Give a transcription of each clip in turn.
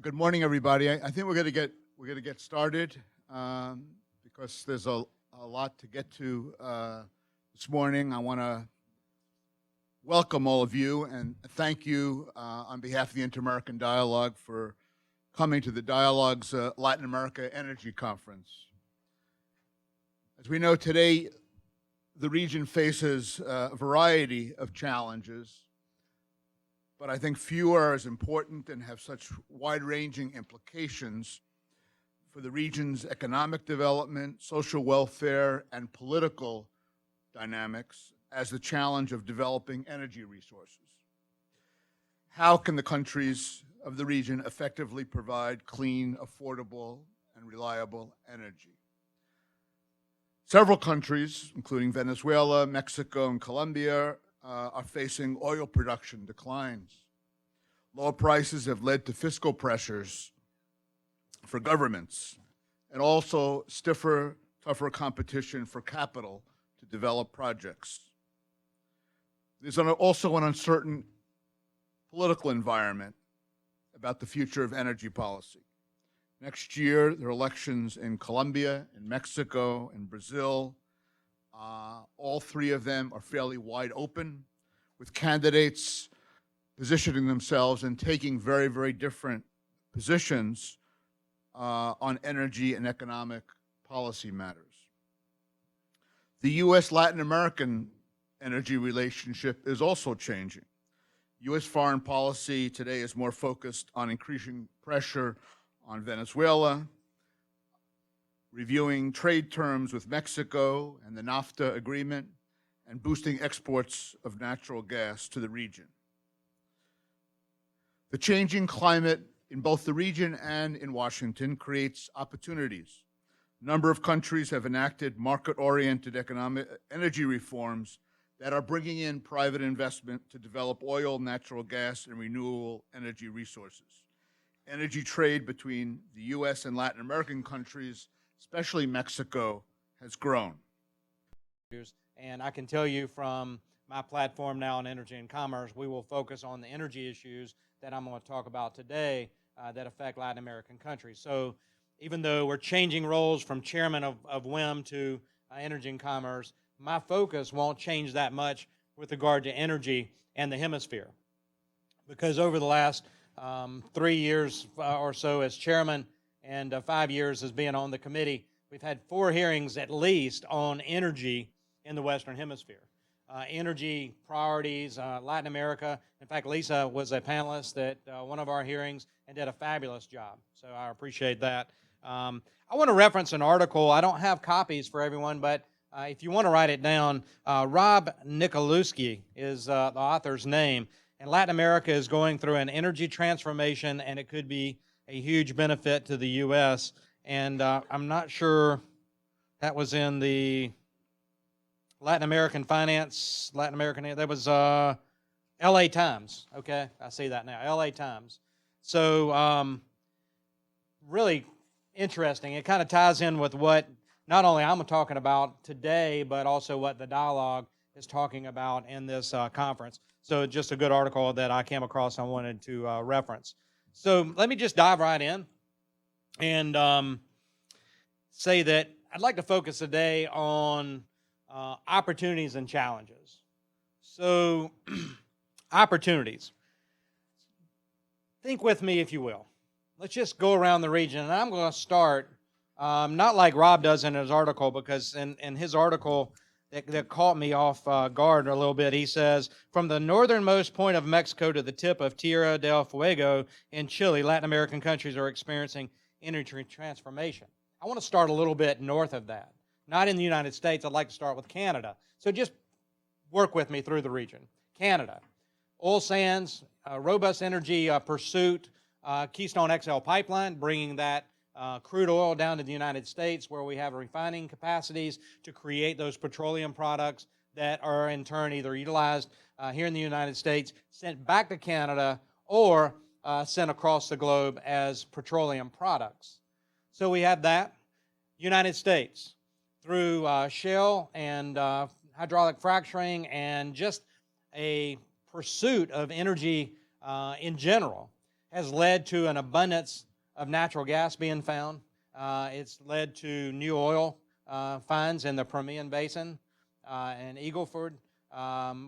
Good morning, everybody. I think we're going to get started because there's a lot to get to this morning. I want to welcome all of you and thank you on behalf of the Inter-American Dialogue for coming to the Dialogue's Latin America Energy Conference. As we know today, the region faces a variety of challenges, but I think few are as important and have such wide-ranging implications for the region's economic development, social welfare, and political dynamics as the challenge of developing energy resources. How can the countries of the region effectively provide clean, affordable, and reliable energy? Several countries, including Venezuela, Mexico, and Colombia, are facing oil production declines. Low prices have led to fiscal pressures for governments and also stiffer, tougher competition for capital to develop projects. There's also an uncertain political environment about the future of energy policy. Next year, there are elections in Colombia, in Mexico, in Brazil. All three of them are fairly wide open, with candidates positioning themselves and taking very, very different positions on energy and economic policy matters. The U.S.-Latin American energy relationship is also changing. U.S. foreign policy today is more focused on increasing pressure on Venezuela, reviewing trade terms with Mexico and the NAFTA agreement, and boosting exports of natural gas to the region. The changing climate in both the region and in Washington creates opportunities. A number of countries have enacted market-oriented economic energy reforms that are bringing in private investment to develop oil, natural gas, and renewable energy resources. Energy trade between the U.S. and Latin American countries, especially Mexico, has grown. And I can tell you from my platform now on energy and commerce, we will focus on the energy issues that I'm going to talk about today that affect Latin American countries. So even though we're changing roles from chairman of WIM to energy and commerce, my focus won't change that much with regard to energy and the hemisphere. Because over the last 3 years or so as chairman and 5 years as being on the committee, we've had 4 hearings at least on energy in the Western Hemisphere. Energy priorities, Latin America. In fact, Lisa was a panelist at one of our hearings and did a fabulous job, so I appreciate that. I want to reference an article. I don't have copies for everyone, but if you want to write it down, Rob Nikolewski is the author's name, and Latin America is going through an energy transformation, and it could be a huge benefit to the U.S., and I'm not sure that was in the Latin American Finance, that was LA Times, okay? I see that now, LA Times. So really interesting. It kind of ties in with what not only I'm talking about today, but also what the dialogue is talking about in this conference. So just a good article that I came across I wanted to reference. So let me just dive right in and say that I'd like to focus today on opportunities and challenges. So, opportunities. Think with me, if you will. Let's just go around the region, and I'm going to start, not like Rob does in his article, because in his article that caught me off guard a little bit, he says, from the northernmost point of Mexico to the tip of Tierra del Fuego in Chile, Latin American countries are experiencing energy transformation. I want to start a little bit north of that. Not in the United States. I'd like to start with Canada. So just work with me through the region. Canada, oil sands, robust energy pursuit, Keystone XL pipeline, bringing that crude oil down to the United States where we have refining capacities to create those petroleum products that are in turn either utilized here in the United States, sent back to Canada, or sent across the globe as petroleum products. So we have that. United States, through shale and hydraulic fracturing and just a pursuit of energy in general, has led to an abundance of natural gas being found. It's led to new oil finds in the Permian Basin and Eagle Ford.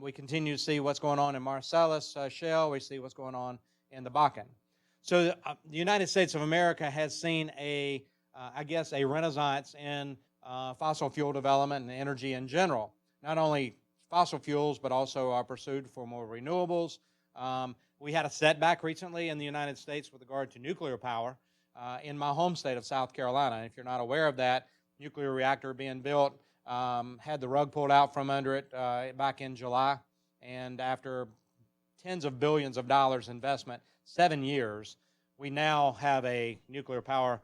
We continue to see what's going on in Marcellus Shale. We see what's going on in the Bakken. So the United States of America has seen I guess, a renaissance in fossil fuel development and energy in general. Not only fossil fuels, but also our pursuit for more renewables. We had a setback recently in the United States with regard to nuclear power in my home state of South Carolina. If you're not aware of that, nuclear reactor being built had the rug pulled out from under it back in July. And after tens of billions of dollars investment, 7 years, we now have a nuclear power,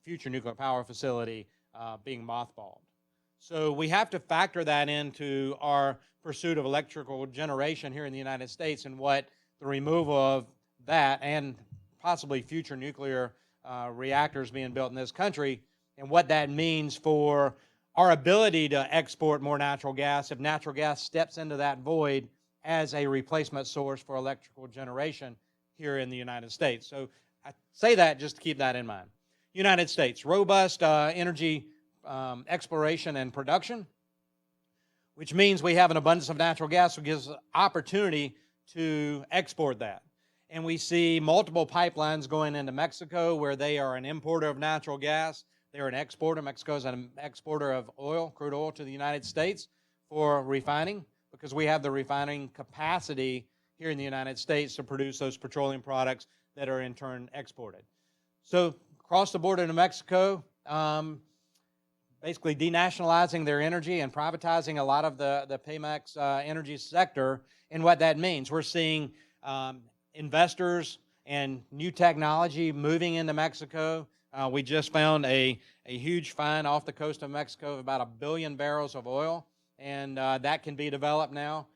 future nuclear power facility being mothballed. So we have to factor that into our pursuit of electrical generation here in the United States and what the removal of that and possibly future nuclear reactors being built in this country and what that means for our ability to export more natural gas if natural gas steps into that void as a replacement source for electrical generation here in the United States. So I say that just to keep that in mind. United States, robust energy exploration and production, which means we have an abundance of natural gas, which gives us opportunity to export that. And we see multiple pipelines going into Mexico where they are an importer of natural gas. They're an exporter. Mexico is an exporter of oil, crude oil, to the United States for refining because we have the refining capacity here in the United States to produce those petroleum products that are in turn exported. So across the border to Mexico, basically denationalizing their energy and privatizing a lot of the Pemex energy sector. And what that means, we're seeing investors and new technology moving into Mexico. We just found a huge find off the coast of Mexico of about 1 billion barrels of oil, and that can be developed now.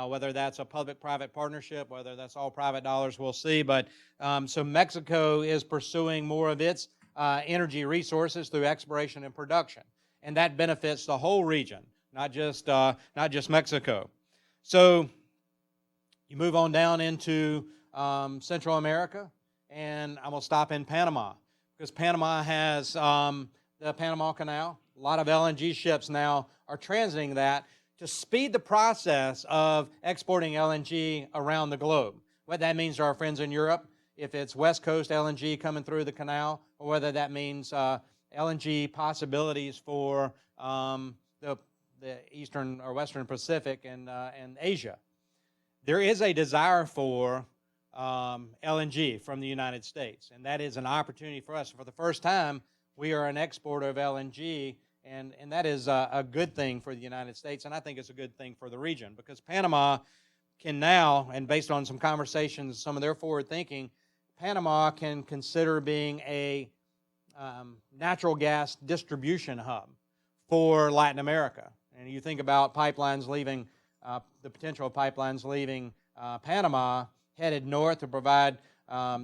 Whether that's a public-private partnership, whether that's all private dollars, we'll see. But so Mexico is pursuing more of its energy resources through exploration and production, and that benefits the whole region, not just Mexico. So you move on down into Central America, and I'm going to stop in Panama because Panama has the Panama Canal. A lot of LNG ships now are transiting that to speed the process of exporting LNG around the globe. What that means to our friends in Europe, if it's West Coast LNG coming through the canal, or whether that means LNG possibilities for the Eastern or Western Pacific and Asia. There is a desire for LNG from the United States, and that is an opportunity for us. For the first time, we are an exporter of LNG, and that is a good thing for the United States, and I think it's a good thing for the region because Panama can now, and based on some conversations, some of their forward thinking, Panama can consider being a natural gas distribution hub for Latin America. And you think about pipelines leaving, the potential of pipelines leaving Panama, headed north to provide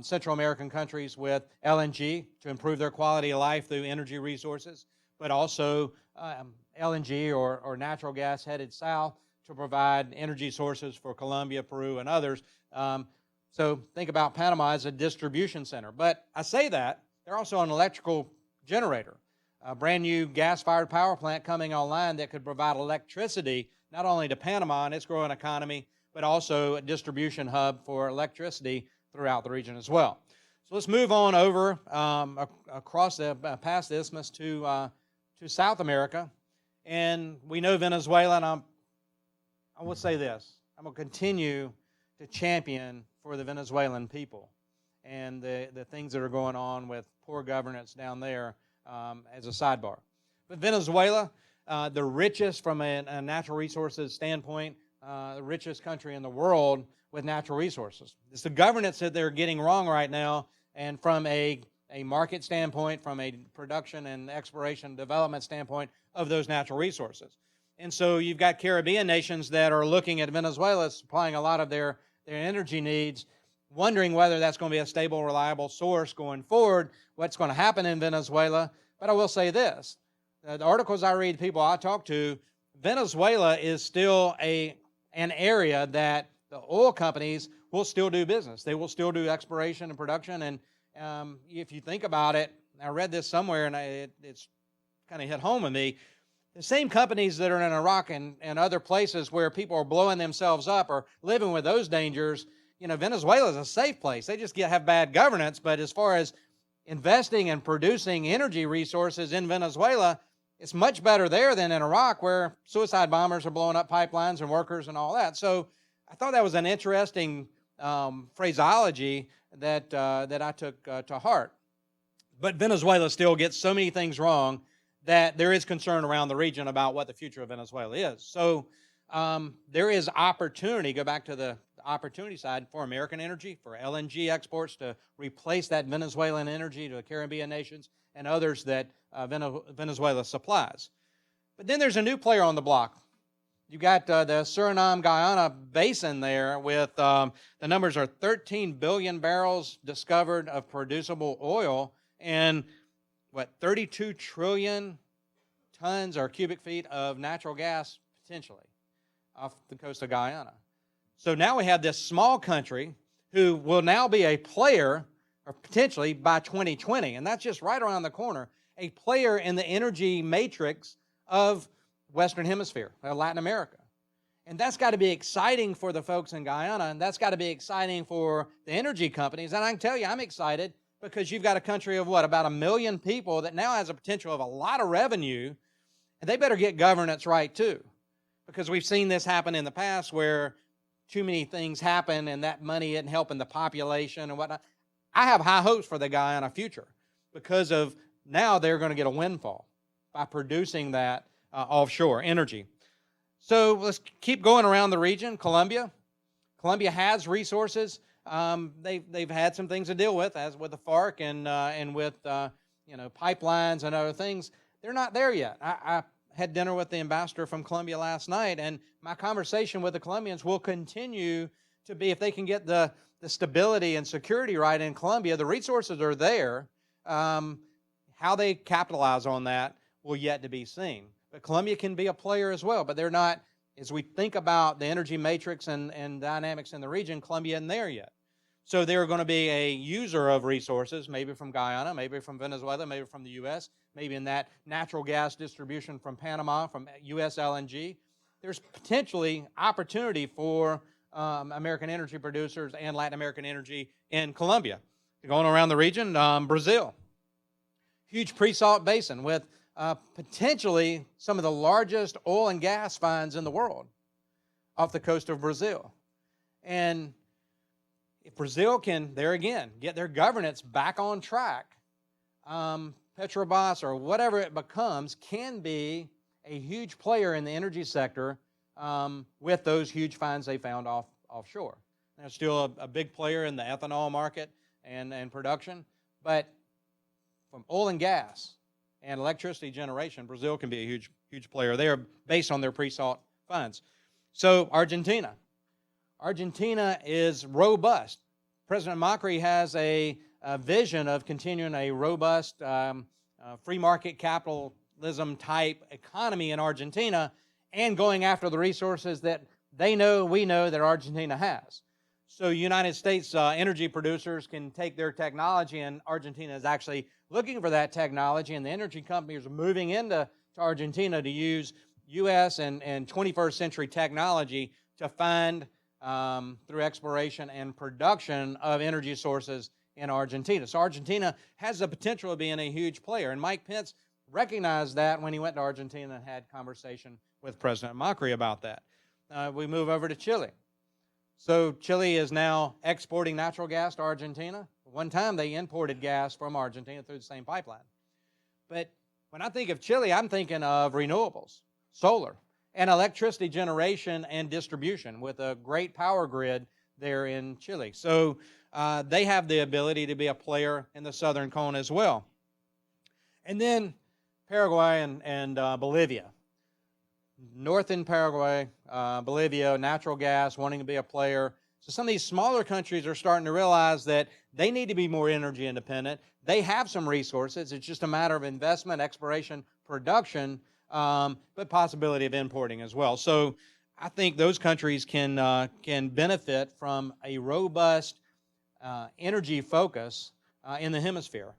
Central American countries with LNG to improve their quality of life through energy resources, but also LNG or natural gas headed south to provide energy sources for Colombia, Peru, and others. So think about Panama as a distribution center. But I say that, they're also an electrical generator, a brand new gas-fired power plant coming online that could provide electricity not only to Panama and its growing economy, but also a distribution hub for electricity throughout the region as well. So let's move on over across past the isthmus to South America. And we know Venezuela, and I will say this, I'm going to continue to champion for the Venezuelan people and the things that are going on with poor governance down there as a sidebar. But Venezuela, the richest from a natural resources standpoint, the richest country in the world with natural resources. It's the governance that they're getting wrong right now, and from a market standpoint, from a production and exploration development standpoint of those natural resources. And so you've got Caribbean nations that are looking at Venezuela supplying a lot of their energy needs, wondering whether that's going to be a stable, reliable source going forward, what's going to happen in Venezuela. But I will say this, the articles I read, people I talk to, Venezuela is still an area that the oil companies will still do business. They will still do exploration and production. And if you think about it, I read this somewhere, and it's kind of hit home with me. The same companies that are in Iraq and other places where people are blowing themselves up or living with those dangers, Venezuela is a safe place. They just have bad governance. But as far as investing and producing energy resources in Venezuela, it's much better there than in Iraq, where suicide bombers are blowing up pipelines and workers and all that. So I thought that was an interesting phraseology that I took to heart. But Venezuela still gets so many things wrong that there is concern around the region about what the future of Venezuela is. So there is opportunity, go back to the opportunity side, for American energy, for LNG exports to replace that Venezuelan energy to the Caribbean nations and others that Venezuela supplies. But then there's a new player on the block. You got the Suriname-Guyana basin there with, the numbers are 13 billion barrels discovered of producible oil and 32 trillion tons or cubic feet of natural gas potentially off the coast of Guyana. So now we have this small country who will now be a player, or potentially by 2020, and that's just right around the corner, a player in the energy matrix of Western Hemisphere, Latin America. And that's got to be exciting for the folks in Guyana, and that's got to be exciting for the energy companies. And I can tell you, I'm excited because you've got a country of about 1 million people that now has a potential of a lot of revenue, and they better get governance right too. Because we've seen this happen in the past where too many things happen and that money isn't helping the population and whatnot. I have high hopes for the Guyana future because of now they're going to get a windfall by producing that offshore energy. So let's keep going around the region. Colombia Colombia has resources. They've had some things to deal with, as with the FARC and with pipelines and other things. They're not there yet. I had dinner with the ambassador from Colombia last night, and my conversation with the Colombians will continue to be, if they can get the stability and security right in Colombia, the resources are there. How they capitalize on that will yet to be seen. But Colombia can be a player as well, but they're not, as we think about the energy matrix and dynamics in the region, Colombia isn't there yet. So they're going to be a user of resources, maybe from Guyana, maybe from Venezuela, maybe from the U.S., maybe in that natural gas distribution from Panama, from U.S. LNG. There's potentially opportunity for American energy producers and Latin American energy in Colombia. Going around the region, Brazil. Huge pre-salt basin with potentially some of the largest oil and gas finds in the world off the coast of Brazil. And if Brazil can, there again, get their governance back on track, Petrobras or whatever it becomes can be a huge player in the energy sector with those huge finds they found offshore. They're still a big player in the ethanol market and production, but from oil and gas and electricity generation, Brazil can be a huge player there based on their pre-salt finds. So Argentina. Argentina is robust. President Macri has a vision of continuing a robust free market capitalism type economy in Argentina and going after the resources that we know that Argentina has. So United States energy producers can take their technology, and Argentina is actually looking for that technology, and the energy companies are moving into Argentina to use U.S. and 21st century technology to find through exploration and production of energy sources in Argentina. So Argentina has the potential of being a huge player, and Mike Pence recognized that when he went to Argentina and had conversation with President Macri about that. We move over to Chile. So Chile is now exporting natural gas to Argentina. One time they imported gas from Argentina through the same pipeline. But when I think of Chile, I'm thinking of renewables, solar, and electricity generation and distribution with a great power grid there in Chile. So they have the ability to be a player in the southern cone as well. And then Paraguay and Bolivia. North in Paraguay, Bolivia, natural gas, wanting to be a player. So some of these smaller countries are starting to realize that they need to be more energy independent. They have some resources. It's just a matter of investment, exploration, production, but possibility of importing as well. So I think those countries can benefit from a robust energy focus in the hemisphere.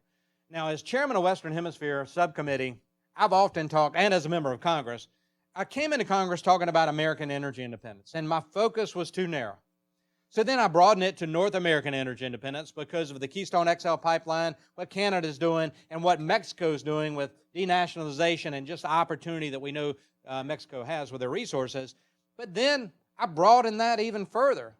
Now, as chairman of Western Hemisphere subcommittee, I've often talked, and as a member of Congress, I came into Congress talking about American energy independence, and my focus was too narrow. So then I broadened it to North American energy independence because of the Keystone XL pipeline, what Canada's doing, and what Mexico's doing with denationalization and just the opportunity that we know Mexico has with their resources. But then I broadened that even further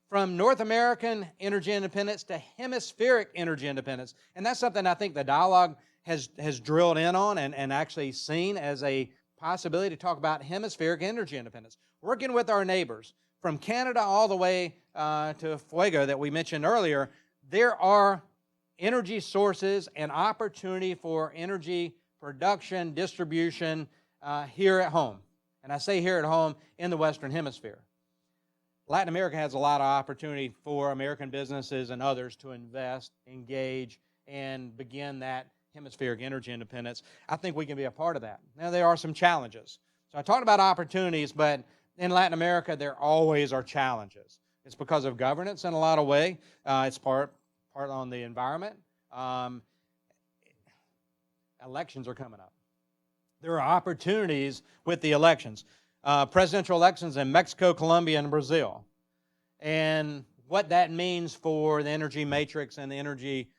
from North American energy independence to hemispheric energy independence. And that's something I think the dialogue has drilled in on and actually seen as a possibility to talk about hemispheric energy independence, working with our neighbors. From Canada all the way to Fuego that we mentioned earlier, there are energy sources and opportunity for energy production, distribution here at home. And I say here at home in the Western Hemisphere. Latin America has a lot of opportunity for American businesses and others to invest, engage, and begin that hemispheric energy independence. I think we can be a part of that. Now, there are some challenges. So I talked about opportunities, but in Latin America, there always are challenges. It's because of governance in a lot of ways. It's part on the environment. Elections are coming up. There are opportunities with the elections. Presidential elections in Mexico, Colombia, and Brazil. And what that means for the energy matrix and the energy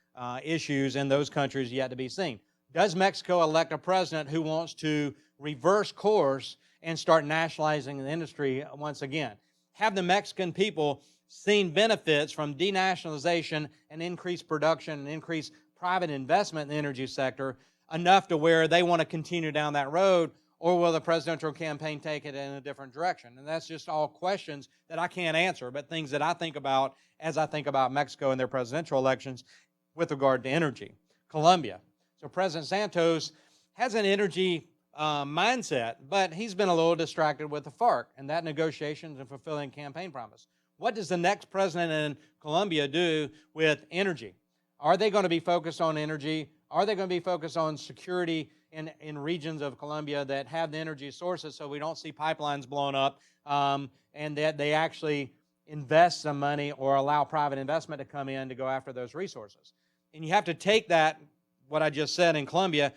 issues in those countries yet to be seen. Does Mexico elect a president who wants to reverse course and start nationalizing the industry once again? Have the Mexican people seen benefits from denationalization and increased production and increased private investment in the energy sector enough to where they want to continue down that road, or will the presidential campaign take it in a different direction? And that's just all questions that I can't answer, but things that I think about as I think about Mexico and their presidential elections with regard to energy. Colombia. So President Santos has an energy mindset, but he's been a little distracted with the FARC and that negotiations and fulfilling campaign promise. What does the next president in Colombia do with energy? Are they going to be focused on energy? Are they going to be focused on security in regions of Colombia that have the energy sources so we don't see pipelines blown up and that they actually invest some money or allow private investment to come in to go after those resources? And you have to take that, what I just said in Colombia,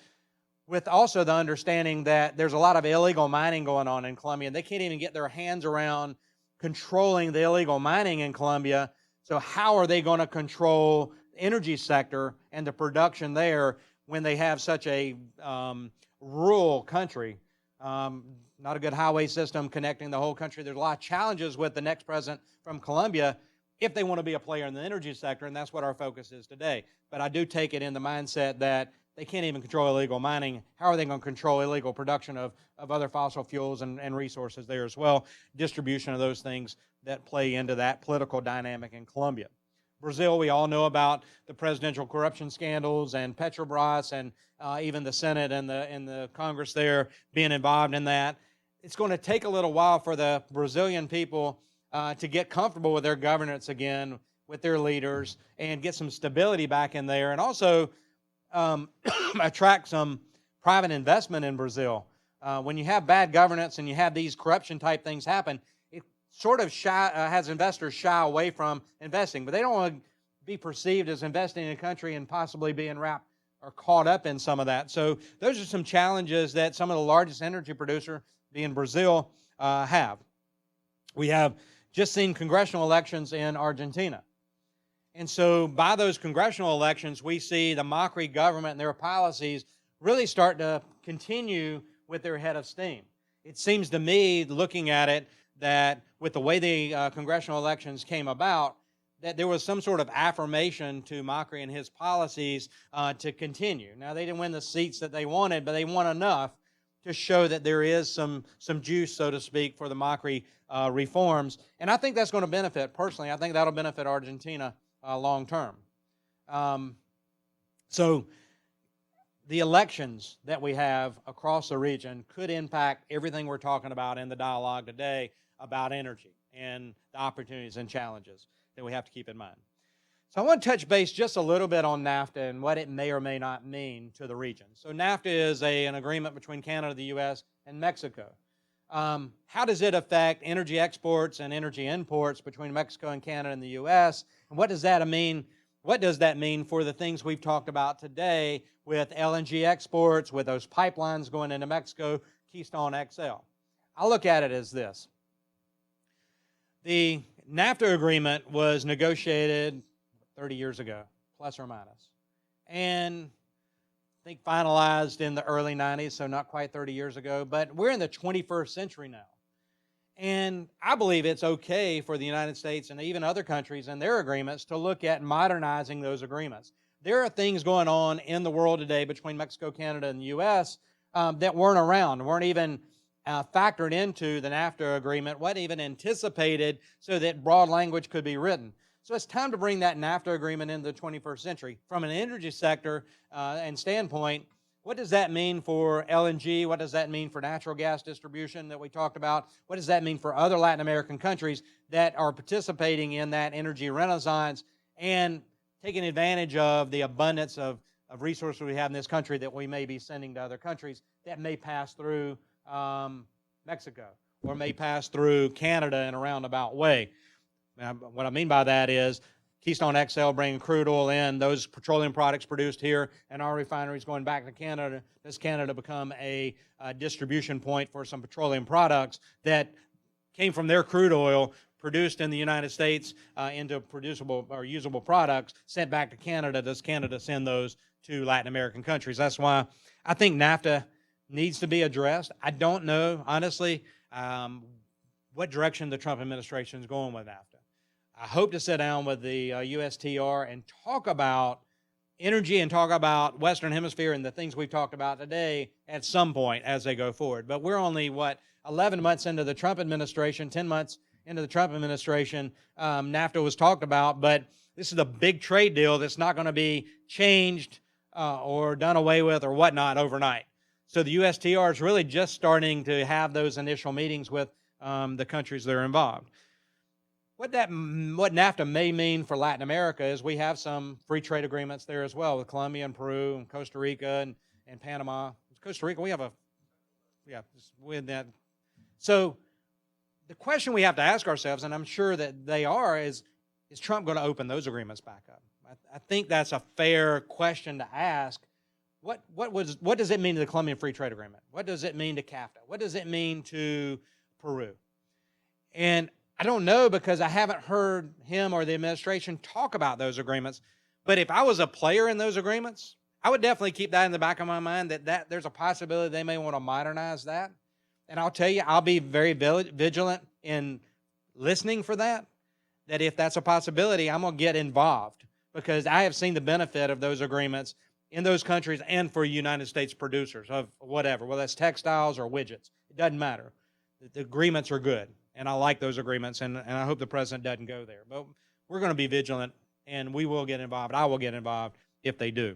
with also the understanding that there's a lot of illegal mining going on in Colombia, and they can't even get their hands around controlling the illegal mining in Colombia. So how are they going to control the energy sector and the production there when they have such a rural country? Not a good highway system connecting the whole country. There's a lot of challenges with the next president from Colombia if they want to be a player in the energy sector, and that's what our focus is today. But I do take it in the mindset that they can't even control illegal mining. How are they going to control illegal production of other fossil fuels and resources there as well? Distribution of those things that play into that political dynamic in Colombia. Brazil, we all know about the presidential corruption scandals and Petrobras and even the Senate and the Congress there being involved in that. It's going to take a little while for the Brazilian people to get comfortable with their governance again, with their leaders, and get some stability back in there, and also attract some private investment in Brazil. When you have bad governance and you have these corruption type things happen, it sort of has investors shy away from investing, but they don't want to be perceived as investing in a country and possibly being wrapped or caught up in some of that. So those are some challenges that some of the largest energy producers, being Brazil, have. We have just seen congressional elections in Argentina. And so by those congressional elections, we see the Macri government and their policies really start to continue with their head of steam. It seems to me, looking at it, that with the way the congressional elections came about, that there was some sort of affirmation to Macri and his policies to continue. Now, they didn't win the seats that they wanted, but they won enough to show that there is some juice, so to speak, for the Macri reforms. And I think that's going to benefit, personally, I think that'll benefit Argentina long term. So the elections that we have across the region could impact everything we're talking about in the dialogue today about energy and the opportunities and challenges that we have to keep in mind. So I want to touch base just a little bit on NAFTA and what it may or may not mean to the region. So NAFTA is an agreement between Canada, the U.S., and Mexico. how does it affect energy exports and energy imports between Mexico and Canada and the U.S.? And what does that mean? What does that mean for the things we've talked about today with LNG exports, with those pipelines going into Mexico, Keystone XL? I look at it as this. The NAFTA agreement was negotiated 30 years ago, plus or minus, and I think finalized in the early 90s, so not quite 30 years ago, but we're in the 21st century now. And I believe it's okay for the United States and even other countries and their agreements to look at modernizing those agreements. There are things going on in the world today between Mexico, Canada, and the U.S. That weren't around, weren't even factored into the NAFTA agreement, wasn't even anticipated so that broad language could be written. So it's time to bring that NAFTA agreement into the 21st century. From an energy sector and standpoint, what does that mean for LNG? What does that mean for natural gas distribution that we talked about? What does that mean for other Latin American countries that are participating in that energy renaissance and taking advantage of the abundance of resources we have in this country that we may be sending to other countries that may pass through Mexico or may pass through Canada in a roundabout way? Now, what I mean by that is Keystone XL bringing crude oil in, those petroleum products produced here, and our refineries going back to Canada. Does Canada become a distribution point for some petroleum products that came from their crude oil produced in the United States into producible or usable products sent back to Canada? Does Canada send those to Latin American countries? That's why I think NAFTA needs to be addressed. I don't know, honestly, what direction the Trump administration is going with NAFTA. I hope to sit down with the USTR and talk about energy and talk about Western Hemisphere and the things we've talked about today at some point as they go forward. But we're only, 11 months into the Trump administration, 10 months into the Trump administration. NAFTA was talked about, but this is a big trade deal that's not going to be changed or done away with or whatnot overnight. So the USTR is really just starting to have those initial meetings with the countries that are involved. What NAFTA may mean for Latin America is we have some free trade agreements there as well with Colombia and Peru and Costa Rica and Panama. Costa Rica, we have with that. So the question we have to ask ourselves, and I'm sure that they are, is Trump going to open those agreements back up? I think that's a fair question to ask. What does it mean to the Colombian Free Trade Agreement? What does it mean to CAFTA? What does it mean to Peru? And I don't know because I haven't heard him or the administration talk about those agreements. But if I was a player in those agreements, I would definitely keep that in the back of my mind that there's a possibility they may want to modernize that. And I'll tell you, I'll be very vigilant in listening for that if that's a possibility, I'm going to get involved because I have seen the benefit of those agreements in those countries and for United States producers of whatever, whether that's textiles or widgets. It doesn't matter. The agreements are good. And I like those agreements, and I hope the president doesn't go there. But we're going to be vigilant, and we will get involved. I will get involved if they do.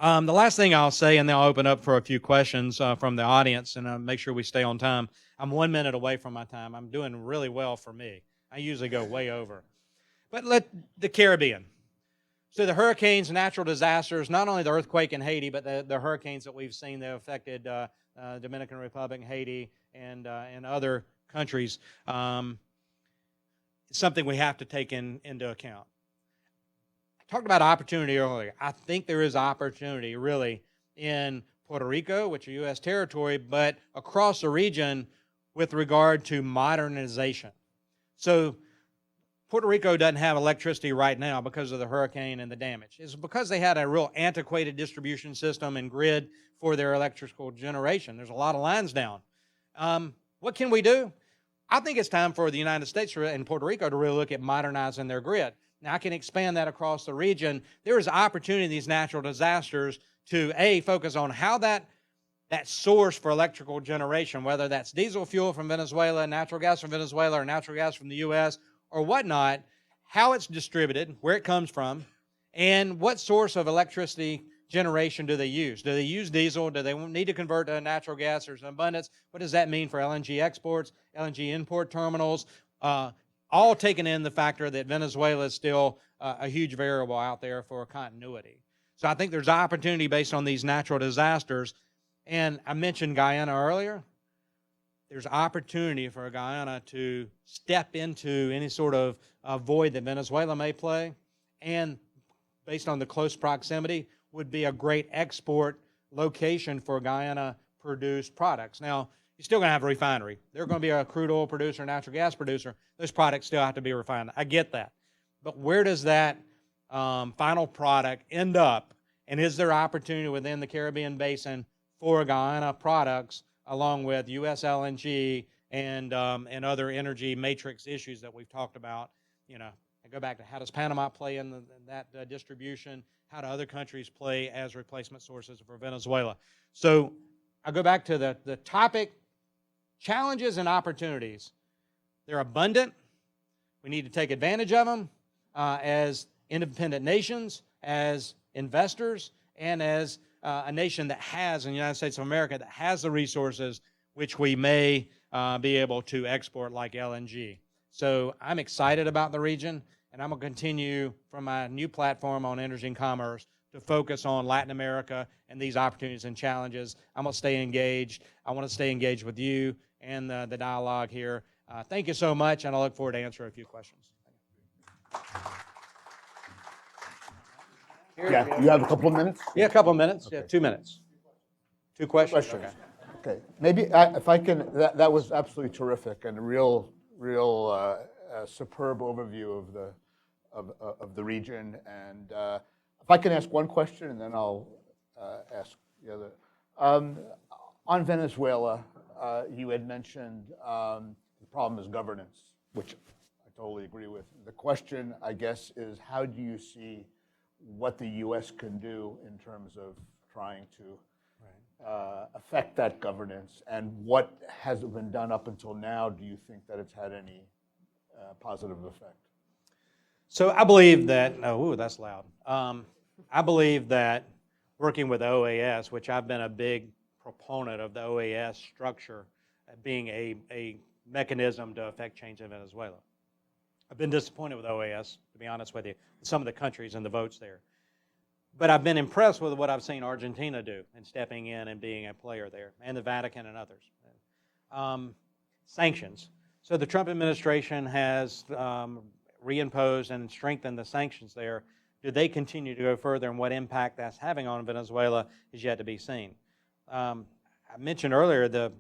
The last thing I'll say, and then I'll open up for a few questions from the audience, and make sure we stay on time. I'm 1 minute away from my time. I'm doing really well for me. I usually go way over. But the Caribbean. So the hurricanes, natural disasters, not only the earthquake in Haiti, but the hurricanes that we've seen that affected Dominican Republic, Haiti, and other countries, something we have to take into account. I talked about opportunity earlier. I think there is opportunity really in Puerto Rico, which is U.S. territory, but across the region with regard to modernization. So Puerto Rico doesn't have electricity right now because of the hurricane and the damage. It's because they had a real antiquated distribution system and grid for their electrical generation. There's a lot of lines down. What can we do? I think it's time for the United States and Puerto Rico to really look at modernizing their grid. Now, I can expand that across the region. There is opportunity in these natural disasters to, focus on how that source for electrical generation, whether that's diesel fuel from Venezuela, natural gas from Venezuela, or natural gas from the U.S., or whatnot, how it's distributed, where it comes from, and what source of electricity generation do they use? Do they use diesel? Do they need to convert to natural gas? There's an abundance. What does that mean for LNG exports, LNG import terminals? All taken in the factor that Venezuela is still a huge variable out there for continuity. So I think there's opportunity based on these natural disasters. And I mentioned Guyana earlier. there's opportunity for Guyana to step into any sort of void that Venezuela may play, and based on the close proximity, would be a great export location for Guyana-produced products. Now, you're still going to have a refinery. They're going to be a crude oil producer, natural gas producer. Those products still have to be refined. I get that. But where does that final product end up? And is there opportunity within the Caribbean basin for Guyana products, along with U.S. LNG and other energy matrix issues that we've talked about? You know, I go back to how does Panama play in that distribution? How do other countries play as replacement sources for Venezuela? So I go back to the topic, challenges and opportunities. They're abundant. We need to take advantage of them as independent nations, as investors, and as a nation that has, in the United States of America, that has the resources which we may be able to export like LNG. So I'm excited about the region, and I'm going to continue from my new platform on energy and commerce to focus on Latin America and these opportunities and challenges. I'm going to stay engaged. I want to stay engaged with you and the dialogue here. Thank you so much, and I look forward to answering a few questions. Yeah, you have a couple of minutes? Yeah, a couple of minutes. Okay. Yeah, 2 minutes. Two questions? Questions. Okay. Maybe if I can, that was absolutely terrific and a real superb overview of the region. And if I can ask one question, and then I'll ask the other. On Venezuela, you had mentioned the problem is governance, which I totally agree with. The question, I guess, is how do you see what the U.S. can do in terms of trying to affect that governance, and what has been done up until now? Do you think that it's had any positive effect? So I believe that, oh, that's loud. I believe that working with OAS, which I've been a big proponent of the OAS structure being a mechanism to affect change in Venezuela. I've been disappointed with OAS, to be honest with you, some of the countries and the votes there. But I've been impressed with what I've seen Argentina do in stepping in and being a player there, and the Vatican and others. Sanctions. So the Trump administration has reimposed and strengthened the sanctions there. Do they continue to go further, and what impact that's having on Venezuela is yet to be seen. I mentioned earlier the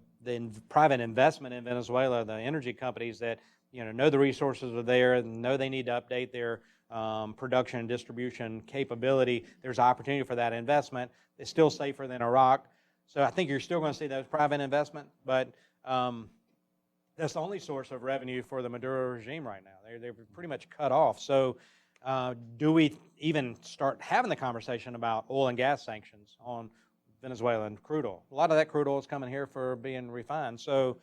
private investment in Venezuela, the energy companies that know the resources are there, know they need to update their production and distribution capability. There's opportunity for that investment. It's still safer than Iraq. So I think you're still going to see those private investment, but that's the only source of revenue for the Maduro regime right now. They're pretty much cut off. So do we even start having the conversation about oil and gas sanctions on Venezuelan crude oil? A lot of that crude oil is coming here for being refined. So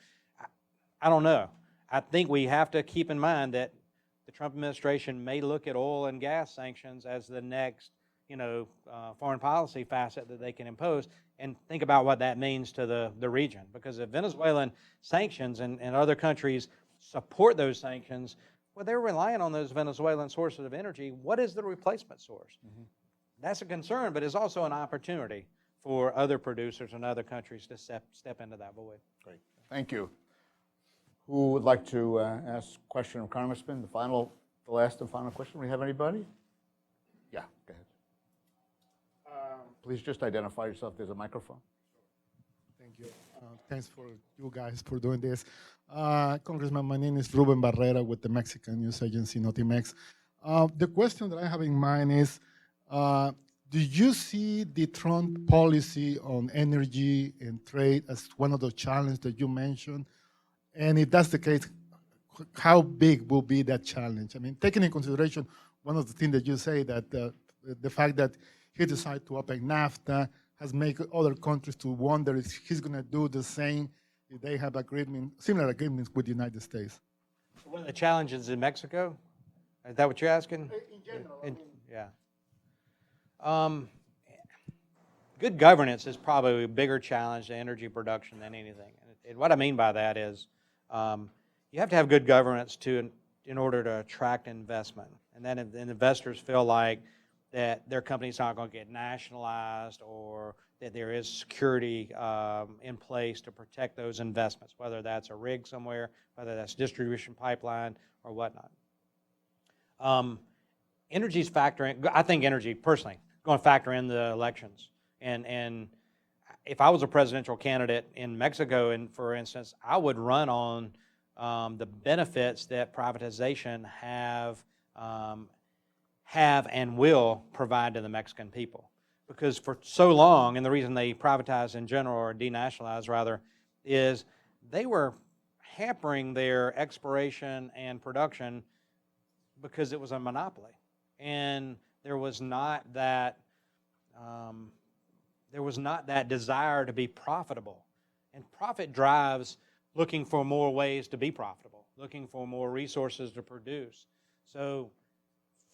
I don't know. I think we have to keep in mind that the Trump administration may look at oil and gas sanctions as the next, foreign policy facet that they can impose, and think about what that means to the region. Because if Venezuelan sanctions and other countries support those sanctions, well, they're relying on those Venezuelan sources of energy. What is the replacement source? Mm-hmm. That's a concern, but it's also an opportunity for other producers and other countries to step into that void. Great. Thank you. Who would like to ask a question of Congressman? The last and final question. We have anybody? Yeah, go ahead. Please just identify yourself. There's a microphone. Thank you. Thanks for you guys for doing this. Congressman, my name is Ruben Barrera with the Mexican news agency Notimex. The question that I have in mind is, do you see the Trump policy on energy and trade as one of the challenges that you mentioned? And if that's the case, how big will be that challenge? I mean, taking in consideration one of the things that you say, that the fact that he decided to open NAFTA has made other countries to wonder if he's going to do the same if they have similar agreements with the United States. One of the challenges in Mexico? Is that what you're asking? In general. Yeah. Good governance is probably a bigger challenge to energy production than anything. And what I mean by that is you have to have good governance in order to attract investment. And then investors feel like that their company's not going to get nationalized, or that there is security in place to protect those investments, whether that's a rig somewhere, whether that's distribution pipeline or whatnot. Energy's factoring, I think energy, personally, going to factor in the elections. And if I was a presidential candidate in Mexico, and for instance, I would run on the benefits that privatization have and will provide to the Mexican people. Because for so long, and the reason they privatized in general, or denationalized rather, is they were hampering their exploration and production because it was a monopoly. And there was not that desire to be profitable. And profit drives looking for more ways to be profitable, looking for more resources to produce. So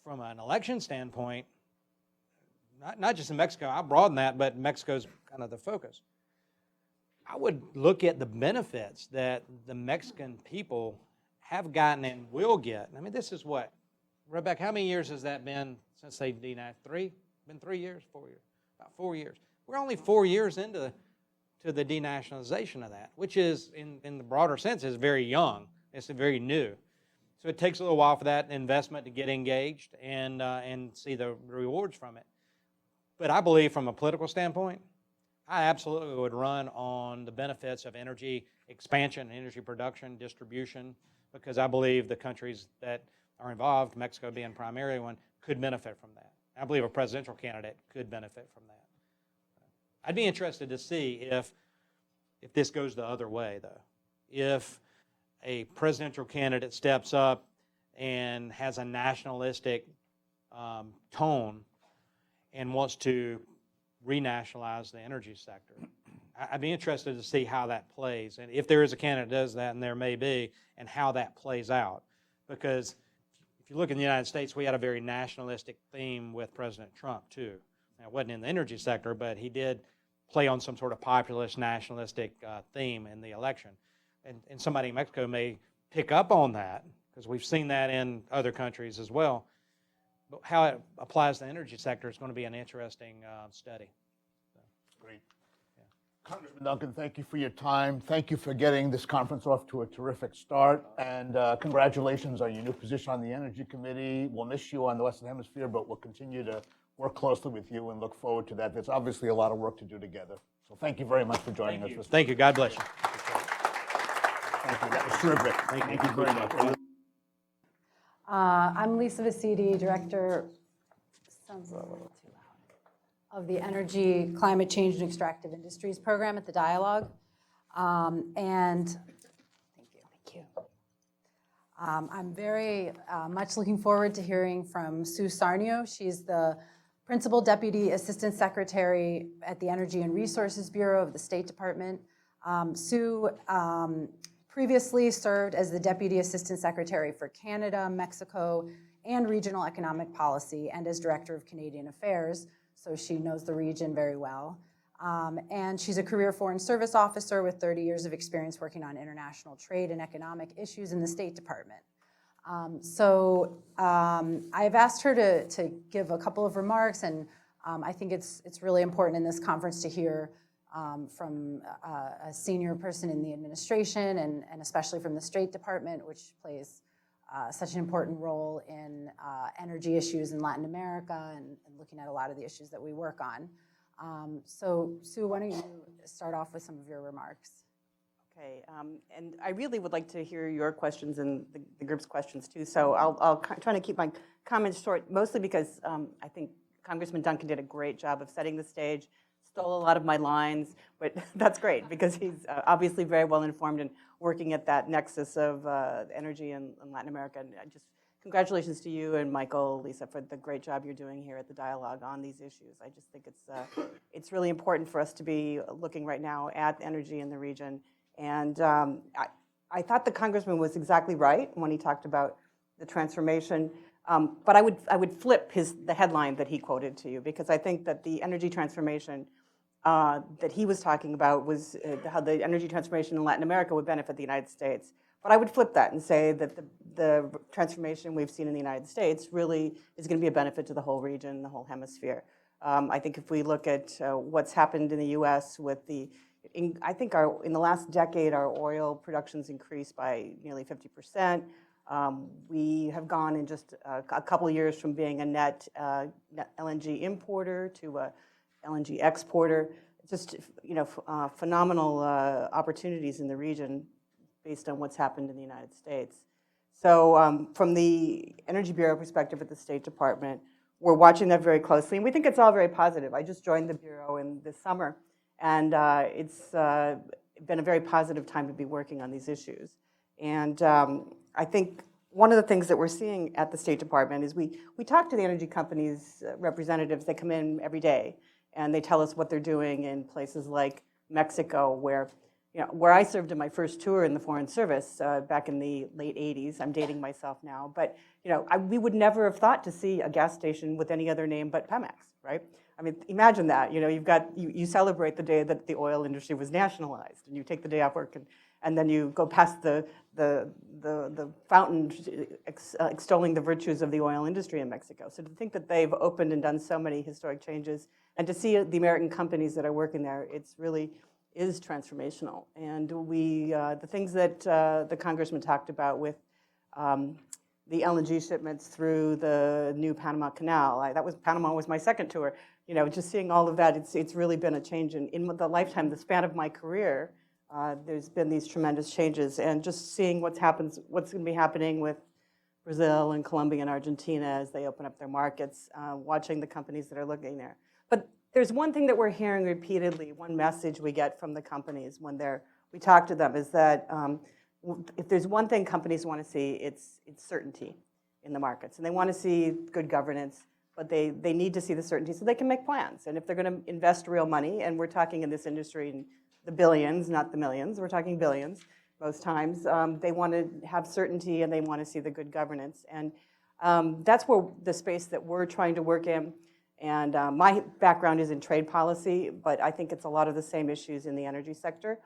from an election standpoint, not just in Mexico, I'll broaden that, but Mexico's kind of the focus. I would look at the benefits that the Mexican people have gotten and will get. I mean, this is what, Rebecca, how many years has that been since they've denationalized? 3? Been 3 years, 4 years? About 4 years. We're only 4 years into the denationalization of that, which is, in the broader sense, is very young. It's very new. So it takes a little while for that investment to get engaged and see the rewards from it. But I believe from a political standpoint, I absolutely would run on the benefits of energy expansion, energy production, distribution, because I believe the countries that are involved, Mexico being primary one, could benefit from that. I believe a presidential candidate could benefit from that. I'd be interested to see if this goes the other way, though. If a presidential candidate steps up and has a nationalistic tone and wants to renationalize the energy sector. I'd be interested to see how that plays, and if there is a candidate that does that, and there may be, and how that plays out. Because if you look in the United States, we had a very nationalistic theme with President Trump, too. Now, it wasn't in the energy sector, but he did play on some sort of populist, nationalistic theme in the election. And somebody in Mexico may pick up on that, because we've seen that in other countries as well. But how it applies to the energy sector is going to be an interesting study. Great. Yeah. Congressman Duncan, thank you for your time. Thank you for getting this conference off to a terrific start. And congratulations on your new position on the Energy Committee. We'll miss you on the Western Hemisphere, but we'll continue to work closely with you and look forward to that. There's obviously a lot of work to do together. So thank you very much for joining us. Thank you. God bless you. Thank you. That was terrific. Thank you very much. I'm Lisa Vasidi, Director, sounds a little too loud, of the Energy, Climate Change, and Extractive Industries Program at the Dialogue. And thank you. I'm very much looking forward to hearing from Sue Sarnio. She's the Principal Deputy Assistant Secretary at the Energy and Resources Bureau of the State Department. Sue previously served as the Deputy Assistant Secretary for Canada, Mexico, and Regional Economic Policy, and as Director of Canadian Affairs, so she knows the region very well. And she's a career Foreign Service officer with 30 years of experience working on international trade and economic issues in the State Department. I've asked her to give a couple of remarks, and I think it's really important in this conference to hear from a senior person in the administration, and especially from the State Department, which plays such an important role in energy issues in Latin America and looking at a lot of the issues that we work on. So Sue, why don't you start off with some of your remarks? Okay, and I really would like to hear your questions and the group's questions too, so I'll try to keep my comments short, mostly because I think Congressman Duncan did a great job of setting the stage, stole a lot of my lines, but that's great because he's obviously very well informed and working at that nexus of energy in Latin America. And congratulations to you and Michael, Lisa, for the great job you're doing here at the Dialogue on these issues. I just think it's really important for us to be looking right now at energy in the region. And I thought the Congressman was exactly right when he talked about the transformation. But I would flip the headline that he quoted to you, because I think that the energy transformation that he was talking about was how the energy transformation in Latin America would benefit the United States. But I would flip that and say that the transformation we've seen in the United States really is going to be a benefit to the whole region, the whole hemisphere. I think if we look at what's happened in the U.S. with I think in the last decade, our oil production's increased by nearly 50%. We have gone in just a couple of years from being a net LNG importer to a LNG exporter. Just phenomenal opportunities in the region based on what's happened in the United States. So from the Energy Bureau perspective at the State Department, we're watching that very closely, and we think it's all very positive. I just joined the Bureau in this summer, and it's been a very positive time to be working on these issues. And I think one of the things that we're seeing at the State Department is we talk to the energy companies' representatives. They come in every day, and they tell us what they're doing in places like Mexico, where I served in my first tour in the Foreign Service back in the late 80s. I'm dating myself now. But we would never have thought to see a gas station with any other name but Pemex, right? I mean, imagine that. You celebrate the day that the oil industry was nationalized, and you take the day off work, and then you go past the fountain extolling the virtues of the oil industry in Mexico. So to think that they've opened and done so many historic changes, and to see the American companies that are working there, it's really is transformational. And the things that the congressman talked about with the LNG shipments through the new Panama Canal, Panama was my second tour. Just seeing all of that, it's really been a change in the span of my career. There's been these tremendous changes, and just seeing what's going to be happening with Brazil and Colombia and Argentina as they open up their markets, watching the companies that are looking there. But there's one thing that we're hearing repeatedly, one message we get from the companies when we talk to them is that if there's one thing companies want to see, it's certainty in the markets. And they want to see good governance, but they need to see the certainty so they can make plans. And if they're going to invest real money, and we're talking in this industry in the billions, not the millions, we're talking billions most times, they want to have certainty and they want to see the good governance. And that's where the space that we're trying to work in. And my background is in trade policy, but I think it's a lot of the same issues in the energy sector,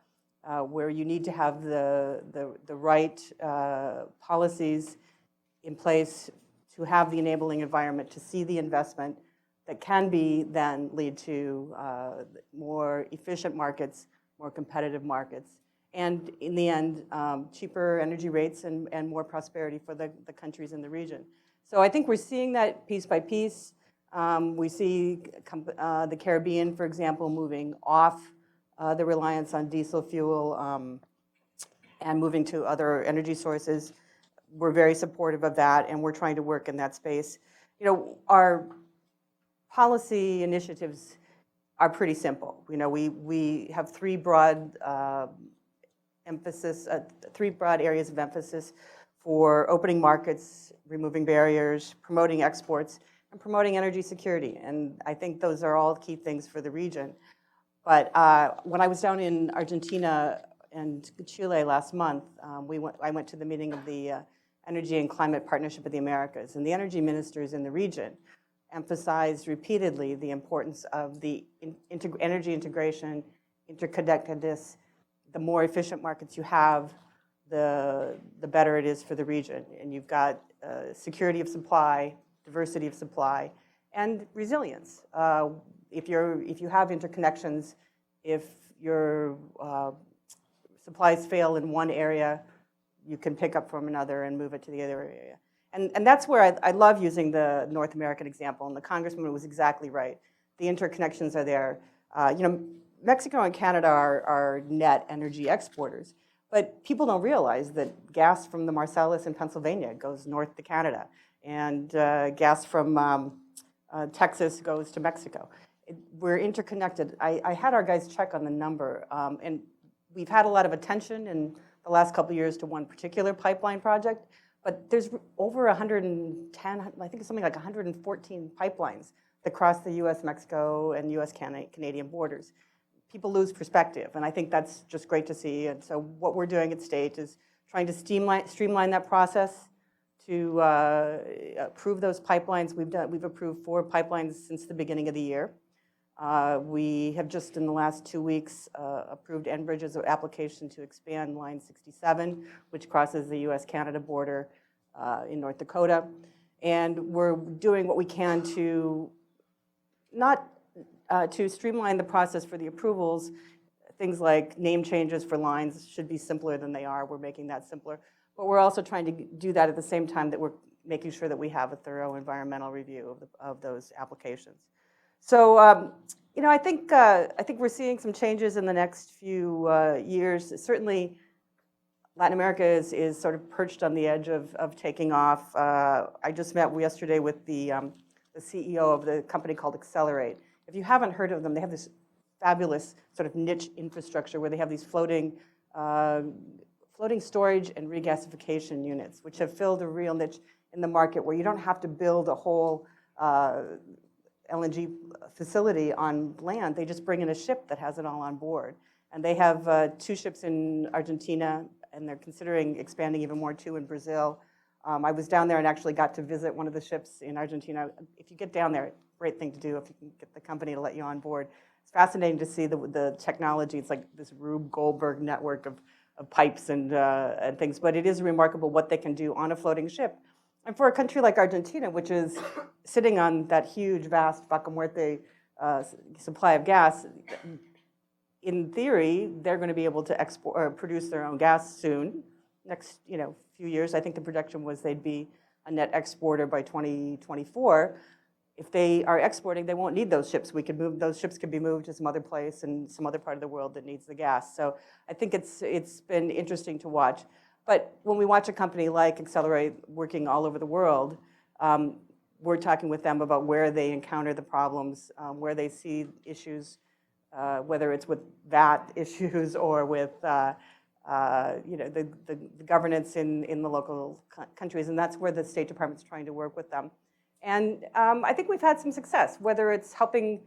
where you need to have the right policies in place to have the enabling environment to see the investment that can then lead to more efficient markets, more competitive markets, and in the end, cheaper energy rates and more prosperity for the countries in the region. So I think we're seeing that piece by piece. We see the Caribbean, for example, moving off the reliance on diesel fuel and moving to other energy sources. We're very supportive of that, and we're trying to work in that space. Our policy initiatives are pretty simple. We have three broad areas of emphasis for opening markets, removing barriers, promoting exports, and promoting energy security. And I think those are all key things for the region. But when I was down in Argentina and Chile last month, I went to the meeting of the Energy and Climate Partnership of the Americas. And the energy ministers in the region emphasized repeatedly the importance of the energy integration, interconnectedness. The more efficient markets you have, the better it is for the region. And you've got security of supply, diversity of supply, and resilience. If you have interconnections, if your supplies fail in one area, you can pick up from another and move it to the other area. And that's where I love using the North American example, and the congressman was exactly right. The interconnections are there. Mexico and Canada are net energy exporters, but people don't realize that gas from the Marcellus in Pennsylvania goes north to Canada, and gas from Texas goes to Mexico. We're interconnected. I had our guys check on the number, and we've had a lot of attention in the last couple of years to one particular pipeline project, but there's over 110, I think it's something like 114 pipelines that cross the U.S., Mexico, and U.S., Canadian borders. People lose perspective, and I think that's just great to see. And so what we're doing at State is trying to streamline that process to approve those pipelines. We've approved 4 pipelines since the beginning of the year. We have just in the last 2 weeks approved Enbridge's application to expand Line 67, which crosses the U.S.-Canada border in North Dakota. And we're doing what we can to not to streamline the process for the approvals. Things like name changes for lines should be simpler than they are. We're making that simpler. But we're also trying to do that at the same time that we're making sure that we have a thorough environmental review of those applications. So, I think we're seeing some changes in the next few years. Certainly, Latin America is sort of perched on the edge of taking off. I just met yesterday with the CEO of the company called Accelerate. If you haven't heard of them, they have this fabulous sort of niche infrastructure where they have these floating storage and regasification units, which have filled a real niche in the market where you don't have to build a whole LNG facility on land. They just bring in a ship that has it all on board. And they have 2 ships in Argentina, and they're considering expanding even more, 2 in Brazil. I was down there and actually got to visit one of the ships in Argentina. If you get down there, great thing to do if you can get the company to let you on board. It's fascinating to see the technology. It's like this Rube Goldberg network of pipes and things, but it is remarkable what they can do on a floating ship. And for a country like Argentina, which is sitting on that huge, vast Vaca Muerta supply of gas, in theory, they're going to be able to export or produce their own gas soon. Next, few years, I think the projection was they'd be a net exporter by 2024. If they are exporting, they won't need those ships. Those ships could be moved to some other place in some other part of the world that needs the gas. So I think it's been interesting to watch. But when we watch a company like Accelerate working all over the world, we're talking with them about where they encounter the problems, where they see issues, whether it's with VAT issues or with the governance in the local countries, and that's where the State Department's trying to work with them. And I think we've had some success, whether it's helping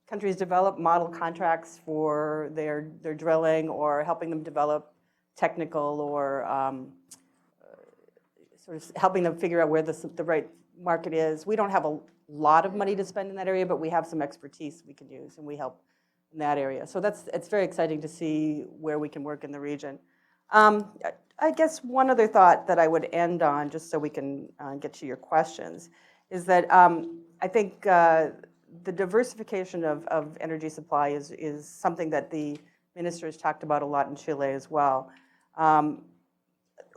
countries develop model contracts for their drilling or helping them develop technical or sort of helping them figure out where the right market is. We don't have a lot of money to spend in that area, but we have some expertise we can use, and we help in that area. So it's very exciting to see where we can work in the region. I guess one other thought that I would end on, just so we can get to your questions, is that I think the diversification of energy supply is something that the ministers talked about a lot in Chile as well.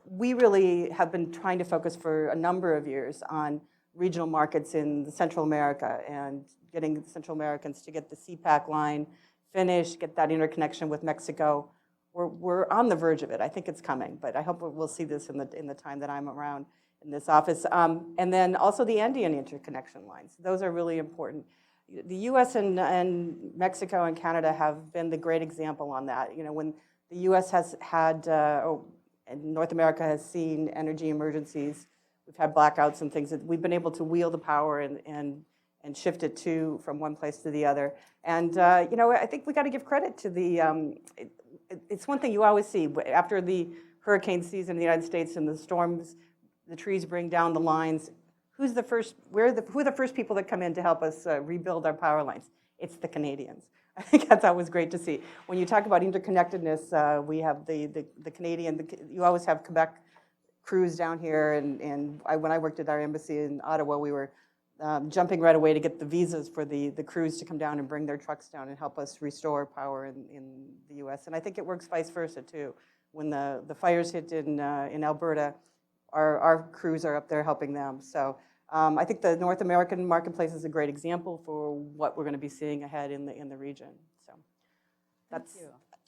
We really have been trying to focus for a number of years on regional markets in Central America and getting Central Americans to get the CPAC line finished, get that interconnection with Mexico. We're on the verge of it. I think it's coming, but I hope we'll see this in the time that I'm around in this office. And then also the Andean interconnection lines. Those are really important. The U.S. and Mexico and Canada have been the great example on that. When the U.S. has had, and North America has seen energy emergencies, we've had blackouts and things, that we've been able to wheel the power and shift it from one place to the other. And I think we got to give credit to the. It's one thing you always see after the hurricane season in the United States and the storms, the trees bring down the lines. Who are the first people that come in to help us rebuild our power lines? It's the Canadians. I think that's always great to see. When you talk about interconnectedness, we have the Canadian. You always have Quebec crews down here, and when I worked at our embassy in Ottawa, we were jumping right away to get the visas for the crews to come down and bring their trucks down and help us restore power in the U.S. And I think it works vice versa too. When the fires hit in Alberta, our crews are up there helping them. So I think the North American marketplace is a great example for what we're going to be seeing ahead in the region. So that's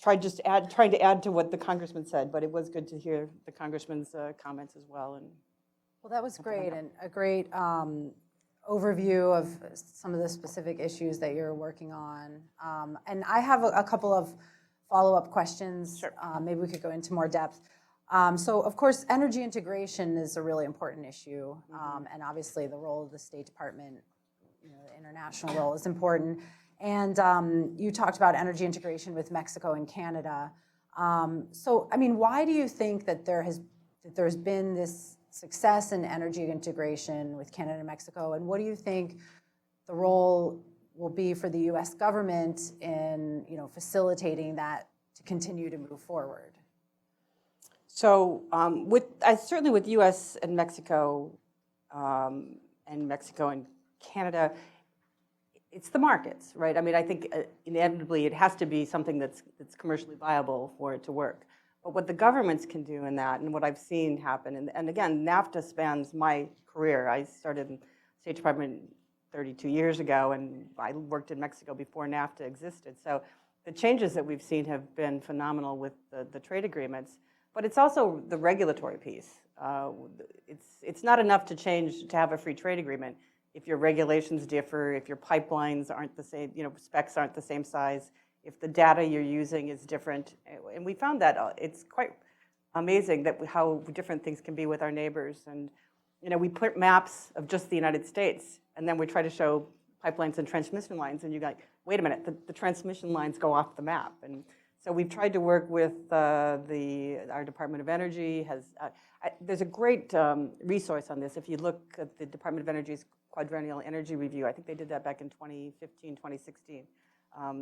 trying to add to what the congressman said, but it was good to hear the congressman's comments as well. And well, that was great, and a great overview of some of the specific issues that you're working on. And I have a couple of follow-up questions. Sure. Maybe we could go into more depth. So, of course, energy integration is a really important issue, and obviously the role of the State Department, the international role is important. And you talked about energy integration with Mexico and Canada. So, I mean, why do you think that there's been this success in energy integration with Canada and Mexico, and what do you think the role will be for the U.S. government in facilitating that to continue to move forward? So certainly with U.S. and Mexico and Canada, it's the markets, right? I mean, I think inevitably it has to be something that's commercially viable for it to work. But what the governments can do in that, and what I've seen happen, and again, NAFTA spans my career. I started in State Department 32 years ago, and I worked in Mexico before NAFTA existed. So the changes that we've seen have been phenomenal with the trade agreements, but it's also the regulatory piece. It's not enough to change to have a free trade agreement if your regulations differ, if your pipelines aren't the same, specs aren't the same size, if the data you're using is different. And we found that it's quite amazing that how different things can be with our neighbors. And we put maps of just the United States, and then we try to show pipelines and transmission lines, and you're like, wait a minute, the transmission lines go off the map. And so we've tried to work with our Department of Energy. There's a great resource on this. If you look at the Department of Energy's Quadrennial Energy Review, I think they did that back in 2015, 2016. I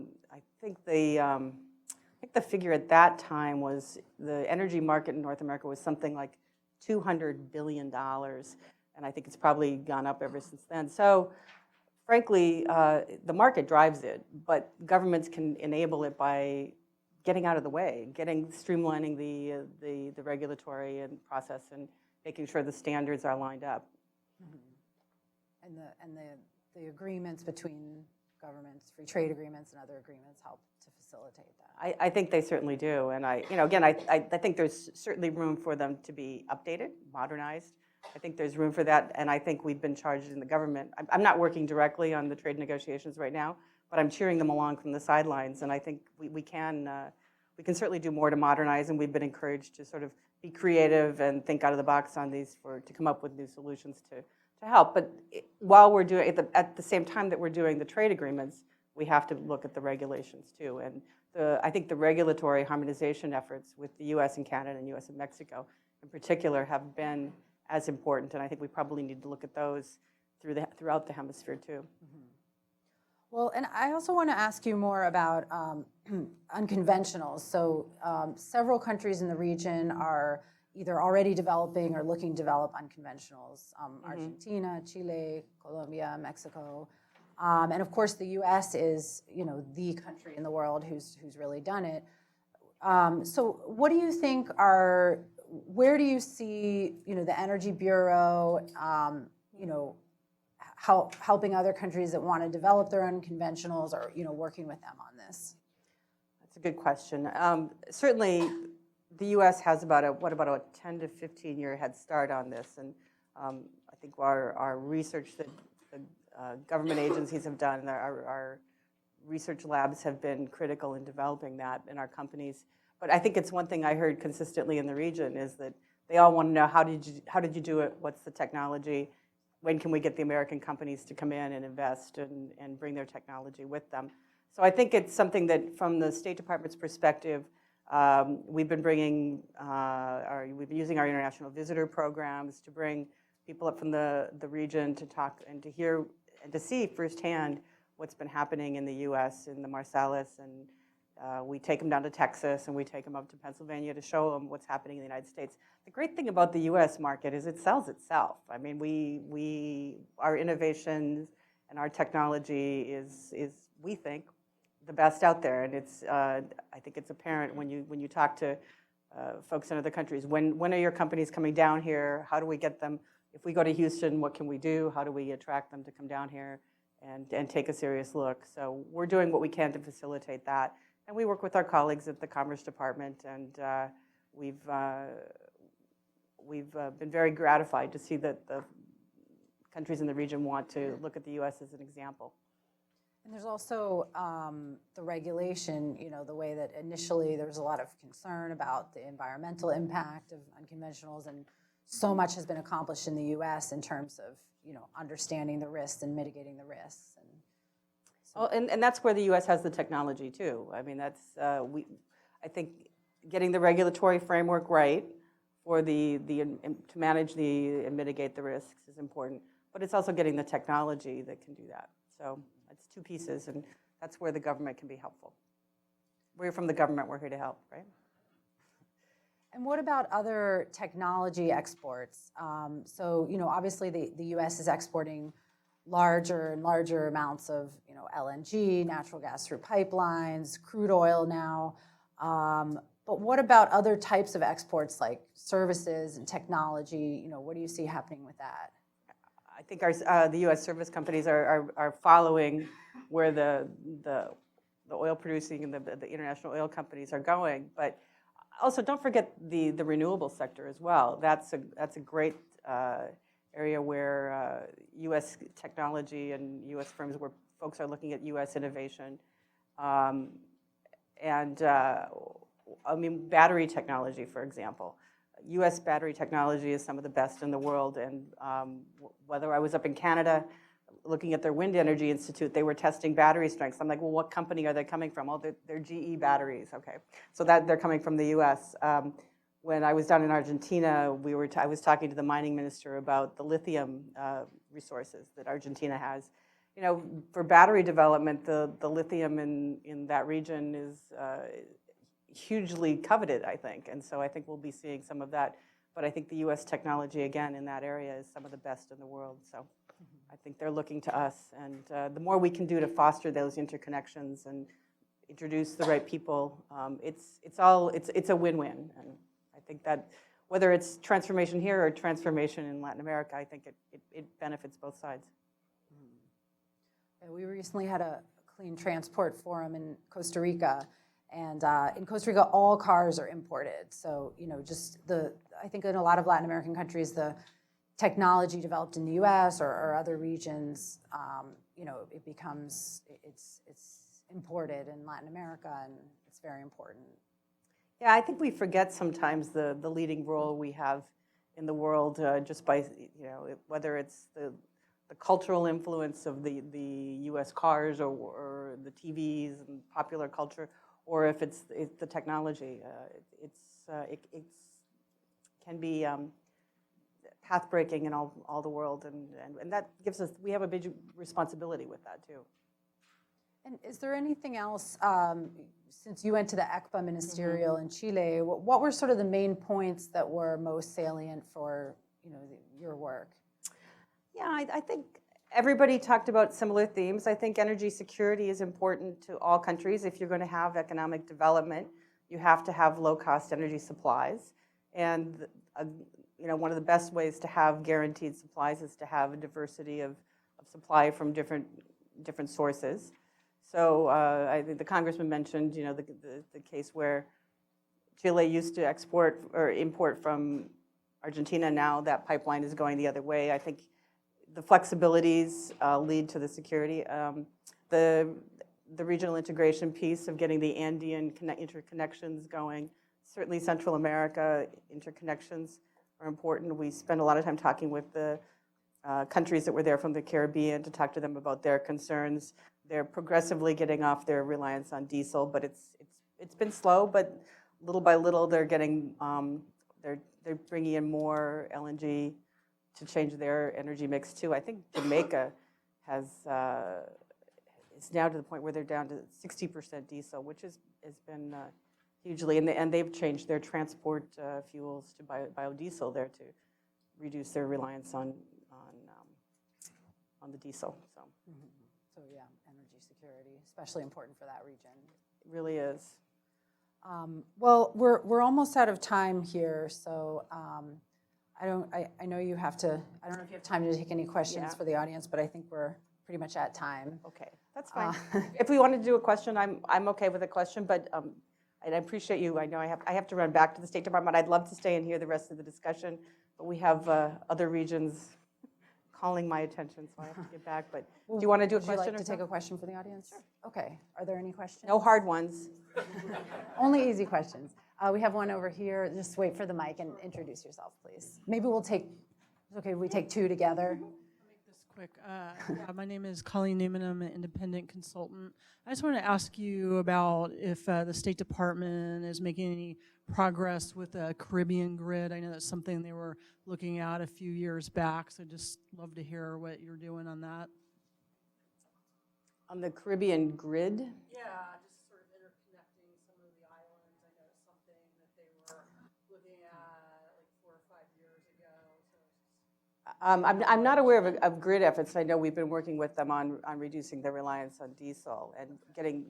think the figure at that time was the energy market in North America was something like $200 billion, and I think it's probably gone up ever since then. So frankly, the market drives it, but governments can enable it by getting out of the way, streamlining the regulatory and process, and making sure the standards are lined up. And the agreements between governments, free trade agreements and other agreements help to facilitate that. I think they certainly do, and I think there's certainly room for them to be updated, modernized. I think there's room for that, and I think we've been charged in the government. I'm not working directly on the trade negotiations right now, but I'm cheering them along from the sidelines, and I think we can certainly do more to modernize, and we've been encouraged to sort of be creative and think out of the box on these to come up with new solutions to help. But while we're doing at the same time that we're doing the trade agreements, we have to look at the regulations too. And I think the regulatory harmonization efforts with the U.S. and Canada and U.S. and Mexico in particular have been as important, and I think we probably need to look at those throughout the hemisphere too. Well, and I also want to ask you more about unconventionals. So several countries in the region are either already developing or looking to develop unconventionals. Argentina, Chile, Colombia, Mexico. And of course, the U.S. is, the country in the world who's really done it. So what do you think where do you see, the Energy Bureau, helping other countries that want to develop their unconventionals or, working with them on this? That's a good question. Certainly, the U.S. has about a 10 to 15 year head start on this, and I think our research that the government agencies have done, our research labs have been critical in developing that in our companies. But I think it's one thing I heard consistently in the region is that they all want to know how did you do it? What's the technology? When can we get the American companies to come in and invest and bring their technology with them? So I think it's something that, from the State Department's perspective, we've been using our international visitor programs to bring people up from the region to talk and to hear and to see firsthand what's been happening in the U.S. in the Marcellus, and we take them down to Texas and we take them up to Pennsylvania to show them what's happening in the United States. The great thing about the U.S. market is it sells itself. I mean, our innovations and our technology is we think the best out there, and it's I think it's apparent when you talk to folks in other countries. When are your companies coming down here? How do we get them? If we go to Houston, what can we do? How do we attract them to come down here and take a serious look? So we're doing what we can to facilitate that, and we work with our colleagues at the Commerce Department, and we've been very gratified to see that the countries in the region want to look at the U.S. as an example. And there's also the regulation, the way that initially there was a lot of concern about the environmental impact of unconventionals, and so much has been accomplished in the U.S. in terms of, understanding the risks and mitigating the risks. And that's where the U.S. has the technology too. I mean, I think getting the regulatory framework right for to manage and mitigate the risks is important, but it's also getting the technology that can do that. So it's two pieces, and that's where the government can be helpful. We're from the government, we're here to help, right? And what about other technology exports? So, obviously the U.S. is exporting larger and larger amounts of, LNG, natural gas through pipelines, crude oil now. But what about other types of exports like services and technology? What do you see happening with that? I think the U.S. service companies are following where the oil producing and the international oil companies are going. But also, don't forget the renewable sector as well. That's a great area where U.S. technology and U.S. firms, where folks are looking at U.S. innovation. Battery technology, for example. U.S. battery technology is some of the best in the world. And whether I was up in Canada looking at their Wind Energy Institute, they were testing battery strengths. I'm like, well, what company are they coming from? Oh, they're GE batteries. Okay, so that they're coming from the U.S. When I was down in Argentina, I was talking to the mining minister about the lithium resources that Argentina has. For battery development, the lithium in that region is hugely coveted, I think. And so I think we'll be seeing some of that. But I think the U.S. technology, again, in that area is some of the best in the world. So I think they're looking to us. And the more we can do to foster those interconnections and introduce the right people, it's a win-win. And I think that whether it's transformation here or transformation in Latin America, I think it benefits both sides. We recently had a clean transport forum in Costa Rica. And in Costa Rica, all cars are imported. So, I think in a lot of Latin American countries, the technology developed in the U.S. or other regions, it's imported in Latin America, and it's very important. Yeah, I think we forget sometimes the leading role we have in the world just by, whether it's the cultural influence of the U.S. cars or the TVs and popular culture, or if it's the technology. It can be path-breaking in all the world, and that gives us, we have a big responsibility with that too. And is there anything else, since you went to the ECPA ministerial in Chile, what were sort of the main points that were most salient for your work? Yeah, I think everybody talked about similar themes. I think energy security is important to all countries. If you're going to have economic development, you have to have low-cost energy supplies. And one of the best ways to have guaranteed supplies is to have a diversity of supply from different sources. So I think the congressman mentioned, the case where Chile used to export or import from Argentina. Now that pipeline is going the other way. I think the flexibilities lead to the security. The regional integration piece of getting the Andean interconnections going. Certainly Central America interconnections are important. We spend a lot of time talking with the countries that were there from the Caribbean to talk to them about their concerns. They're progressively getting off their reliance on diesel, but it's been slow. But little by little, they're getting they're bringing in more LNG to change their energy mix too. I think Jamaica is now to the point where they're down to 60% diesel, which has been hugely, and they've changed their transport fuels to biodiesel there to reduce their reliance on the diesel. So. So yeah, energy security, especially important for that region. It really is. Well, we're almost out of time here, so I know you have to. I don't know if you have time to take any questions for the audience, but I think we're pretty much at time. Okay, that's fine. If we want to do a question, I'm okay with a question, but I appreciate you. I know I have to run back to the State Department. I'd love to stay and hear the rest of the discussion, but we have other regions calling my attention, so I have to get back. But do you want to do a question? Would you like to take a question from the audience? Sure. Okay. Are there any questions? No hard ones. Only easy questions. We have one over here. Just wait for the mic and introduce yourself, please. Maybe we'll take. Okay, we take two together. I'll make this quick. My name is Colleen Newman. I'm an independent consultant. I just want to ask you about if the State Department is making any progress with the Caribbean grid. I know that's something they were looking at a few years back, so just love to hear what you're doing on that. On the Caribbean grid? Yeah, just sort of interconnecting some of the islands. I know it's something that they were looking at like 4 or 5 years ago. So I'm not aware of grid efforts. I know we've been working with them on reducing their reliance on diesel and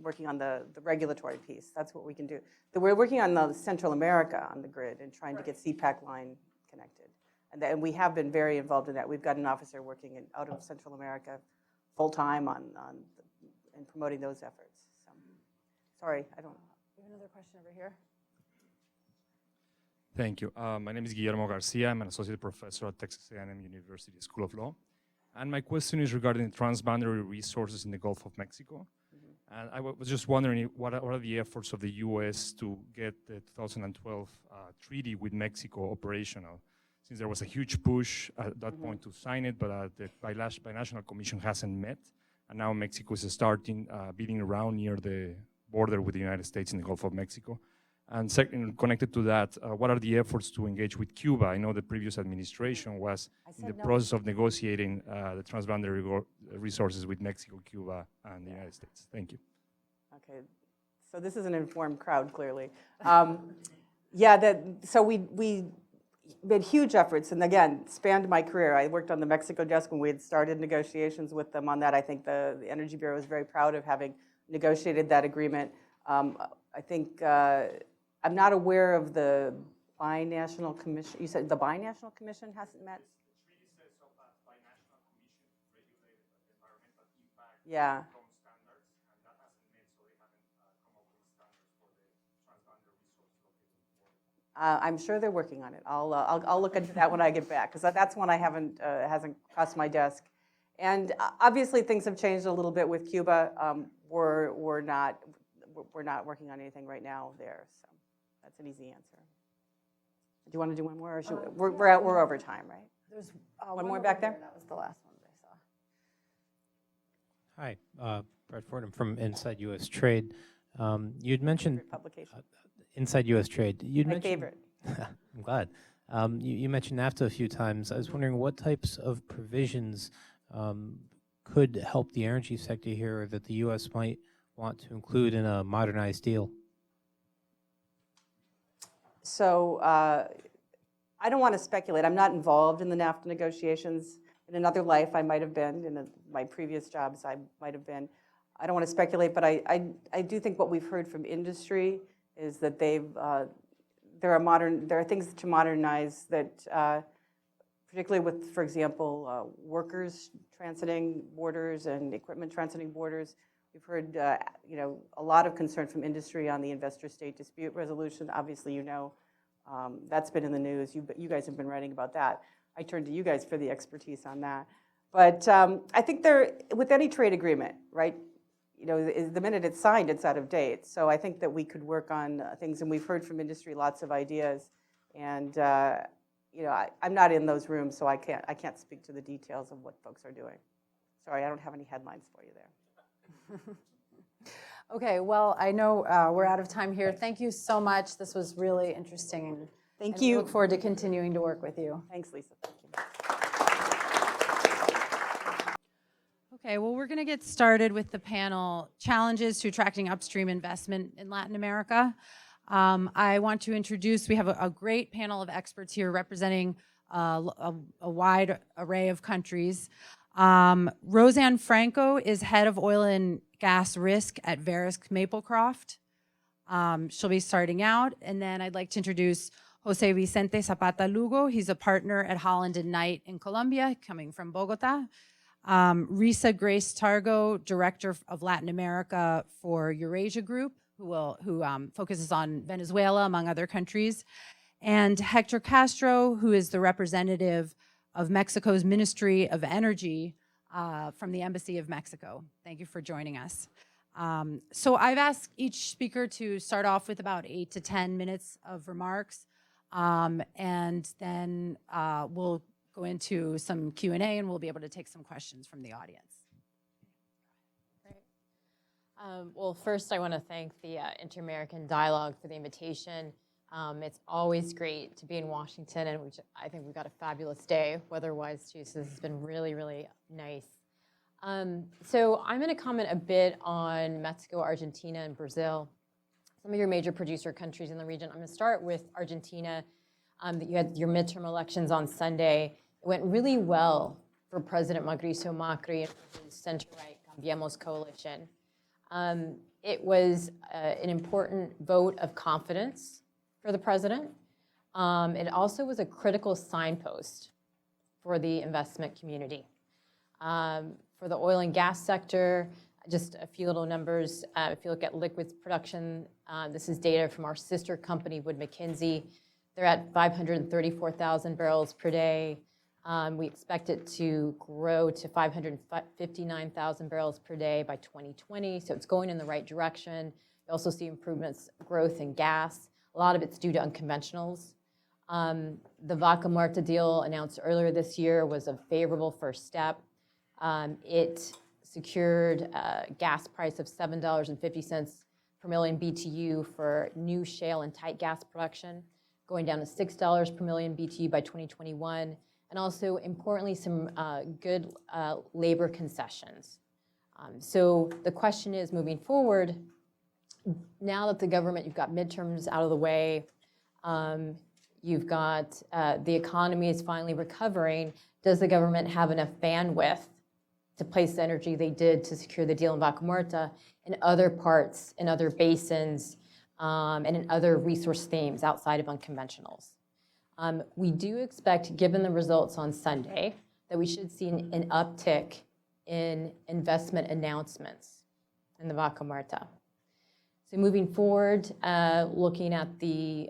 working on the regulatory piece. That's what we can do. We're working on the Central America on the grid and trying to get CPAC line connected. And we have been very involved in that. We've got an officer working out of Central America full-time on promoting those efforts. So, sorry, I don't know. We have another question over here. Thank you. My name is Guillermo Garcia. I'm an associate professor at Texas A&M University School of Law. And my question is regarding transboundary resources in the Gulf of Mexico. And I was just wondering what are the efforts of the U.S. to get the 2012 treaty with Mexico operational, since there was a huge push at that point to sign it, but the Binational Commission hasn't met. And now Mexico is starting beating around near the border with the United States in the Gulf of Mexico. And second, connected to that, what are the efforts to engage with Cuba? I know the previous administration was in the process of negotiating the transboundary resources with Mexico, Cuba, and the United States. Thank you. Okay, so this is an informed crowd, clearly. So we made huge efforts, and again, spanned my career. I worked on the Mexico desk when we had started negotiations with them on that. I think the Energy Bureau was very proud of having negotiated that agreement. I think I'm not aware of the binational commission. You said the binational commission hasn't met? The treaty says so that binational commission regulated environmental impact standards, and that hasn't met, so they haven't come up with standards for the transboundary resource located in the border. I'm sure they're working on it. I'll look into that when I get back, because that's one I hasn't crossed my desk. And obviously things have changed a little bit with Cuba. We're not working on anything right now there, so that's an easy answer. Do you want to do one more, or should we're over time, right? There's one more back there. That was the last one that I saw. Hi, Brett Ford. I'm from Inside U.S. Trade. You'd mentioned Publication. Inside U.S. Trade. You'd My mentioned, favorite. I'm glad. You mentioned NAFTA a few times. I was wondering what types of provisions could help the energy sector here that the U.S. might want to include in a modernized deal? So I don't want to speculate. I'm not involved in the NAFTA negotiations. In another life, I might have been. In my previous jobs, I might have been. I don't want to speculate, but I do think what we've heard from industry is that there are things to modernize that, particularly with, for example, workers transiting borders and equipment transiting borders. We've heard a lot of concern from industry on the investor-state dispute resolution. Obviously, that's been in the news. You guys have been writing about that. I turn to you guys for the expertise on that. But I think with any trade agreement, right? The minute it's signed, it's out of date. So I think that we could work on things, and we've heard from industry lots of ideas. And I'm not in those rooms, so I can't speak to the details of what folks are doing. Sorry, I don't have any headlines for you there. Okay, well, I know we're out of time here. Thank you so much. This was really interesting. Thank you. I look forward to continuing to work with you. Thanks, Lisa. Thank you. Okay, well, we're going to get started with the panel, Challenges to Attracting Upstream Investment in Latin America. I want to introduce, we have a great panel of experts here representing a wide array of countries. Roseanne Franco is head of oil and gas risk at Verisk Maplecroft. She'll be starting out. And then I'd like to introduce Jose Vicente Zapata Lugo. He's a partner at Holland and Knight in Colombia, coming from Bogota. Risa Grace Targo, director of Latin America for Eurasia Group, who focuses on Venezuela, among other countries. And Hector Castro, who is the representative of Mexico's Ministry of Energy from the Embassy of Mexico. Thank you for joining us. So I've asked each speaker to start off with about 8 to 10 minutes of remarks, and then we'll go into some Q&A, and we'll be able to take some questions from the audience. Great. Well, first I want to thank the Inter-American Dialogue for the invitation. It's always great to be in Washington, and I think we've got a fabulous day weather-wise too, so this has been really, really nice. So I'm going to comment a bit on Mexico, Argentina, and Brazil, some of your major producer countries in the region. I'm going to start with Argentina. You had your midterm elections on Sunday. It went really well for President Mauricio Macri and his center-right Cambiemos coalition. It was an important vote of confidence for the president. It also was a critical signpost for the investment community. For the oil and gas sector, just a few little numbers. If you look at liquids production, this is data from our sister company, Wood Mackenzie. They're at 534,000 barrels per day. We expect it to grow to 559,000 barrels per day by 2020, so it's going in the right direction. You also see improvements, growth in gas. A lot of it's due to unconventionals. The Vaca Muerta deal announced earlier this year was a favorable first step. It secured a gas price of $7.50 per million BTU for new shale and tight gas production, going down to $6 per million BTU by 2021, and also, importantly, some good labor concessions. So the question is, moving forward, now that the government, you've got midterms out of the way, you've got the economy is finally recovering, does the government have enough bandwidth to place the energy they did to secure the deal in Vaca Muerta in other parts, in other basins, and in other resource themes outside of unconventionals? We do expect, given the results on Sunday, that we should see an uptick in investment announcements in the Vaca Muerta. So moving forward, looking at the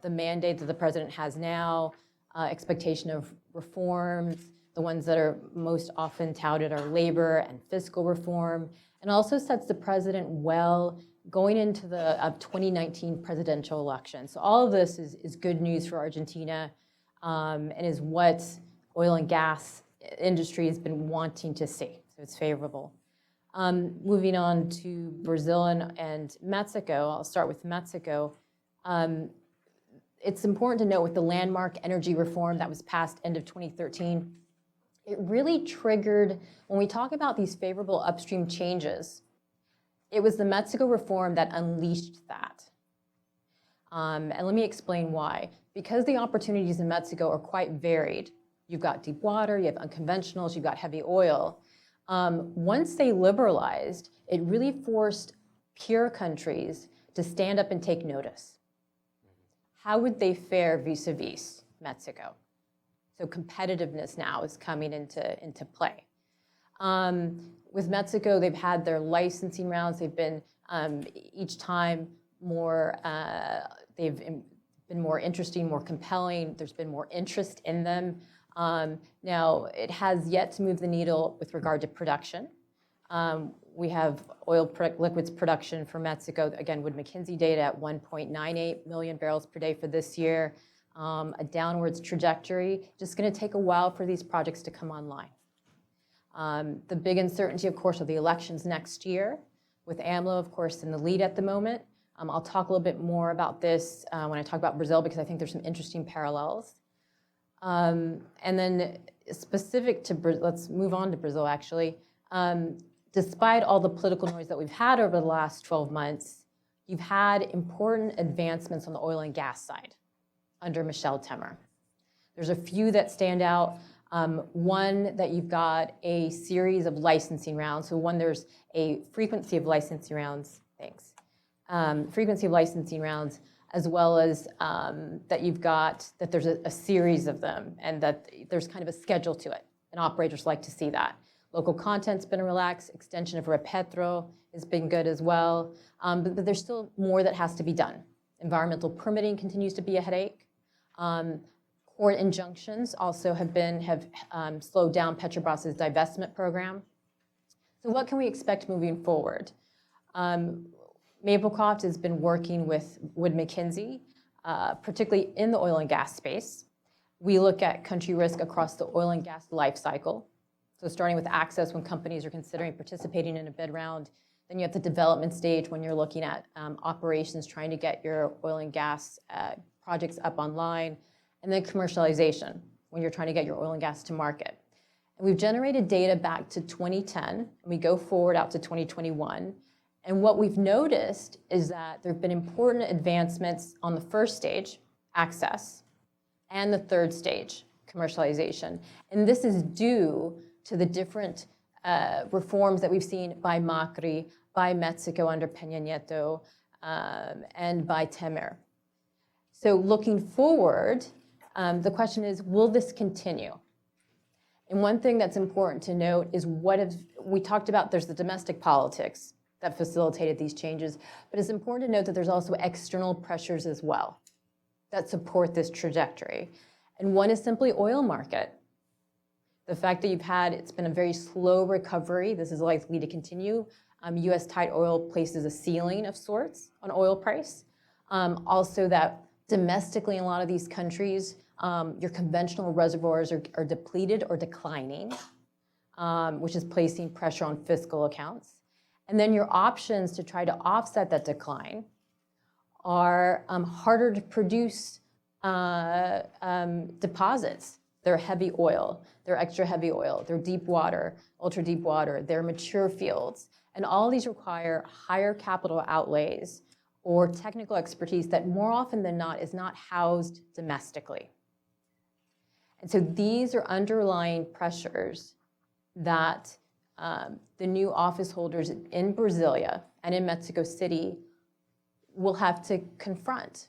mandate that the president has now, expectation of reforms, the ones that are most often touted are labor and fiscal reform, and also sets the president well going into the 2019 presidential election. So all of this is good news for Argentina, and is what oil and gas industry has been wanting to see. So it's favorable. Moving on to Brazil and Mexico, I'll start with Mexico. It's important to note with the landmark energy reform that was passed end of 2013, it really triggered, when we talk about these favorable upstream changes, it was the Mexico reform that unleashed that. And let me explain why. Because the opportunities in Mexico are quite varied. You've got deep water, you have unconventionals, you've got heavy oil. Once they liberalized, it really forced peer countries to stand up and take notice. How would they fare vis-a-vis Mexico? So competitiveness now is coming into play. With Mexico, they've had their licensing rounds. They've been each time more, they've been more interesting, more compelling. There's been more interest in them. Now, it has yet to move the needle with regard to production. We have liquids production for Mexico, again, Wood Mackenzie data at 1.98 million barrels per day for this year. A downwards trajectory, just gonna take a while for these projects to come online. The big uncertainty, of course, are the elections next year, with AMLO, of course, in the lead at the moment. I'll talk a little bit more about this when I talk about Brazil, because I think there's some interesting parallels. And then specific to Brazil, let's move on to Brazil, actually. Despite all the political noise that we've had over the last 12 months, you've had important advancements on the oil and gas side under Michel Temer. There's a few that stand out. One, that you've got a series of licensing rounds. So one, there's a frequency of licensing rounds, frequency of licensing rounds, as well as that you've got, that there's a series of them, and that there's kind of a schedule to it, and operators like to see that. Local content's been relaxed, extension of Repetro has been good as well, but there's still more that has to be done. Environmental permitting continues to be a headache. Court injunctions also have slowed down Petrobras's divestment program. So what can we expect moving forward? Maplecroft has been working with Wood Mackenzie, particularly in the oil and gas space. We look at country risk across the oil and gas life cycle. So starting with access when companies are considering participating in a bid round, then you have the development stage when you're looking at operations, trying to get your oil and gas projects up online, and then commercialization when you're trying to get your oil and gas to market. And we've generated data back to 2010, and we go forward out to 2021. And what we've noticed is that there have been important advancements on the first stage, access, and the third stage, commercialization. And this is due to the different reforms that we've seen by Macri, by Mexico under Peña Nieto, and by Temer. So looking forward, the question is, will this continue? And one thing that's important to note is we talked about, there's the domestic politics that facilitated these changes, but it's important to note that there's also external pressures as well that support this trajectory. And one is simply oil market. The fact that it's been a very slow recovery, this is likely to continue. US tight oil places a ceiling of sorts on oil price. Also that domestically in a lot of these countries, your conventional reservoirs are depleted or declining, which is placing pressure on fiscal accounts. And then your options to try to offset that decline are harder to produce deposits. They're heavy oil, they're extra heavy oil, they're deep water, ultra deep water, they're mature fields. And all these require higher capital outlays or technical expertise that more often than not is not housed domestically. And so these are underlying pressures that the new office holders in Brasilia and in Mexico City will have to confront.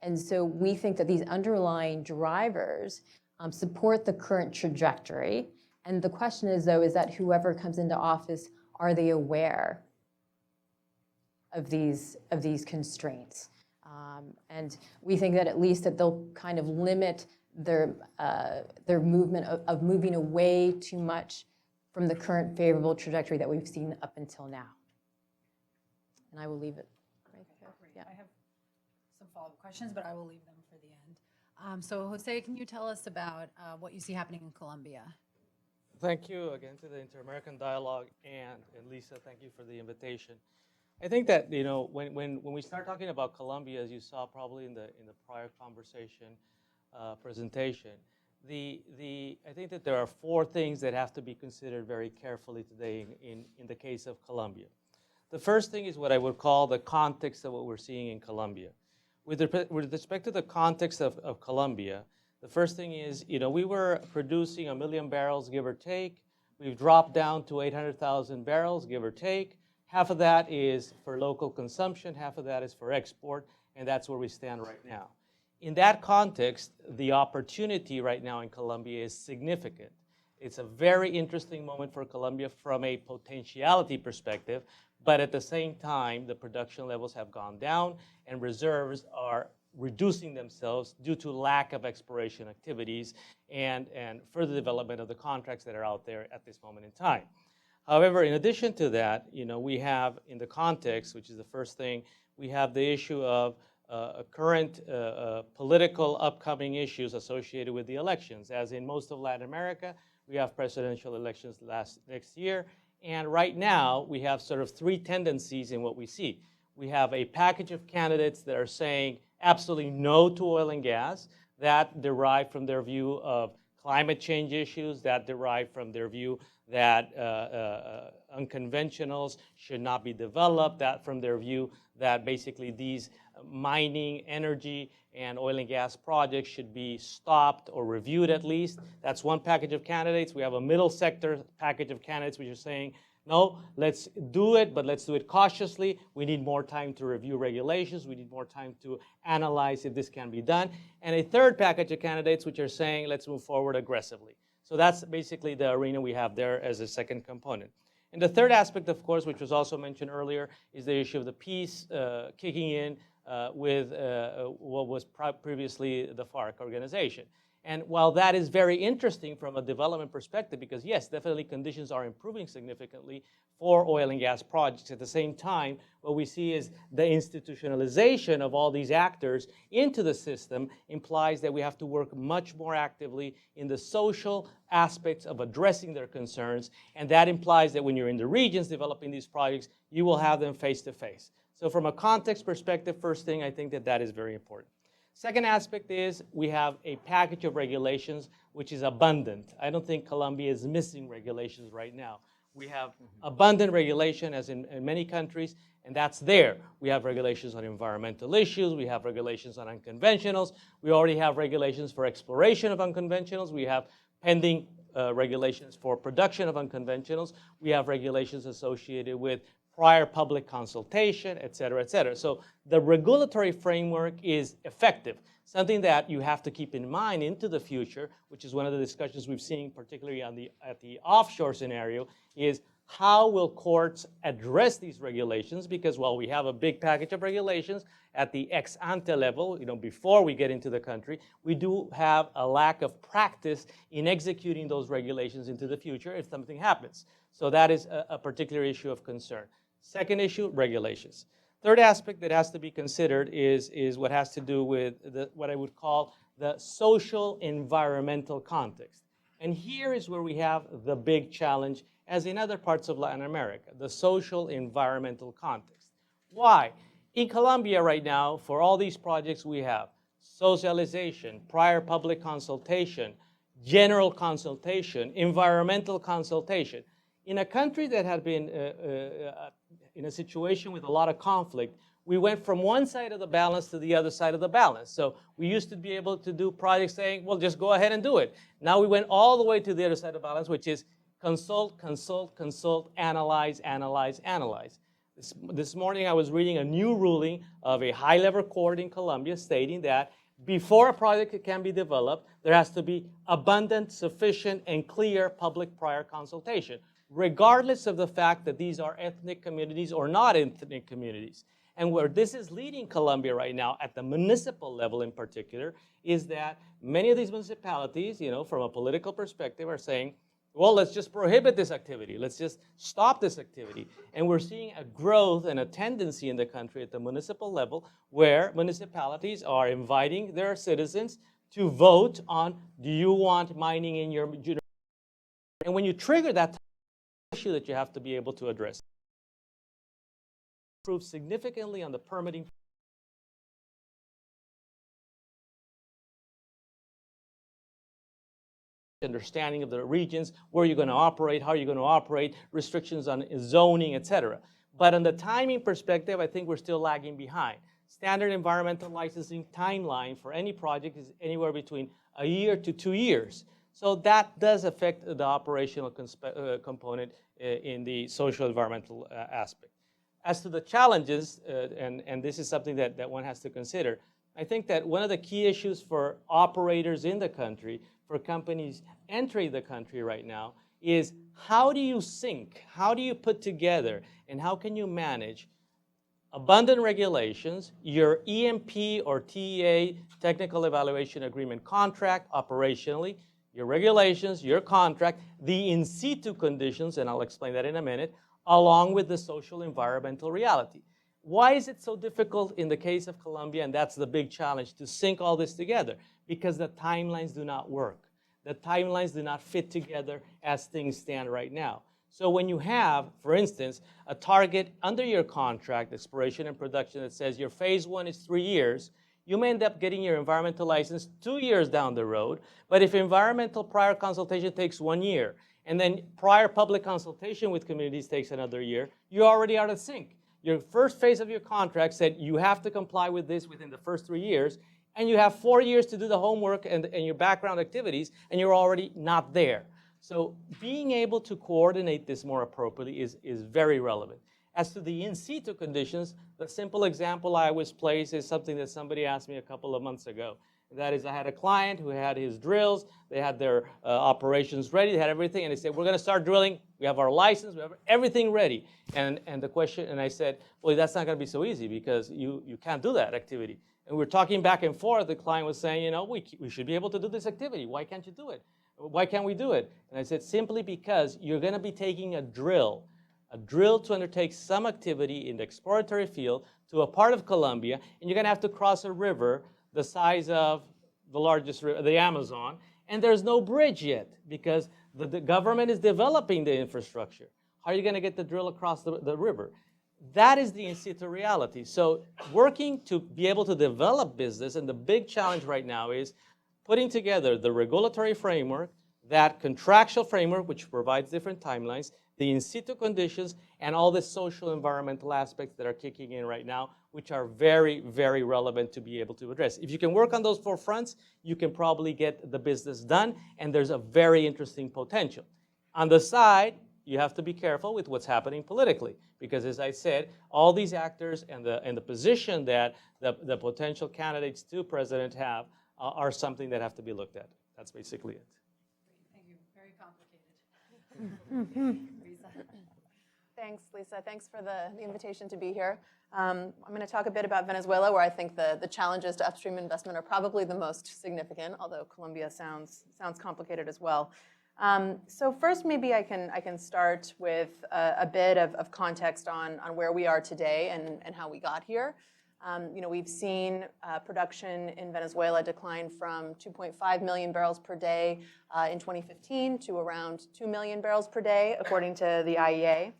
And so we think that these underlying drivers support the current trajectory. And the question is, though, is that whoever comes into office, are they aware of these constraints? And we think that at least that they'll kind of limit their movement of moving away too much from the current favorable trajectory that we've seen up until now. And I will leave it right there. Yeah. I have some follow-up questions, but I will leave them for the end. So Jose, can you tell us about what you see happening in Colombia? Thank you again to the Inter-American Dialogue, and Lisa, thank you for the invitation. I think that when we start talking about Colombia, as you saw probably in the prior conversation presentation, I think that there are 4 things that have to be considered very carefully today in the case of Colombia. The first thing is what I would call the context of what we're seeing in Colombia. With respect to the context of Colombia, the first thing is, we were producing 1 million barrels, give or take. We've dropped down to 800,000 barrels, give or take. Half of that is for local consumption, half of that is for export, and that's where we stand right now. In that context, the opportunity right now in Colombia is significant. It's a very interesting moment for Colombia from a potentiality perspective, but at the same time, the production levels have gone down and reserves are reducing themselves due to lack of exploration activities and further development of the contracts that are out there at this moment in time. However, in addition to that, we have in the context, which is the first thing, we have the issue of current political upcoming issues associated with the elections. As in most of Latin America, we have presidential elections next year. And right now, we have sort of 3 tendencies in what we see. We have a package of candidates that are saying absolutely no to oil and gas, that derive from their view of climate change issues, that derive from their view that unconventionals should not be developed, that from their view that basically these mining, energy, and oil and gas projects should be stopped or reviewed at least. That's one package of candidates. We have a middle sector package of candidates which are saying, no, let's do it, but let's do it cautiously. We need more time to review regulations. We need more time to analyze if this can be done. And a third package of candidates which are saying, let's move forward aggressively. So that's basically the arena we have there as a second component. And the third aspect, of course, which was also mentioned earlier, is the issue of the peace kicking in with what was previously the FARC organization. And while that is very interesting from a development perspective, because yes, definitely conditions are improving significantly for oil and gas projects, at the same time, what we see is the institutionalization of all these actors into the system implies that we have to work much more actively in the social aspects of addressing their concerns. And that implies that when you're in the regions developing these projects, you will have them face to face. So from a context perspective, first thing, I think that is very important. Second aspect is we have a package of regulations which is abundant. I don't think Colombia is missing regulations right now. We have abundant regulation, as in many countries, and that's there. We have regulations on environmental issues. We have regulations on unconventionals. We already have regulations for exploration of unconventionals. We have pending regulations for production of unconventionals. We have regulations associated with prior public consultation, et cetera, et cetera. So the regulatory framework is effective. Something that you have to keep in mind into the future, which is one of the discussions we've seen, particularly at the offshore scenario, is how will courts address these regulations? Because while we have a big package of regulations at the ex ante level, before we get into the country, we do have a lack of practice in executing those regulations into the future if something happens. So that is a particular issue of concern. Second issue, regulations. Third aspect that has to be considered is what has to do with what I would call the social environmental context. And here is where we have the big challenge, as in other parts of Latin America, the social environmental context. Why? In Colombia right now, for all these projects we have socialization, prior public consultation, general consultation, environmental consultation. In a country that had been in a situation with a lot of conflict, we went from one side of the balance to the other side of the balance. So we used to be able to do projects saying, well, just go ahead and do it. Now we went all the way to the other side of the balance, which is consult, consult, consult, analyze, analyze, analyze. This morning I was reading a new ruling of a high-level court in Colombia stating that before a project can be developed, there has to be abundant, sufficient, and clear public prior consultation, regardless of the fact that these are ethnic communities or not ethnic communities. And where this is leading Colombia right now, at the municipal level in particular, is that many of these municipalities, from a political perspective, are saying, well, let's just prohibit this activity. Let's just stop this activity. And we're seeing a growth and a tendency in the country at the municipal level where municipalities are inviting their citizens to vote on, do you want mining in your university? And when you trigger that issue that you have to be able to address, improve significantly on the permitting. Understanding of the regions, where you're going to operate, how you're going to operate, restrictions on zoning, etc. But on the timing perspective, I think we're still lagging behind. Standard environmental licensing timeline for any project is anywhere between a year to 2 years. So that does affect the operational component in the social environmental aspect. As to the challenges, and this is something that one has to consider, I think that one of the key issues for operators in the country, for companies entering the country right now, is how do you sync, how do you put together, and how can you manage abundant regulations, your EMP or TEA, Technical Evaluation Agreement contract operationally, your regulations, your contract, the in situ conditions, and I'll explain that in a minute, along with the social environmental reality. Why is it so difficult in the case of Colombia, and that's the big challenge, to sync all this together? Because the timelines do not work. The timelines do not fit together as things stand right now. So when you have, for instance, a target under your contract, exploration and production, that says your phase 1 is 3 years, you may end up getting your environmental license 2 years down the road. But if environmental prior consultation takes 1 year, and then prior public consultation with communities takes another year, you're already out of sync. Your first phase of your contract said you have to comply with this within the first 3 years, and you have 4 years to do the homework and your background activities, and you're already not there. So being able to coordinate this more appropriately is very relevant. As to the in situ conditions, the simple example I always place is something that somebody asked me a couple of months ago. That is, I had a client who had his drills, they had their operations ready, they had everything, and they said, we're going to start drilling, we have our license, we have everything ready. And the question, and I said, well, that's not going to be so easy because you can't do that activity. And we're talking back and forth. The client was saying, we should be able to do this activity. Why can't you do it? Why can't we do it? And I said, simply because you're going to be taking a drill to undertake some activity in the exploratory field to a part of Colombia, and you're going to have to cross a river the size of the largest river, the Amazon, and there's no bridge yet because the government is developing the infrastructure. How are you going to get the drill across the river? That is the in situ reality. So working to be able to develop business, and the big challenge right now is putting together the regulatory framework, that contractual framework, which provides different timelines, the in situ conditions, and all the social environmental aspects that are kicking in right now, which are very, very relevant to be able to address. If you can work on those 4 fronts, you can probably get the business done, and there's a very interesting potential. On the side, you have to be careful with what's happening politically, because as I said, all these actors and the position that the potential candidates to president have are something that have to be looked at. That's basically it. Thank you. Very complicated. Thanks, Lisa. Thanks for the invitation to be here. I'm going to talk a bit about Venezuela, where I think the challenges to upstream investment are probably the most significant, although Colombia sounds complicated as well. So first, maybe I can start with a bit of context on where we are today and how we got here. We've seen production in Venezuela decline from 2.5 million barrels per day in 2015 to around 2 million barrels per day, according to the IEA.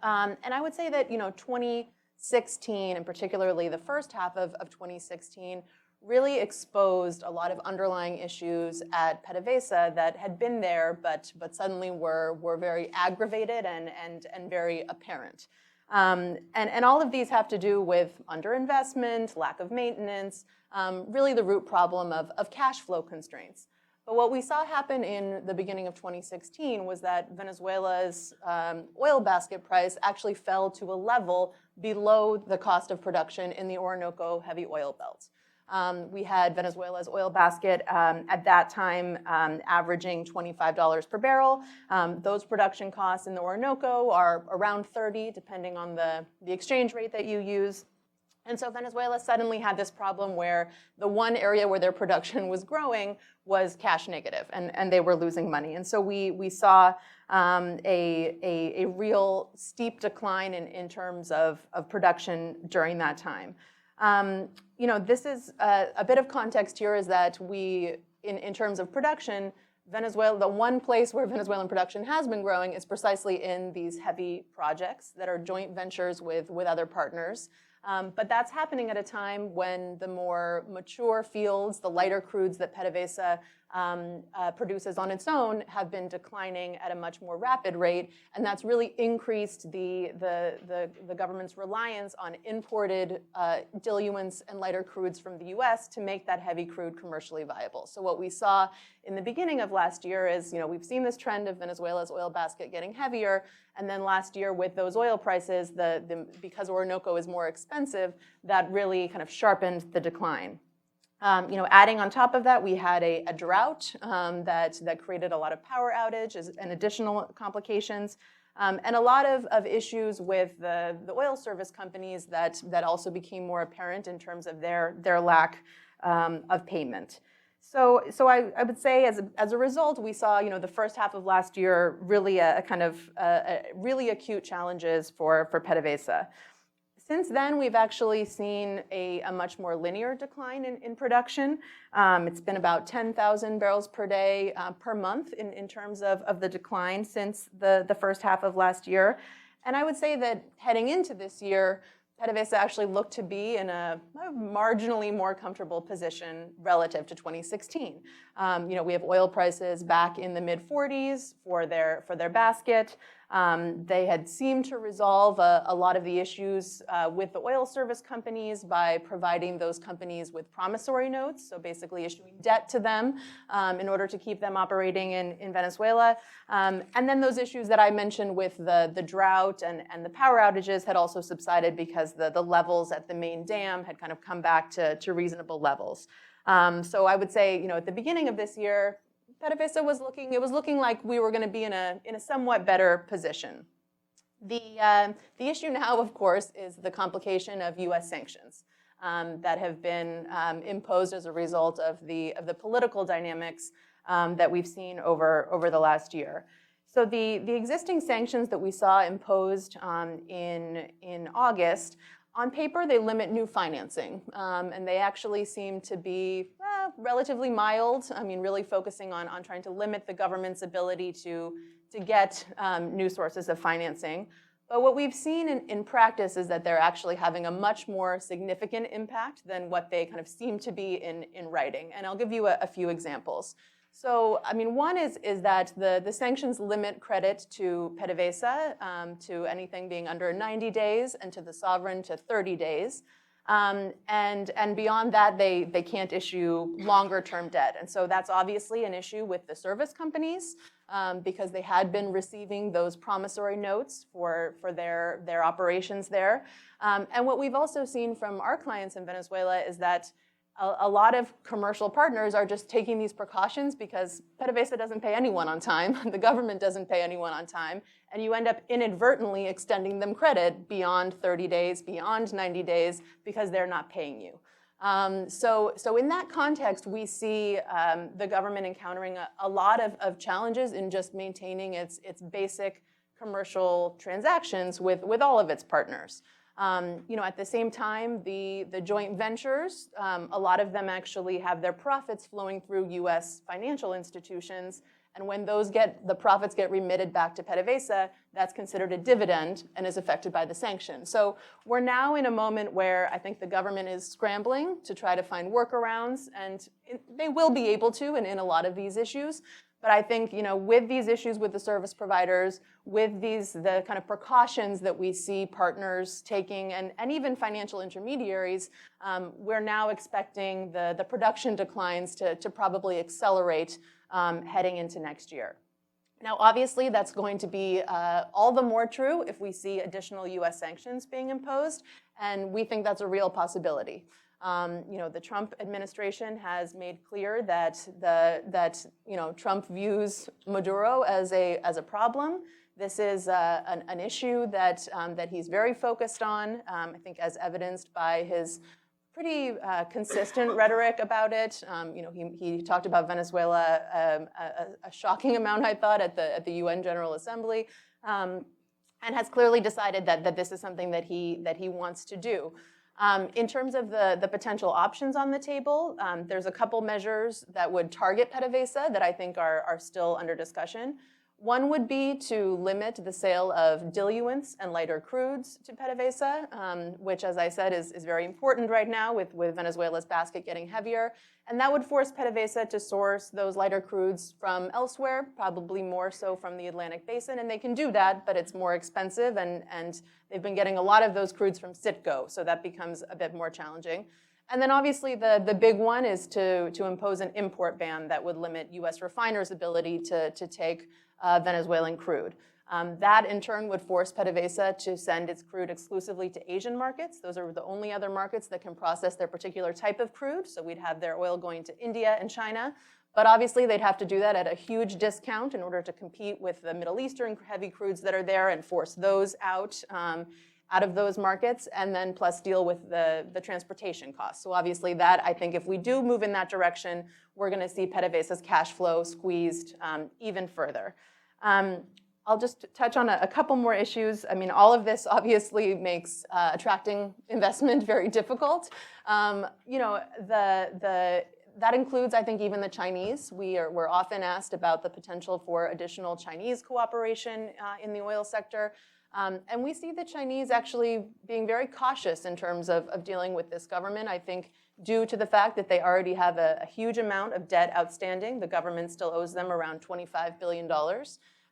And I would say that 2016, and particularly the first half of 2016, really exposed a lot of underlying issues at PDVSA that had been there, but suddenly were very aggravated and very apparent. And all of these have to do with underinvestment, lack of maintenance, really the root problem of cash flow constraints. But what we saw happen in the beginning of 2016 was that Venezuela's oil basket price actually fell to a level below the cost of production in the Orinoco heavy oil belt. We had Venezuela's oil basket at that time averaging $25 per barrel. Those production costs in the Orinoco are around 30, depending on the exchange rate that you use. And so Venezuela suddenly had this problem where the one area where their production was growing was cash negative, and they were losing money. And so we saw a real steep decline in terms of production during that time. This is a bit of context here is that in terms of production, Venezuela, the one place where Venezuelan production has been growing is precisely in these heavy projects that are joint ventures with other partners. But that's happening at a time when the more mature fields, the lighter crudes that PDVSA produces on its own, have been declining at a much more rapid rate, and that's really increased the government's reliance on imported diluents and lighter crudes from the U.S. to make that heavy crude commercially viable. So what we saw in the beginning of last year is, we've seen this trend of Venezuela's oil basket getting heavier, and then last year with those oil prices, because Orinoco is more expensive, that really kind of sharpened the decline. Adding on top of that, we had a drought that created a lot of power outages and additional complications, and a lot of issues with the oil service companies that also became more apparent in terms of their lack of payment. So I would say as a result, we saw the first half of last year really a kind of really acute challenges for PDVSA. Since then, we've actually seen a much more linear decline in production. It's been about 10,000 barrels per day per month in terms of the decline since the first half of last year. And I would say that heading into this year, PDVSA actually looked to be in a marginally more comfortable position relative to 2016. We have oil prices back in the mid-40s for their basket. They had seemed to resolve a lot of the issues with the oil service companies by providing those companies with promissory notes, so basically issuing debt to them in order to keep them operating in Venezuela. And then those issues that I mentioned with the drought and the power outages had also subsided because the levels at the main dam had kind of come back to reasonable levels. So I would say, at the beginning of this year, PDVSA was looking like we were going to be in a somewhat better position. The issue now, of course, is the complication of U.S. sanctions that have been imposed as a result of the political dynamics that we've seen over the last year. So the existing sanctions that we saw imposed in August, on paper, they limit new financing, and they actually seem to be relatively mild. I mean, really focusing on trying to limit the government's ability to get new sources of financing. But what we've seen in practice is that they're actually having a much more significant impact than what they kind of seem to be in writing. And I'll give you a few examples. So, I mean, one is that the sanctions limit credit to PDVSA to anything being under 90 days and to the sovereign to 30 days. And beyond that, they can't issue longer-term debt. And so that's obviously an issue with the service companies because they had been receiving those promissory notes for their operations there. And what we've also seen from our clients in Venezuela is that a lot of commercial partners are just taking these precautions because PDVSA doesn't pay anyone on time, the government doesn't pay anyone on time, and you end up inadvertently extending them credit beyond 30 days, beyond 90 days, because they're not paying you. So in that context, we see the government encountering a lot of challenges in just maintaining its basic commercial transactions with all of its partners. At the same time, the joint ventures, a lot of them actually have their profits flowing through U.S. financial institutions. And when the profits get remitted back to PDVSA, that's considered a dividend and is affected by the sanction. So we're now in a moment where I think the government is scrambling to try to find workarounds, and they will be able to in a lot of these issues. But I think, with these issues with the service providers, with the kind of precautions that we see partners taking, and even financial intermediaries, we're now expecting the production declines to probably accelerate heading into next year. Now, obviously, that's going to be all the more true if we see additional U.S. sanctions being imposed, and we think that's a real possibility. The Trump administration has made clear that Trump views Maduro as a problem. This is an issue that he's very focused on, I think as evidenced by his pretty consistent rhetoric about it. He talked about Venezuela a shocking amount, I thought, at the UN General Assembly, and has clearly decided that this is something that he wants to do. In terms of the potential options on the table, there's a couple measures that would target PDVSA that I think are still under discussion. One would be to limit the sale of diluents and lighter crudes to PDVSA, which, as I said, is very important right now with Venezuela's basket getting heavier. And that would force PDVSA to source those lighter crudes from elsewhere, probably more so from the Atlantic Basin. And they can do that, but it's more expensive. And they've been getting a lot of those crudes from Citgo, so that becomes a bit more challenging. And then obviously the big one is to impose an import ban that would limit U.S. refiners' ability to take Venezuelan crude. That in turn would force PDVSA to send its crude exclusively to Asian markets. Those are the only other markets that can process their particular type of crude. So we'd have their oil going to India and China. But obviously they'd have to do that at a huge discount in order to compete with the Middle Eastern heavy crudes that are there and force those out of those markets, and then plus deal with the transportation costs. So obviously that, I think if we do move in that direction, we're going to see PDVSA's cash flow squeezed even further. I'll just touch on a couple more issues. I mean, all of this obviously makes attracting investment very difficult. That includes, I think, even the Chinese. We're often asked about the potential for additional Chinese cooperation in the oil sector. And we see the Chinese actually being very cautious in terms of dealing with this government, I think, due to the fact that they already have a huge amount of debt outstanding. The government still owes them around $25 billion.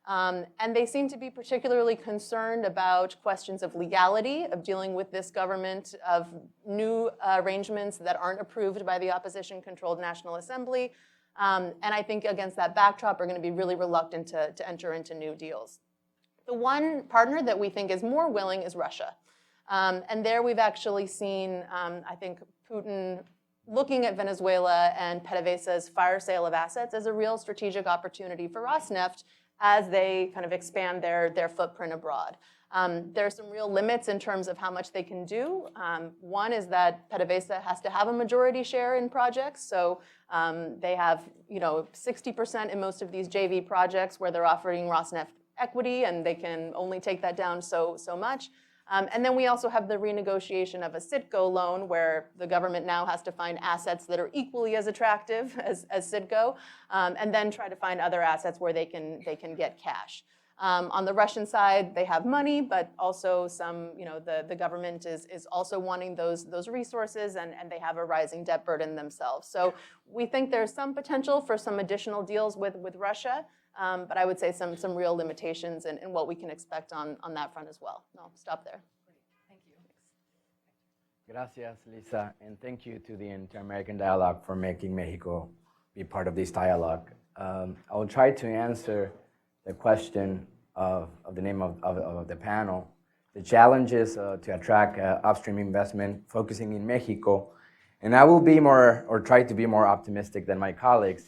And they seem to be particularly concerned about questions of legality, of dealing with this government, of new arrangements that aren't approved by the opposition-controlled National Assembly. And I think against that backdrop, are going to be really reluctant to enter into new deals. The one partner that we think is more willing is Russia. And there we've actually seen, I think, Putin looking at Venezuela and PDVSA's fire sale of assets as a real strategic opportunity for Rosneft as they kind of expand their footprint abroad. There are some real limits in terms of how much they can do. One is that PDVSA has to have a majority share in projects. So they have 60% in most of these JV projects where they're offering Rosneft equity, and they can only take that down so much. And then we also have the renegotiation of a Citgo loan where the government now has to find assets that are equally as attractive as Citgo, and then try to find other assets where they can get cash. On the Russian side, they have money, but also some, the government is also wanting those resources, and they have a rising debt burden themselves. So we think there's some potential for some additional deals with Russia, but I would say some real limitations in what we can expect on that front as well. I'll stop there. Thank you. Gracias, Lisa, and thank you to the Inter-American Dialogue for making Mexico be part of this dialogue. I will try to answer the question of the name of the panel, the challenges to attract upstream investment focusing in Mexico. And I will be more, or try to be more optimistic than my colleagues.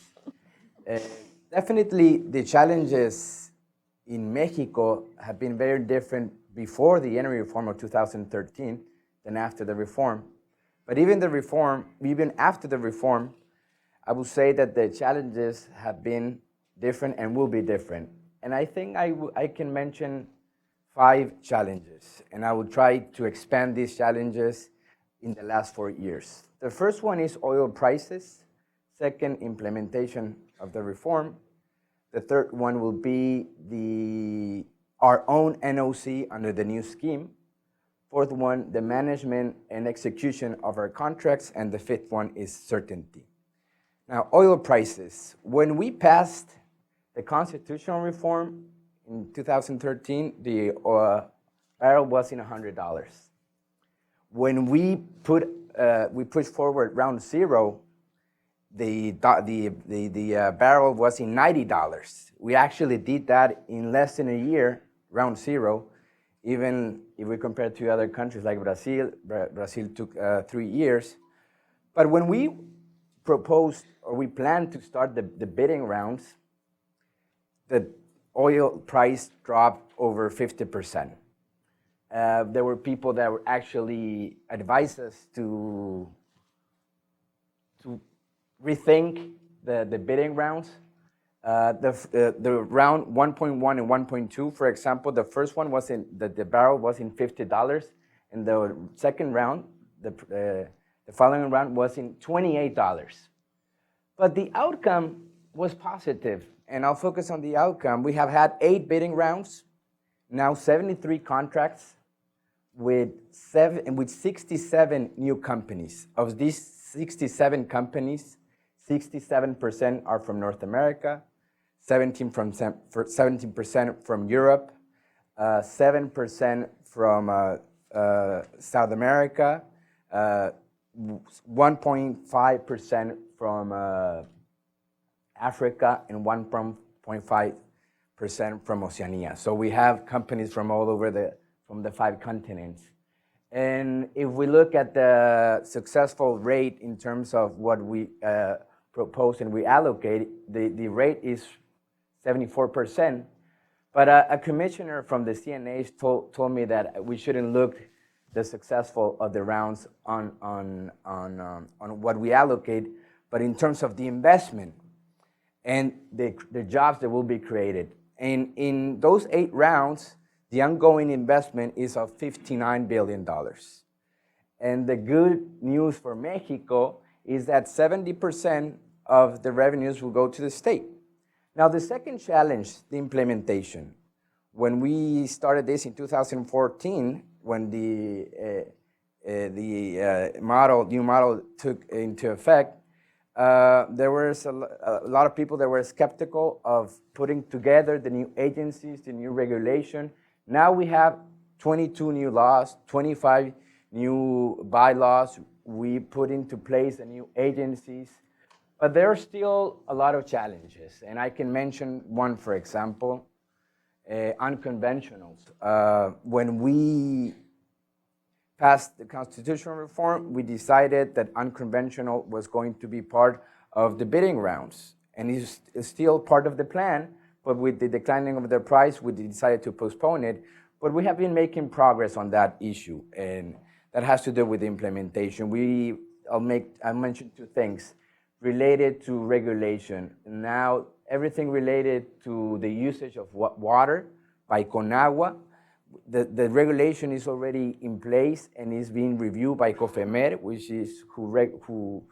Definitely the challenges in Mexico have been very different before the energy reform of 2013 than after the reform. But even after the reform, I will say that the challenges have been different and will be different. And I think I can mention 5 challenges, and I will try to expand these challenges in the last 4 years. The first one is oil prices. Second, implementation of the reform. The third one will be our own NOC under the new scheme. Fourth one, the management and execution of our contracts. And the fifth one is certainty. Now, oil prices. When we passed the constitutional reform in 2013, the barrel was in $100. When we pushed forward round zero, the barrel was in $90. We actually did that in less than a year, round zero. Even if we compare to other countries like Brazil took 3 years. But when we proposed, or we planned to start the bidding rounds, the oil price dropped over 50%. There were people that were actually advised us to rethink the bidding rounds. The round 1.1 and 1.2, for example, the first one was the barrel was in $50, and the second round, the following round was in $28. But the outcome was positive, and I'll focus on the outcome. We have had 8 bidding rounds, now 73 contracts with 67 new companies. Of these 67 companies, 67% are from North America, 17% from Europe, 7% from South America, 1.5% from Africa, and 1.5% from Oceania. So we have companies from all over from the 5 continents. And if we look at the successful rate in terms of what we propose and we allocate, the rate is 74%. But a commissioner from the CNA told me that we shouldn't look the successful of the rounds on what we allocate, but in terms of the investment and the jobs that will be created. And in those 8 rounds, the ongoing investment is of $59 billion. And the good news for Mexico is that 70% of the revenues will go to the state. Now, the second challenge, the implementation. When we started this in 2014, when the new model took into effect, there was a lot of people that were skeptical of putting together the new agencies, the new regulation. Now we have 22 new laws, 25 new bylaws. We put into place the new agencies. But there are still a lot of challenges. And I can mention one, for example, unconventionals. When we passed the constitutional reform, we decided that unconventional was going to be part of the bidding rounds. And it's still part of the plan, but with the declining of the price, we decided to postpone it. But we have been making progress on that issue, and that has to do with the implementation. I'll mention 2 things related to regulation. Now, everything related to the usage of water by CONAGUA, the regulation is already in place and is being reviewed by COFEMER, which is who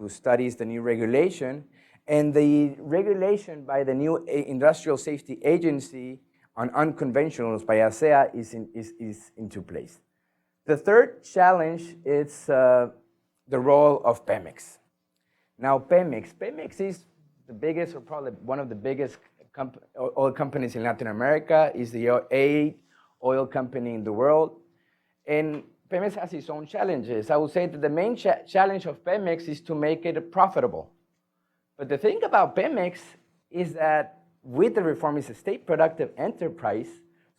studies the new regulation. And the regulation by the new Industrial Safety Agency on unconventionals by ASEA is into place. The third challenge is the role of Pemex. Now, Pemex is the biggest, or probably one of the biggest oil companies in Latin America, is the 8th oil company in the world. And Pemex has its own challenges. I would say that the main challenge of Pemex is to make it profitable. But the thing about Pemex is that with the reform, it's a state productive enterprise,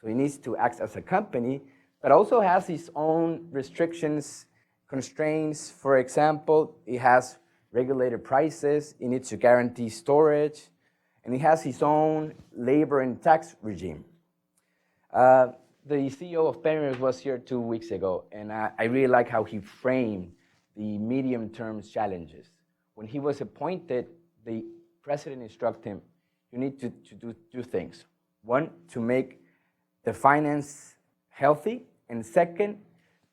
so it needs to act as a company, but also has its own restrictions, constraints. For example, it has regulated prices, it needs to guarantee storage, and it has its own labor and tax regime. The CEO of Pemex was here 2 weeks ago, and I really like how he framed the medium-term challenges. When he was appointed, the president instructed him, you need to do two things. One, to make the finance healthy, and second,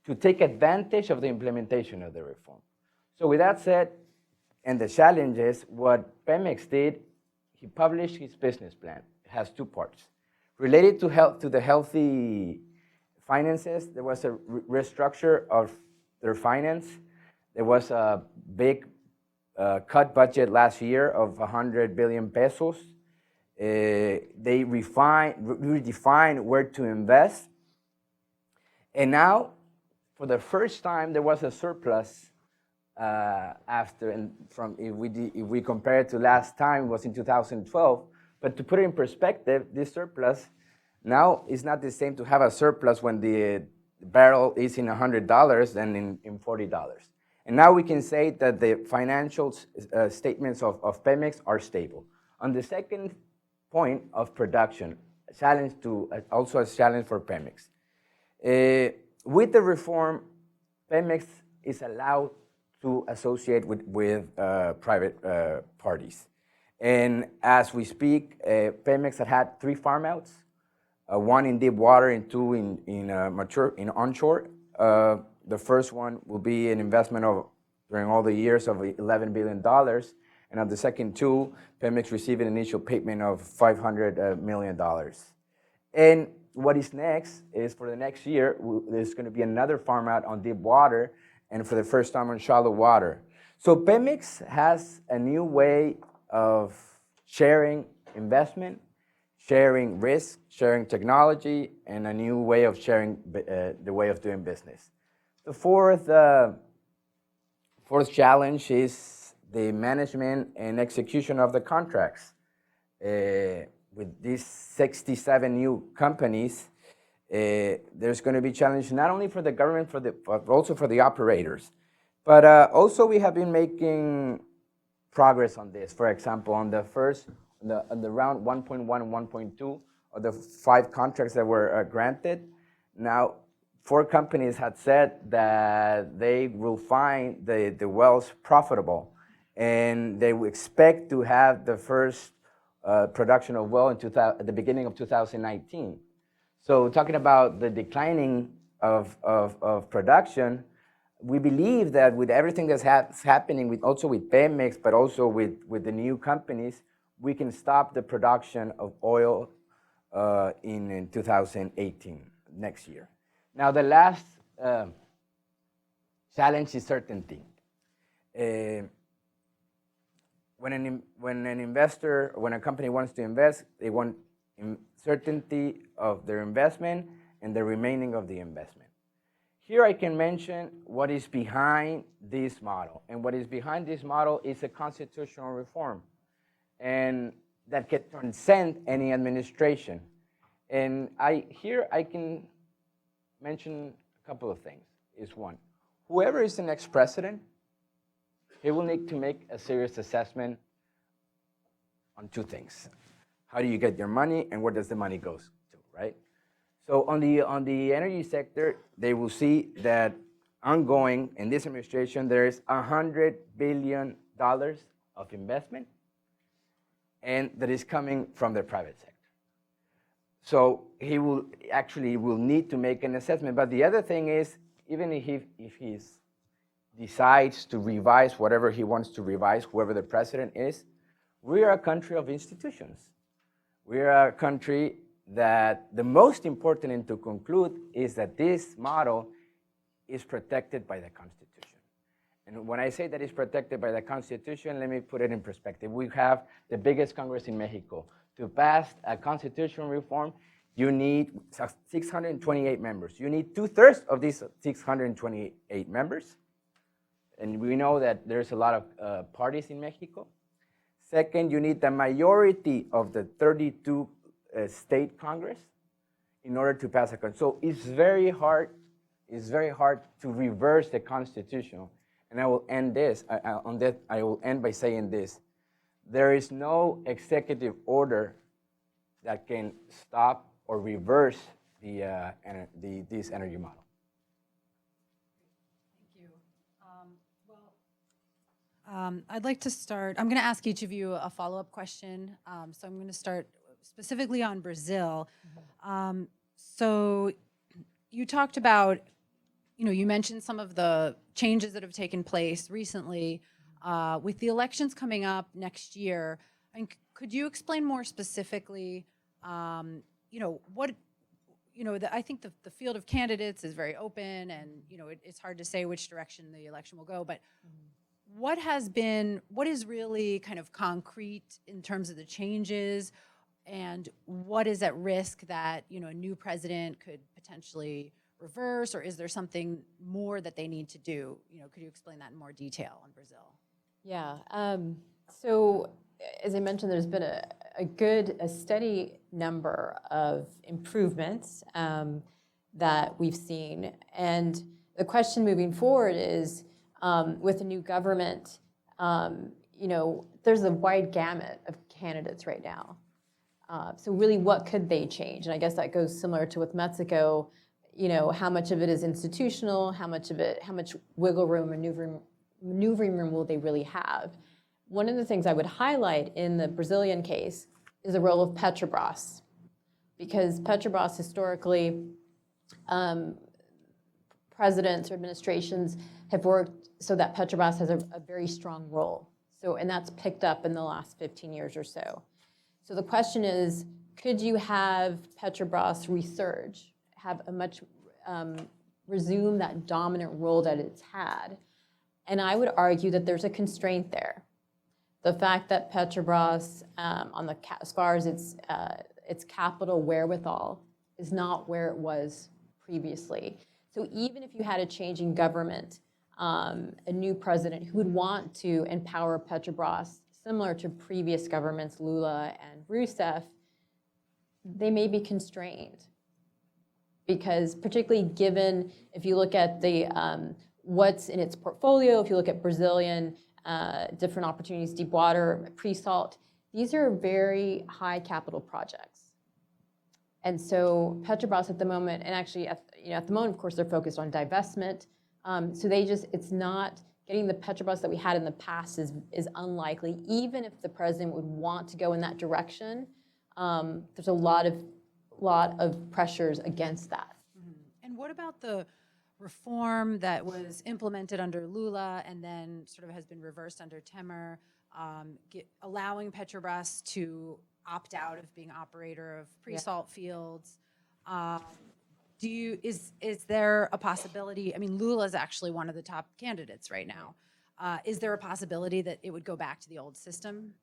to take advantage of the implementation of the reform. So with that said, and the challenges, what Pemex did, he published his business plan. It has two parts. Related to the healthy finances, there was a restructure of their finance. There was a big cut budget last year of 100 billion pesos. They redefined where to invest. And now, for the first time, there was a surplus if we compare it to last time, it was in 2012. But to put it in perspective, this surplus now is not the same to have a surplus when the barrel is in $100 than in $40. And now we can say that the financial statements of Pemex are stable. On the second point of production, also a challenge for Pemex. With the reform, Pemex is allowed to associate with private parties. And as we speak, Pemex had 3 farm outs, one in deep water and 2 in onshore. The first one will be an investment during all the years of $11 billion. And of the second 2, Pemex received an initial payment of $500 million. And what is next is for the next year, there's going to be another farm out on deep water, and for the first time on shallow water. So Pemex has a new way of sharing investment, sharing risk, sharing technology, and a new way of sharing the way of doing business. The fourth challenge is the management and execution of the contracts. With these 67 new companies, there's going to be challenges not only for the government, but also for the operators. But also we have been making progress on this. For example, on the round 1.1 and 1.2 of the 5 contracts that were granted, now 4 companies had said that they will find the wells profitable, and they will expect to have the first production of well at the beginning of 2019. So talking about the declining of production, we believe that with everything that's happening, also with Pemex, but also with the new companies, we can stop the production of oil in 2018, next year. Now, the last challenge is certainty. When an investor, or when a company wants to invest, they want certainty of their investment and the remaining of the investment. Here I can mention what is behind this model. And what is behind this model is a constitutional reform, and that can transcend any administration. And here I can mention a couple of things. Is one, whoever is the next president, he will need to make a serious assessment on 2 things. How do you get your money, and where does the money go to, right? So on the energy sector, they will see that ongoing in this administration, there is $100 billion of investment, and that is coming from the private sector. So he will need to make an assessment. But the other thing is, even if he decides to revise whatever he wants to revise, whoever the president is, we are a country of institutions. We are a country that the most important and to conclude is that this model is protected by the Constitution. And when I say that it's protected by the Constitution, let me put it in perspective. We have the biggest Congress in Mexico. To pass a constitutional reform, you need 628 members. You need 2/3 of these 628 members. And we know that there's a lot of parties in Mexico. Second, you need the majority of the 32 state Congress in order to pass a constitution. So it's very hard to reverse the Constitution. And I will end this, I will end by saying this. There is no executive order that can stop or reverse this energy model. I'd like to start, I'm going to ask each of you a follow-up question. So I'm going to start specifically on Brazil. So you talked about, you mentioned some of the changes that have taken place recently. With the elections coming up next year, could you explain more specifically, I think the field of candidates is very open and, it's hard to say which direction the election will go, but what is really kind of concrete in terms of the changes, and what is at risk that, a new president could potentially reverse, or is there something more that they need to do? Could you explain that in more detail on Brazil? Yeah. So as I mentioned, there's been a steady number of improvements that we've seen. And the question moving forward is, with a new government, there's a wide gamut of candidates right now. So really, what could they change? And I guess that goes similar to with Mexico, how much of it is institutional, how much wiggle room, maneuvering room will they really have? One of the things I would highlight in the Brazilian case is the role of Petrobras, because Petrobras historically, presidents or administrations have worked so that Petrobras has a very strong role. So, and that's picked up in the last 15 years or so. So the question is, could you have Petrobras resurge, have a much, resume that dominant role that it's had? And I would argue that there's a constraint there. The fact that Petrobras, as far as its capital wherewithal, is not where it was previously. So even if you had a changing government, a new president who would want to empower Petrobras, similar to previous governments, Lula and Rousseff, they may be constrained. Because particularly given, if you look at the what's in its portfolio, if you look at Brazilian different opportunities, deep water, pre-salt, these are very high capital projects. And so Petrobras at the moment, and actually at the moment, of course, they're focused on divestment. So it's not getting the Petrobras that we had in the past is unlikely, even if the president would want to go in that direction. There's a lot of pressures against that. Mm-hmm. And what about the reform that was implemented under Lula and then sort of has been reversed under Temer, allowing Petrobras to opt out of being operator of pre-salt fields? Is there a possibility? I mean, Lula is actually one of the top candidates right now. Is there a possibility that it would go back to the old system?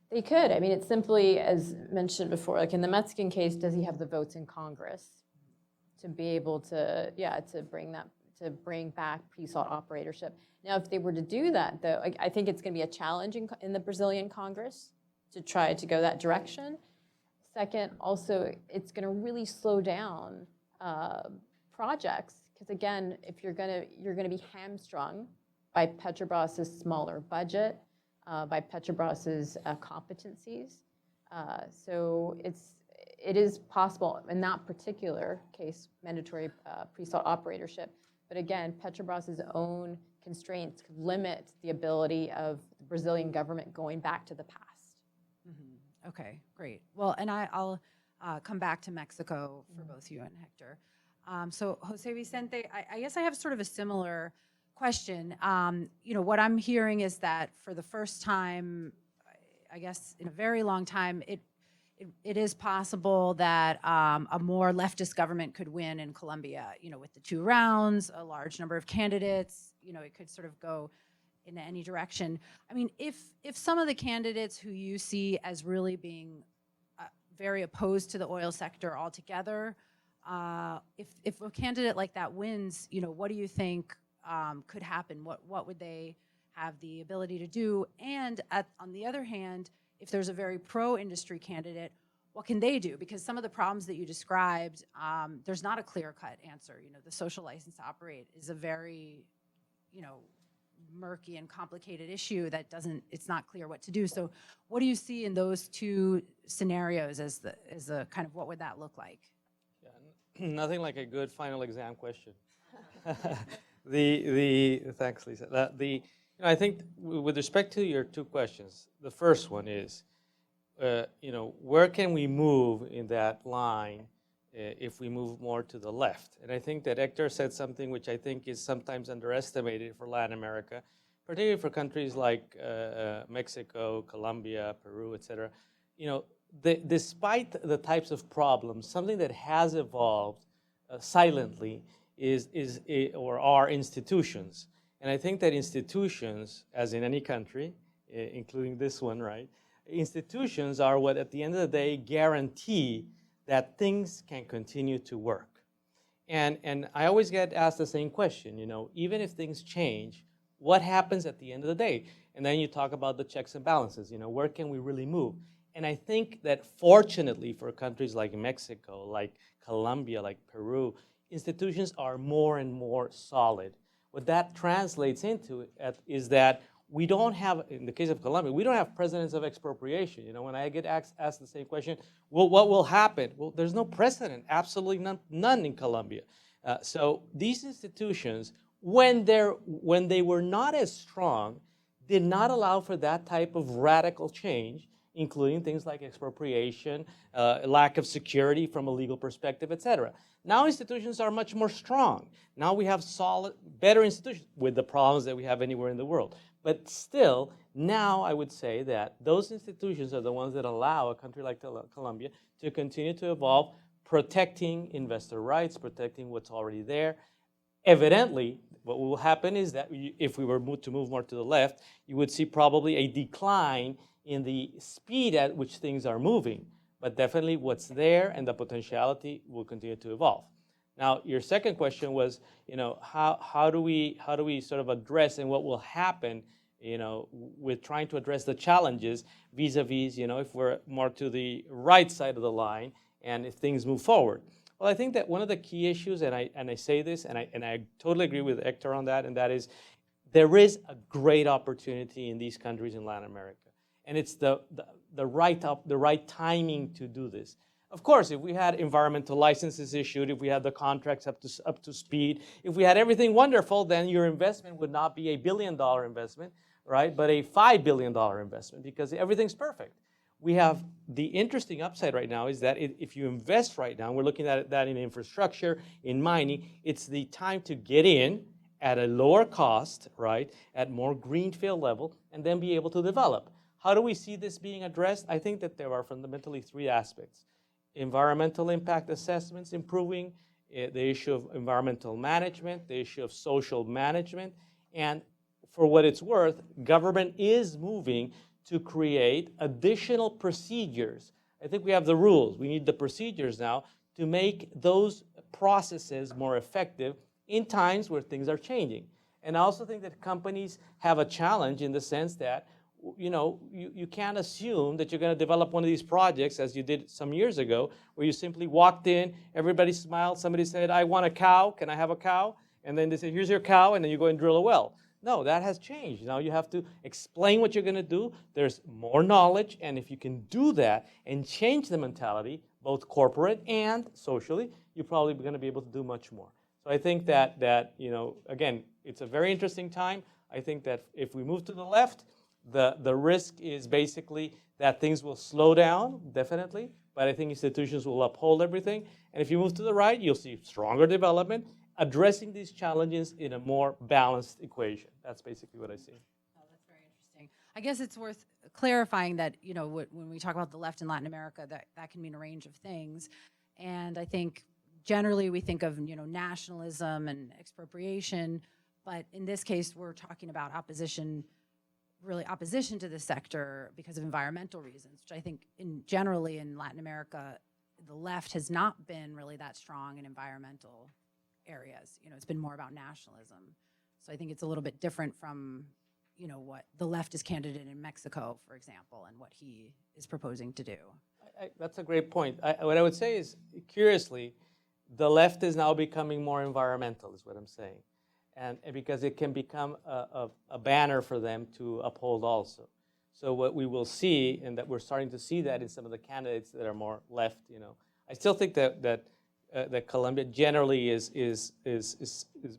They could. I mean, it's simply, as mentioned before, like in the Mexican case, does he have the votes in Congress to be able to bring back pre-salt operatorship? Now, if they were to do that, though, I think it's going to be a challenge in the Brazilian Congress to try to go that direction. Second, also, it's going to really slow down projects, because again, if you're going to be hamstrung by Petrobras's smaller budget, by Petrobras's competencies. So it is possible in that particular case, mandatory pre-salt operatorship. But again, Petrobras's own constraints could limit the ability of the Brazilian government going back to the past. Mm-hmm. Okay, great. Well, and I'll come back to Mexico for both you and Hector. So Jose Vicente, I guess I have sort of a similar question. What I'm hearing is that for the first time, I guess in a very long time, it is possible that a more leftist government could win in Colombia, with the 2 rounds, a large number of candidates, it could sort of go in any direction. I mean, if some of the candidates who you see as really being very opposed to the oil sector altogether, if a candidate like that wins, what do you think could happen? What would they have the ability to do? And on the other hand, if there's a very pro-industry candidate, what can they do? Because some of the problems that you described, there's not a clear-cut answer. The social license to operate is a very, murky and complicated issue that it's not clear what to do. So what do you see in those 2 scenarios as the kind of, what would that look like? Yeah, nothing like a good final exam question. Thanks, Lisa. I think with respect to your 2 questions, the first one is, where can we move in that line if we move more to the left? And I think that Hector said something which I think is sometimes underestimated for Latin America, particularly for countries like Mexico, Colombia, Peru, et cetera. Despite the types of problems, something that has evolved silently are institutions. And I think that institutions, as in any country, including this one, right? Institutions are what, at the end of the day, guarantee that things can continue to work. And I always get asked the same question, even if things change, what happens at the end of the day? And then you talk about the checks and balances, where can we really move? And I think that fortunately for countries like Mexico, like Colombia, like Peru, institutions are more and more solid. What that translates into is that we don't have, in the case of Colombia, we don't have precedents of expropriation. When I get asked the same question, well, what will happen? Well, there's no precedent, absolutely none in Colombia. So these institutions, when they were not as strong, did not allow for that type of radical change, including things like expropriation, lack of security from a legal perspective, et cetera. Now institutions are much more strong. Now we have solid, better institutions with the problems that we have anywhere in the world. But still, now I would say that those institutions are the ones that allow a country like Colombia to continue to evolve, protecting investor rights, protecting what's already there. Evidently, what will happen is that if we were to move more to the left, you would see probably a decline in the speed at which things are moving. But definitely what's there and the potentiality will continue to evolve. Now, your second question was, how do we sort of address and what will happen, with trying to address the challenges vis-a-vis, if we're more to the right side of the line and if things move forward. Well, I think that one of the key issues, and I say this, and I totally agree with Hector on that, and that is there is a great opportunity in these countries in Latin America. And it's the right timing to do this. Of course, if we had environmental licenses issued, if we had the contracts up to speed, if we had everything wonderful, then your investment would not be $1 billion investment, right? But a $5 billion investment because everything's perfect. We have the interesting upside right now is that if you invest right now, we're looking at that in infrastructure, in mining, it's the time to get in at a lower cost, right? At more greenfield level, and then be able to develop. How do we see this being addressed? I think that there are fundamentally 3 aspects. Environmental impact assessments improving, the issue of environmental management, the issue of social management, and for what it's worth, government is moving to create additional procedures. I think we have the rules. We need the procedures now to make those processes more effective in times where things are changing. And I also think that companies have a challenge in the sense that you can't assume that you're going to develop one of these projects as you did some years ago, where you simply walked in, everybody smiled, somebody said, I want a cow, can I have a cow? And then they say, here's your cow, and then you go and drill a well. No, that has changed. Now you have to explain what you're going to do. There's more knowledge, and if you can do that and change the mentality, both corporate and socially, you're probably going to be able to do much more. So I think that again, it's a very interesting time. I think that if we move to the left, the risk is basically that things will slow down, definitely, but I think institutions will uphold everything. And if you move to the right, you'll see stronger development, addressing these challenges in a more balanced equation. That's basically what I see. Oh, that's very interesting. I guess it's worth clarifying that, when we talk about the left in Latin America, that can mean a range of things. And I think generally we think of, nationalism and expropriation, but in this case, we're talking about opposition to the sector because of environmental reasons, which I think generally in Latin America, the left has not been really that strong in environmental areas. It's been more about nationalism. So I think it's a little bit different from, what the leftist candidate in Mexico, for example, and what he is proposing to do. That's a great point. What I would say is, curiously, the left is now becoming more environmental, is what I'm saying. And because it can become a banner for them to uphold also. So what we will see, and that we're starting to see that in some of the candidates that are more left, I still think that Colombia generally is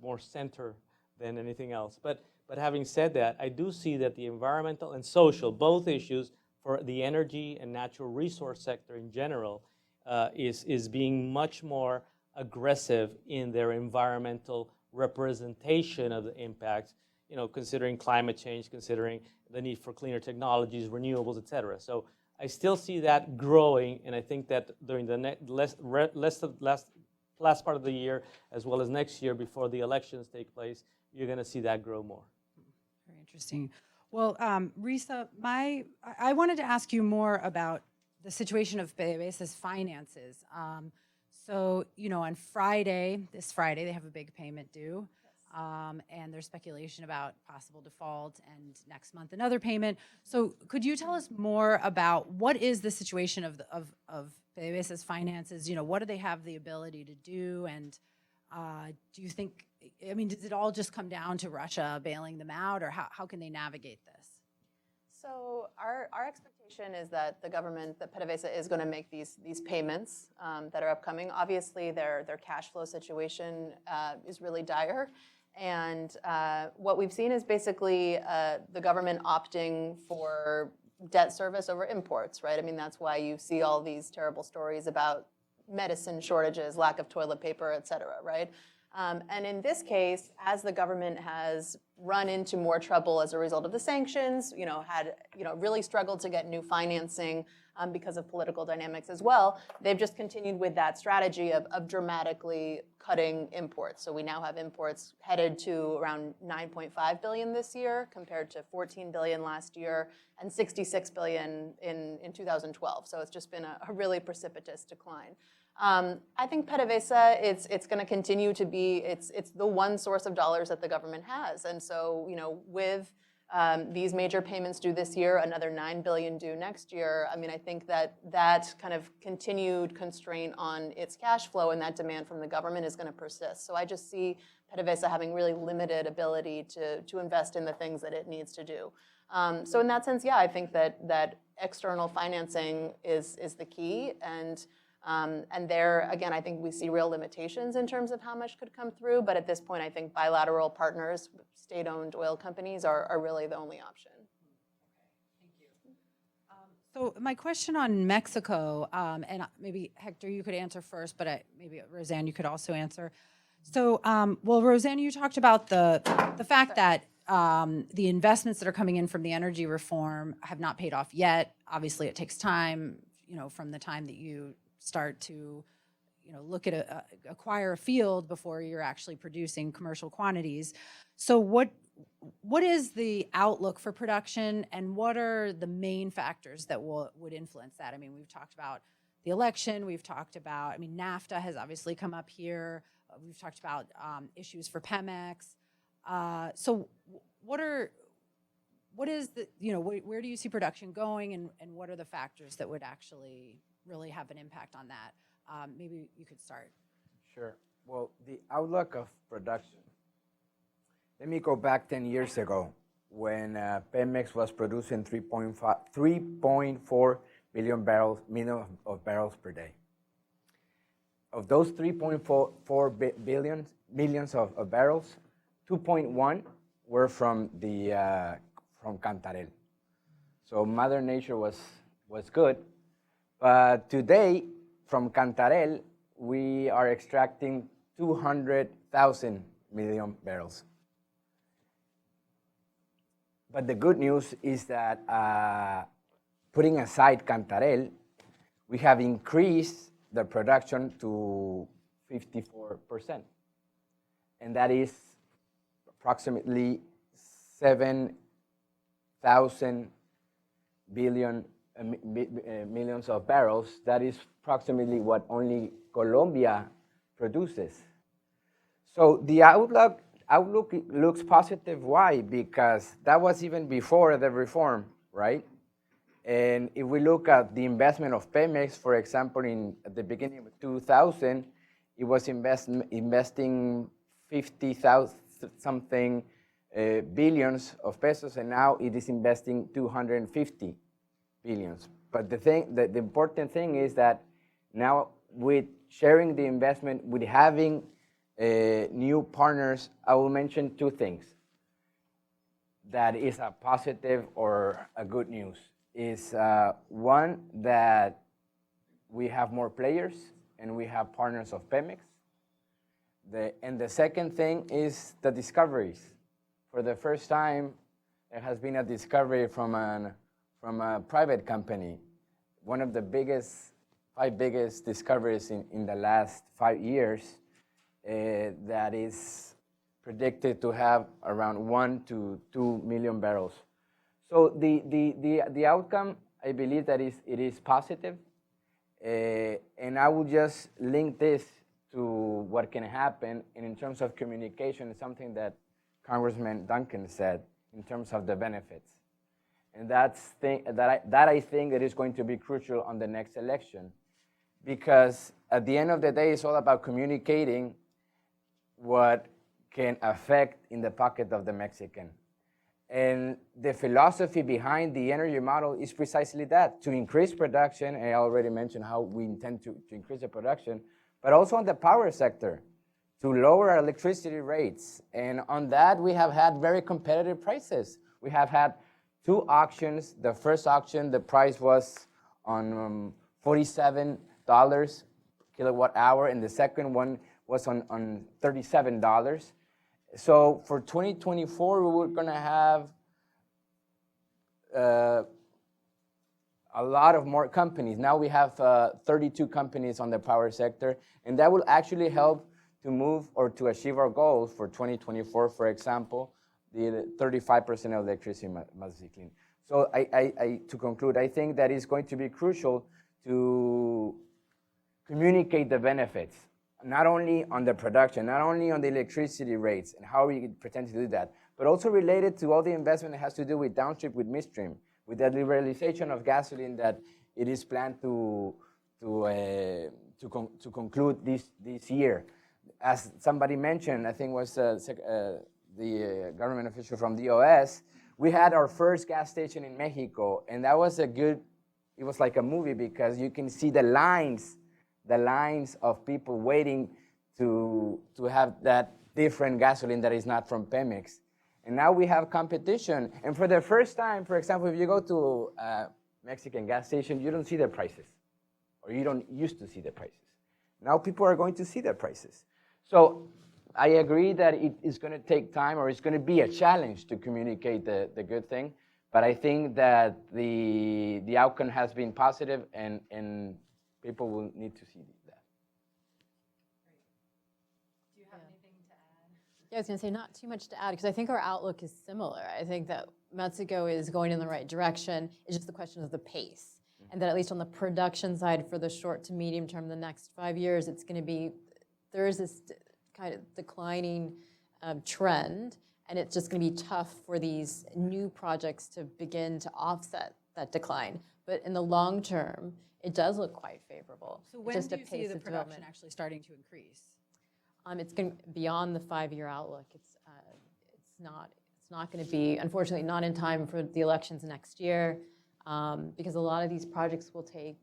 more center than anything else. But having said that, I do see that the environmental and social, both issues for the energy and natural resource sector in general, is being much more aggressive in their environmental representation of the impacts, considering climate change, considering the need for cleaner technologies, renewables, et cetera. So I still see that growing, and I think that during the last part of the year, as well as next year before the elections take place, you're going to see that grow more. Very interesting. Well, Risa, I wanted to ask you more about the situation of PDVSA's finances. So, on this Friday, they have a big payment due. And there's speculation about possible default, and next month another payment. So could you tell us more about what is the situation of PDVSA's finances? What do they have the ability to do? And do you think, does it all just come down to Russia bailing them out, or how can they navigate this? So our expectation is that the government, that PDVSA is going to make these payments that are upcoming. Obviously, their cash flow situation is really dire. And what we've seen is basically the government opting for debt service over imports, right? That's why you see all these terrible stories about medicine shortages, lack of toilet paper, et cetera, right? And in this case, as the government has run into more trouble as a result of the sanctions, had really struggled to get new financing because of political dynamics as well, they've just continued with that strategy of dramatically cutting imports. So we now have imports headed to around 9.5 billion this year compared to 14 billion last year and 66 billion in 2012. So it's just been a really precipitous decline. I think PDVSA, it's going to continue to be, it's the one source of dollars that the government has. And so, with these major payments due this year, another 9 billion due next year, I think that kind of continued constraint on its cash flow and that demand from the government is going to persist. So I just see PDVSA having really limited ability to invest in the things that it needs to do. So in that sense, yeah, I think that external financing is the key. And there, again, I think we see real limitations in terms of how much could come through. But at this point, I think bilateral partners, state-owned oil companies, are really the only option. Thank you. So my question on Mexico, and maybe Hector, you could answer first, but maybe Roseanne, you could also answer. So, Roseanne, you talked about the fact that the investments that are coming in from the energy reform have not paid off yet. Obviously, it takes time, from the time that you start to, look at acquire a field before you're actually producing commercial quantities. So what is the outlook for production, and what are the main factors that would influence that? We've talked about the election. We've talked about, NAFTA has obviously come up here. We've talked about issues for Pemex. So where do you see production going, and what are the factors that would actually really have an impact on that? Maybe you could start. Sure. Well, the outlook of production. Let me go back 10 years ago when Pemex was producing 3.4 million of barrels per day. Of those 3.4 millions of barrels, 2.1 were from Cantarell. So Mother Nature was good. But today, from Cantarell, we are extracting 200,000 million barrels. But the good news is that putting aside Cantarell, we have increased the production to 54%. And that is approximately 7,000 millions of barrels. That is approximately what only Colombia produces. So the outlook looks positive. Why? Because that was even before the reform, right? And if we look at the investment of Pemex, for example, at the beginning of 2000, it was investing 50,000 something billions of pesos, and now it is investing 250 billions. But the important thing is that now with sharing the investment, with having new partners, I will mention two things that is a positive or a good news. Is one, that we have more players and we have partners of Pemex. And the second thing is the discoveries. For the first time, there has been a discovery from a private company, one of the five biggest discoveries in the last 5 years, that is predicted to have around 1 to 2 million barrels. So the outcome, I believe that it is positive, and I will just link this to what can happen. And in terms of communication, something that Congressman Duncan said in terms of the benefits, and I think that is going to be crucial on the next election, because at the end of the day, it's all about communicating what can affect in the pocket of the Mexican. And the philosophy behind the energy model is precisely that, to increase production, and I already mentioned how we intend to increase the production, but also on the power sector, to lower our electricity rates. And on that, we have had very competitive prices. We have had 2 auctions. The first auction, the price was on $47 kilowatt hour, and the second one was on $37. So for 2024, we're going to have a lot of more companies. Now we have 32 companies on the power sector, and that will actually help to move or to achieve our goals for 2024. For example, the 35% of electricity must be clean. So to conclude, I think that is going to be crucial to communicate the benefits, not only on the production, not only on the electricity rates and how we pretend to do that, but also related to all the investment that has to do with downstream, with midstream, with the liberalization of gasoline that it is planned to conclude this year. As somebody mentioned, I think it was the government official from the OS, we had our first gas station in Mexico, and that was it was like a movie, because you can see the lines of people waiting to have that different gasoline that is not from Pemex. And now we have competition. And for the first time, for example, if you go to a Mexican gas station, you don't see the prices, or you don't used to see the prices. Now people are going to see the prices. So I agree that it is going to take time, or it's going to be a challenge to communicate the good thing. But I think that the outcome has been positive, and people will need to see that. Do you have anything to add? Yeah, I was going to say not too much to add, because I think our outlook is similar. I think that Mexico is going in the right direction. It's just the question of the pace. And that at least on the production side, for the short to medium term, the next 5 years, it's going to be, there is this kind of declining trend, and it's just going to be tough for these new projects to begin to offset that decline. But in the long term, it does look quite favorable. So when do you see the production actually starting to increase? It's going beyond the 5-year outlook. It's not going to be, unfortunately, not in time for the elections next year, because a lot of these projects will take.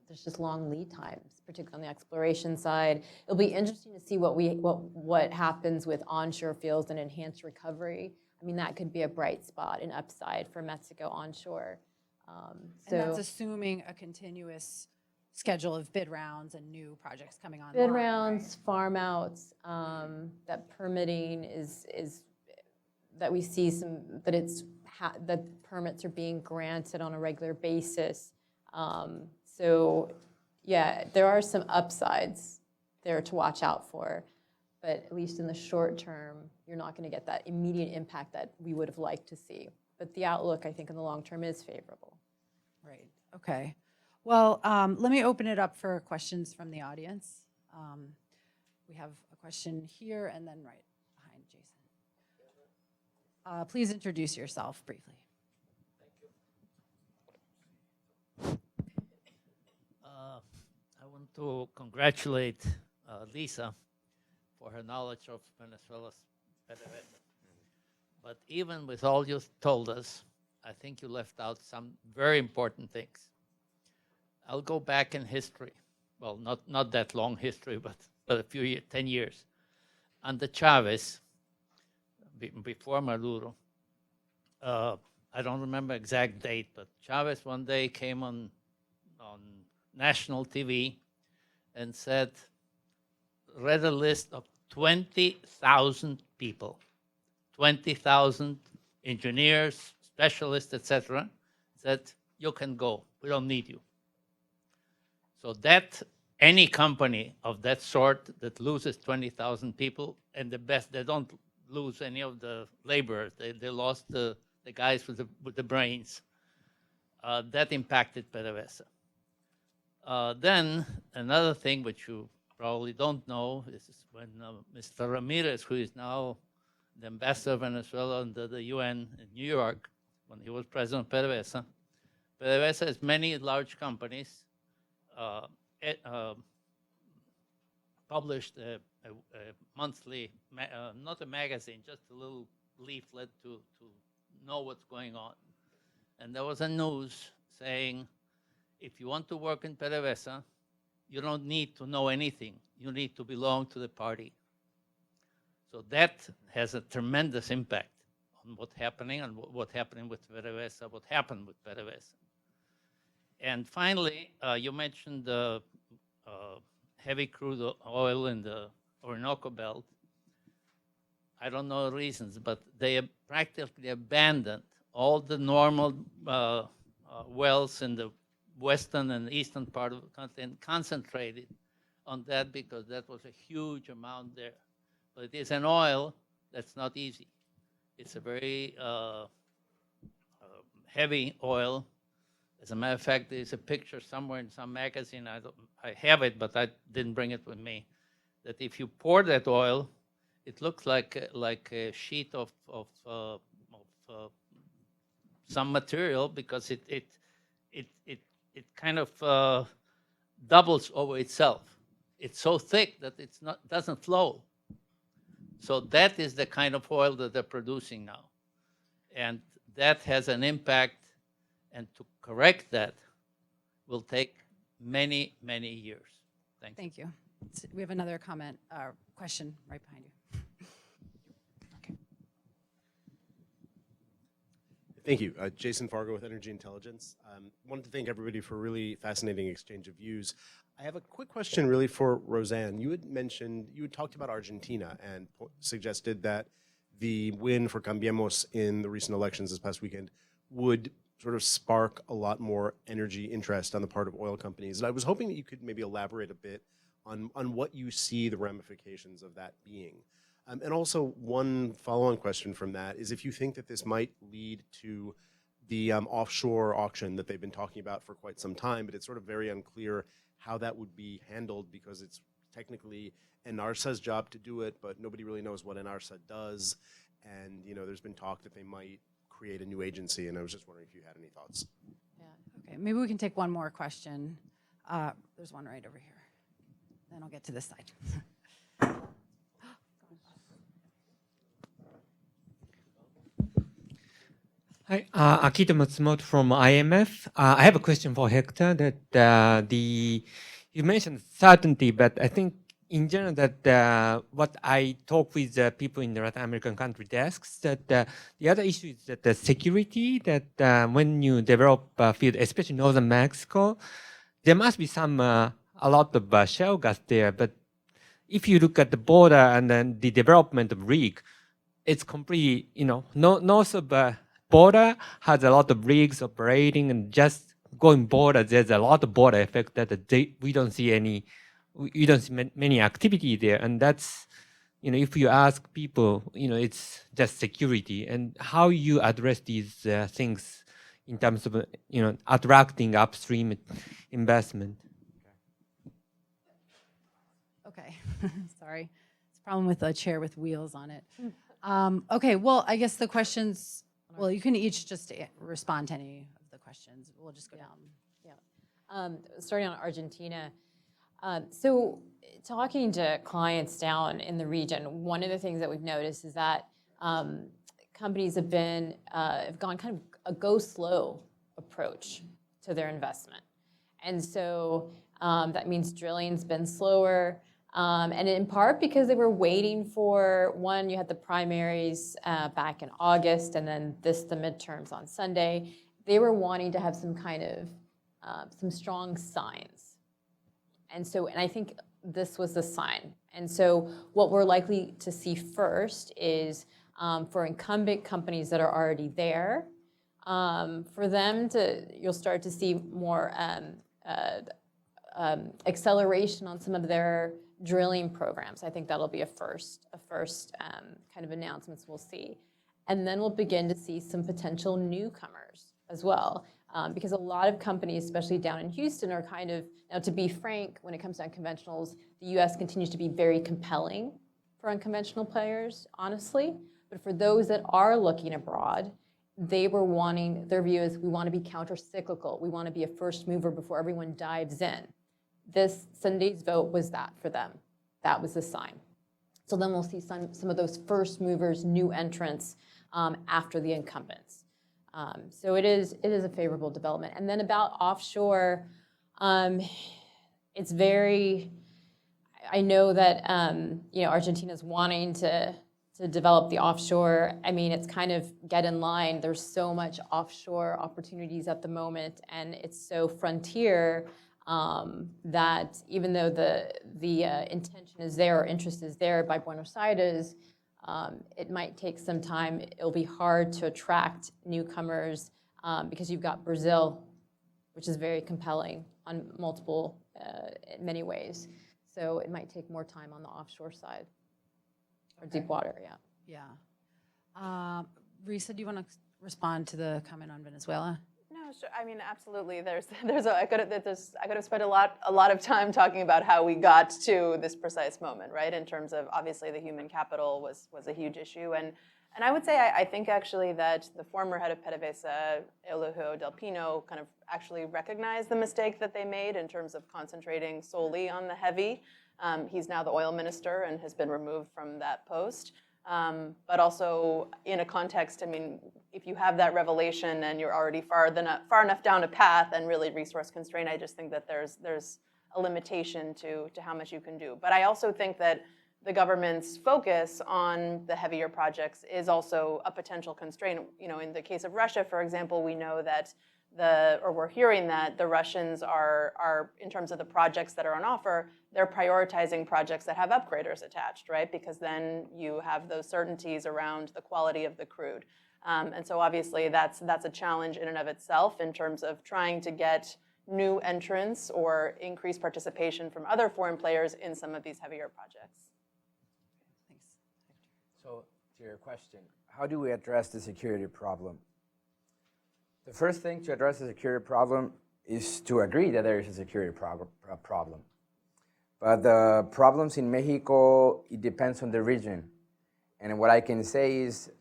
There's just long lead times, particularly on the exploration side. It'll be interesting to see what happens with onshore fields and enhanced recovery. I mean, that could be a bright spot, an upside for Mexico onshore. And that's assuming a continuous schedule of bid rounds and new projects coming on. Bid rounds, right? Farm outs, that permitting is that we see that that permits are being granted on a regular basis. So yeah, there are some upsides there to watch out for, but at least in the short term, you're not going to get that immediate impact that we would have liked to see. But the outlook, I think, in the long term is favorable. Right, okay. Well, let me open it up for questions from the audience. We have a question here and then right behind Jason. Please introduce yourself briefly. I want to congratulate Lisa for her knowledge of Venezuela's PDVSA. But even with all you told us, I think you left out some very important things. I'll go back in history. Well, not that long history, but a few years, 10 years. Under Chavez, before Maduro, I don't remember exact date, but Chavez one day came on national TV and said, read a list of 20,000 people, 20,000 engineers, specialists, etc., said, you can go, we don't need you. So that any company of that sort that loses 20,000 people, and the best, they don't lose any of the laborers, they lost the guys with the brains, that impacted PDVSA. Then another thing which you probably don't know is when Mr. Ramirez, who is now the ambassador of Venezuela under the UN in New York, when he was president of PDVSA, PDVSA has many large companies published a monthly, not a magazine, just a little leaflet to know what's going on. And there was a news saying, if you want to work in PDVSA, you don't need to know anything. You need to belong to the party. So that has a tremendous impact on what's happening and what's happening with PDVSA, what happened with PDVSA. And finally, you mentioned the heavy crude oil in the Orinoco Belt. I don't know the reasons, but they practically abandoned all the normal wells in the western and eastern part of the country and concentrated on that because that was a huge amount there. But it is an oil that's not easy. It's a very heavy oil. As a matter of fact, there's a picture somewhere in some magazine, I have it, but I didn't bring it with me, that if you pour that oil, it looks like a sheet of some material because it kind of doubles over itself. It's so thick that it doesn't flow. So that is the kind of oil that they're producing now. And that has an impact, and to correct that will take many, many years. Thank you. We have another comment, question right behind you. Thank you. Jason Fargo with Energy Intelligence. Wanted to thank everybody for a really fascinating exchange of views. I have a quick question really for Roseanne. You had talked about Argentina and suggested that the win for Cambiemos in the recent elections this past weekend would sort of spark a lot more energy interest on the part of oil companies. And I was hoping that you could maybe elaborate a bit on what you see the ramifications of that being. And also one follow-on question from that is if you think that this might lead to the offshore auction that they've been talking about for quite some time, but it's sort of very unclear how that would be handled because it's technically ENARSA's job to do it, but nobody really knows what ENARSA does. And there's been talk that they might create a new agency, and I was just wondering if you had any thoughts. Yeah. Okay, maybe we can take one more question. There's one right over here. Then I'll get to this side. Hi, Akito Matsumoto from IMF. I have a question for Hector. That you mentioned certainty, but I think in general that what I talk with people in the Latin American country desks, that the other issue is that the security, that when you develop a field, especially northern Mexico, there must be a lot of shale gas there. But if you look at the border and then the development of rig, it's complete, north of border has a lot of rigs operating, and just going border, there's a lot of border effect that we don't see many activity there. And that's, if you ask people, it's just security. And how you address these things in terms of, attracting upstream investment. Okay, sorry. It's a problem with a chair with wheels on it. Okay, well, I guess the questions, well, you can each just respond to any of the questions. We'll just go down. Starting on Argentina. So talking to clients down in the region, one of the things that we've noticed is that companies have gone kind of a go slow approach to their investment. And so that means drilling's been slower. And in part because they were waiting for, one, you had the primaries back in August, and then the midterms on Sunday. They were wanting to have some kind of, some strong signs. And I think this was the sign. And so what we're likely to see first is for incumbent companies that are already there, for them you'll start to see more acceleration on some of their drilling programs. I think that'll be a first kind of announcements we'll see. And then we'll begin to see some potential newcomers as well. Because a lot of companies, especially down in Houston, are kind of, now to be frank, when it comes to unconventionals, the US continues to be very compelling for unconventional players, honestly. But for those that are looking abroad, they were wanting, their view is we want to be counter-cyclical. We want to be a first mover before everyone dives in. This Sunday's vote was that for them. That was the sign. So then we'll see some of those first movers, new entrants after the incumbents. So it is a favorable development. And then about offshore, it's very, I know that Argentina's wanting to develop the offshore. I mean, it's kind of get in line. There's so much offshore opportunities at the moment, and it's so frontier that even though the intention is there or interest is there by Buenos Aires, it might take some time. It'll be hard to attract newcomers because you've got Brazil, which is very compelling on multiple, in many ways. So it might take more time on the offshore side or deep water, Yeah. Risa, do you want to respond to the comment on Venezuela? No, sure. I mean, absolutely. I could have spent a lot of time talking about how we got to this precise moment, right? In terms of obviously the human capital was a huge issue, and I would say I think actually that the former head of PDVSA, Eulogio Del Pino, kind of actually recognized the mistake that they made in terms of concentrating solely on the heavy. He's now the oil minister and has been removed from that post. But also in a context, I mean, if you have that revelation and you're already far enough down a path and really resource constrained, I just think that there's a limitation to how much you can do. But I also think that the government's focus on the heavier projects is also a potential constraint. You know, in the case of Russia, for example, we know that we're hearing that the Russians are, in terms of the projects that are on offer, they're prioritizing projects that have upgraders attached, right? Because then you have those certainties around the quality of the crude. And so obviously that's a challenge in and of itself in terms of trying to get new entrants or increased participation from other foreign players in some of these heavier projects. Thanks. So to your question, how do we address the security problem? The first thing to address the security problem is to agree that there is a security problem. But the problems in Mexico, it depends on the region. And what I can say is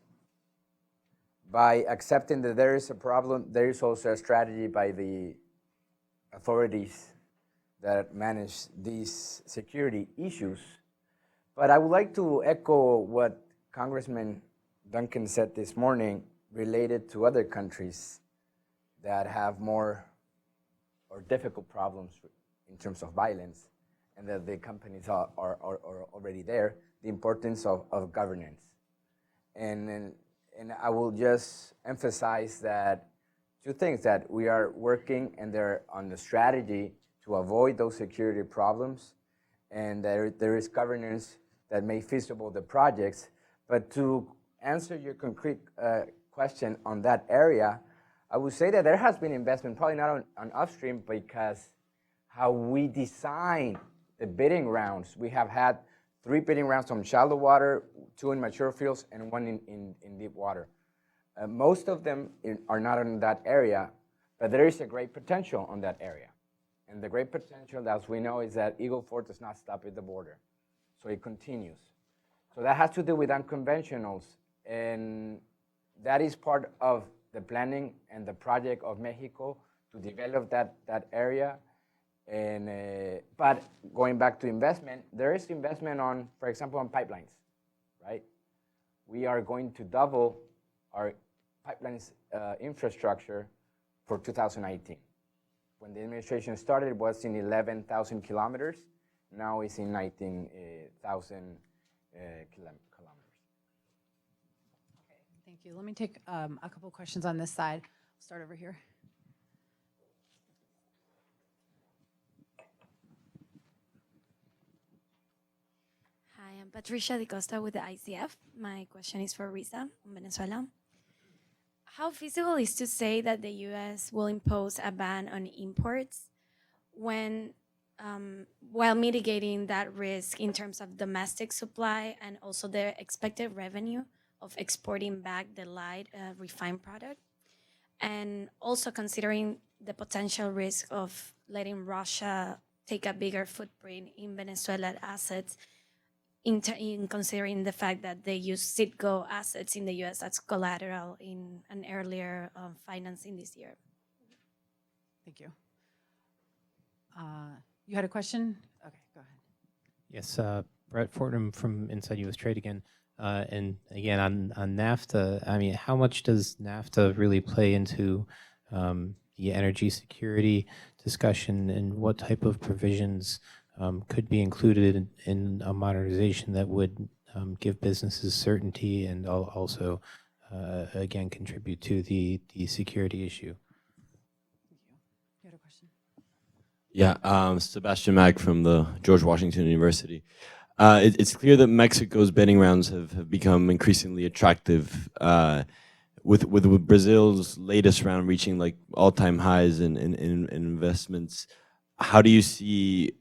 by accepting that there is a problem, there is also a strategy by the authorities that manage these security issues. But I would like to echo what Congressman Duncan said this morning related to other countries that have more or difficult problems in terms of violence, and that the companies are already there, the importance of governance. And I will just emphasize that two things, that we are working and they're on the strategy to avoid those security problems, and there is governance that may feasible the projects. But to answer your concrete question on that area, I would say that there has been investment, probably not on upstream, because how we design the bidding rounds. We have had 3 bidding rounds on shallow water, 2 in mature fields, and 1 in deep water. Most of them are not in that area, but there is a great potential on that area. And the great potential, as we know, is that Eagle Ford does not stop at the border. So it continues. So that has to do with unconventionals. And that is part of the planning and the project of Mexico to develop that area. And but going back to investment, there is investment on, for example, on pipelines, right? We are going to double our pipelines infrastructure for 2019. When the administration started, it was in 11,000 kilometers. Now it's in 19,000 kilometers. Okay, thank you. Let me take a couple questions on this side. I'll start over here. Hi, I'm Patricia Di Costa with the ICF. My question is for Risa on Venezuela. How feasible is to say that the U.S. will impose a ban on imports when, while mitigating that risk in terms of domestic supply and also the expected revenue of exporting back the light refined product? And also considering the potential risk of letting Russia take a bigger footprint in Venezuela assets, in considering the fact that they use Citgo assets in the U.S. as collateral in an earlier financing this year. Thank you. You had a question? Okay, go ahead. Yes, Brett Fortnum from Inside U.S. Trade again. And again, on NAFTA, I mean, how much does NAFTA really play into the energy security discussion, and what type of provisions could be included in a modernization that would give businesses certainty and also, again, contribute to the security issue? You had a question? Yeah, Sebastian Mack from the George Washington University. It's clear that Mexico's bidding rounds have become increasingly attractive, with Brazil's latest round reaching like all-time highs in investments. How do you see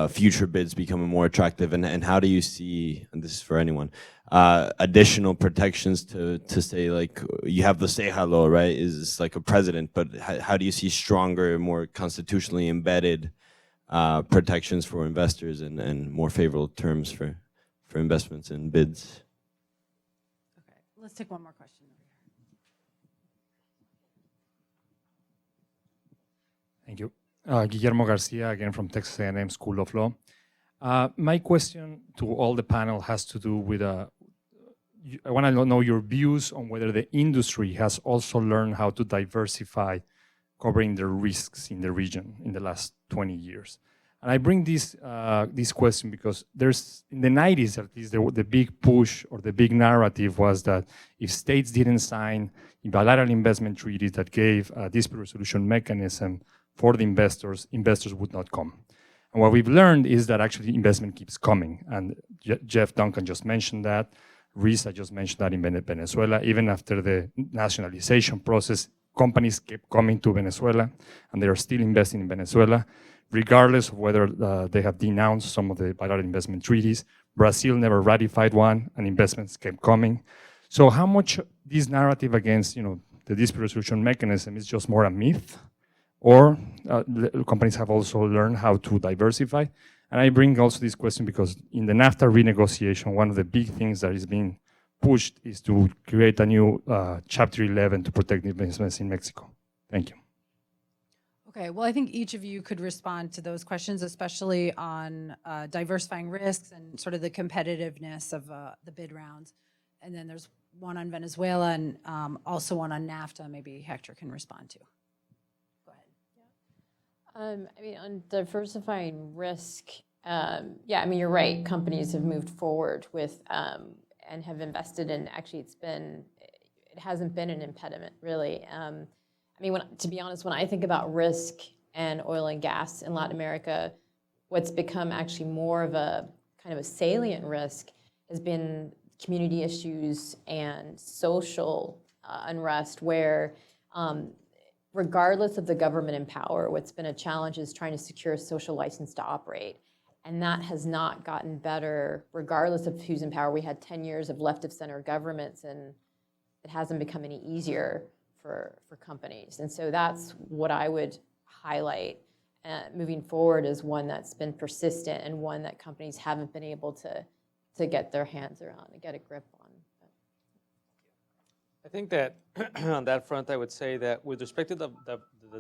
future bids becoming more attractive, and how do you see, and this is for anyone, additional protections to say, like, you have the say hello, right, is like a president, but how do you see stronger, more constitutionally embedded protections for investors and more favorable terms for investments and bids? Okay, let's take one more question over here. Thank you. Guillermo Garcia, again from Texas A&M School of Law. My question to all the panel has to do with, I want to know your views on whether the industry has also learned how to diversify covering the risks in the region in the last 20 years. And I bring this question because there's, in the 90s at least, the big push or the big narrative was that if states didn't sign bilateral investment treaties that gave a dispute resolution mechanism for the investors would not come. And what we've learned is that actually investment keeps coming. And Jeff Duncan just mentioned that. Risa just mentioned that in Venezuela. Even after the nationalization process, companies kept coming to Venezuela, and they are still investing in Venezuela, regardless of whether they have denounced some of the bilateral investment treaties. Brazil never ratified one, and investments kept coming. So how much this narrative against the dispute resolution mechanism is just more a myth, or companies have also learned how to diversify? And I bring also this question because in the NAFTA renegotiation, one of the big things that is being pushed is to create a new Chapter 11 to protect investments in Mexico. Thank you. Okay, well, I think each of you could respond to those questions, especially on diversifying risks and sort of the competitiveness of the bid rounds. And then there's one on Venezuela and also one on NAFTA, maybe Hector can respond to. Go ahead. I mean, on diversifying risk, yeah, I mean, you're right. Companies have moved forward with and have invested in, actually, it hasn't been an impediment, really. I mean, to be honest, when I think about risk and oil and gas in Latin America, what's become actually more of a kind of a salient risk has been community issues and social unrest where regardless of the government in power, what's been a challenge is trying to secure a social license to operate. And that has not gotten better regardless of who's in power. We had 10 years of left of center governments and it hasn't become any easier for companies. And so that's what I would highlight moving forward as one that's been persistent and one that companies haven't been able to get their hands around and get a grip on. I think that on that front, I would say that with respect to the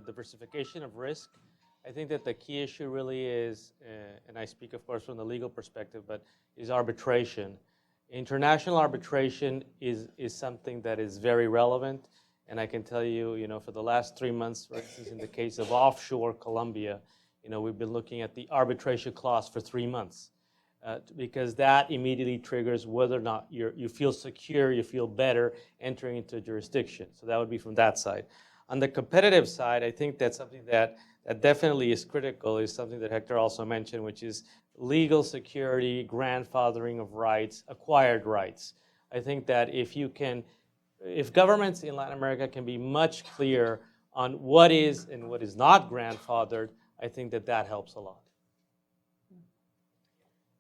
diversification of risk, I think that the key issue really is, and I speak of course from the legal perspective, but is arbitration. International arbitration is something that is very relevant. And I can tell you, for the last 3 months, for instance, in the case of offshore Colombia, we've been looking at the arbitration clause for 3 months because that immediately triggers whether or not you feel secure, you feel better entering into a jurisdiction. So that would be from that side. On the competitive side, I think that's something that definitely is critical, is something that Hector also mentioned, which is legal security, grandfathering of rights, acquired rights. I think that if governments in Latin America can be much clearer on what is and what is not grandfathered, I think that helps a lot.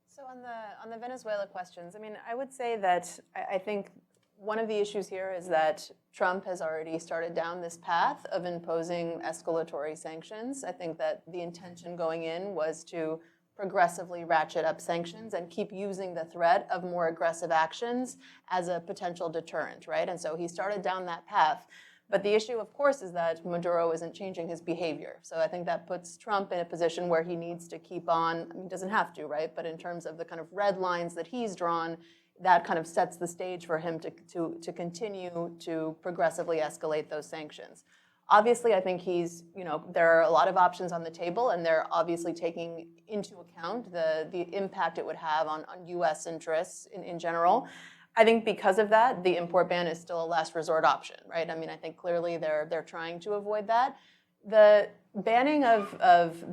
So on the Venezuela questions, I mean, I would say that I think one of the issues here is that Trump has already started down this path of imposing escalatory sanctions. I think that the intention going in was to progressively ratchet up sanctions and keep using the threat of more aggressive actions as a potential deterrent, right? And so he started down that path. But the issue, of course, is that Maduro isn't changing his behavior. So I think that puts Trump in a position where he needs to keep on, I mean, he doesn't have to, right? But in terms of the kind of red lines that he's drawn, that kind of sets the stage for him to continue to progressively escalate those sanctions. Obviously, I think there are a lot of options on the table, and they're obviously taking into account the impact it would have on US interests in general. I think because of that, the import ban is still a last resort option, right? I mean, I think clearly they're trying to avoid that. The banning of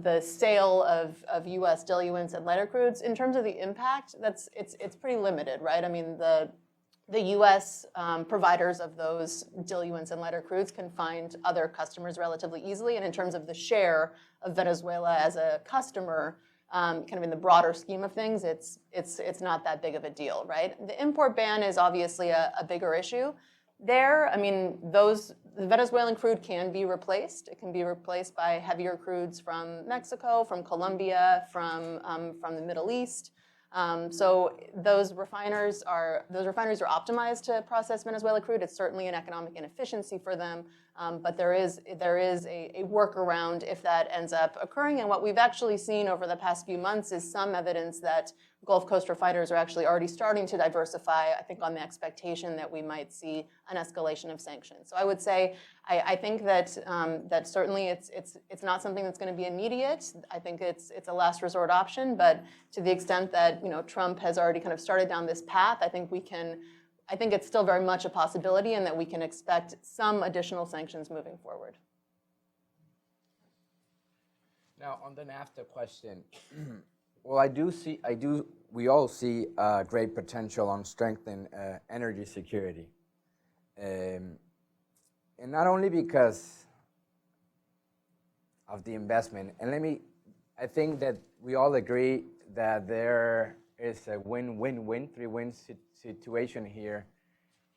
the sale of US diluents and lighter crudes, in terms of the impact, it's pretty limited, right? I mean, the US providers of those diluents and lighter crudes can find other customers relatively easily. And in terms of the share of Venezuela as a customer, kind of in the broader scheme of things, it's not that big of a deal, right? The import ban is obviously a bigger issue. There, I mean, the Venezuelan crude can be replaced. It can be replaced by heavier crudes from Mexico, from Colombia, from the Middle East. So those refiners are optimized to process Venezuela crude. It's certainly an economic inefficiency for them, but there is a workaround if that ends up occurring. And what we've actually seen over the past few months is some evidence that Gulf Coast refiners are actually already starting to diversify, I think, on the expectation that we might see an escalation of sanctions. So I would say I think that certainly it's not something that's going to be immediate. I think it's a last resort option, but to the extent that Trump has already kind of started down this path, I think it's still very much a possibility, and that we can expect some additional sanctions moving forward. Now, on the NAFTA question, well, we all see great potential on strengthening energy security. And not only because of the investment, and I think that we all agree that there is a win-win-win, three-win situation here,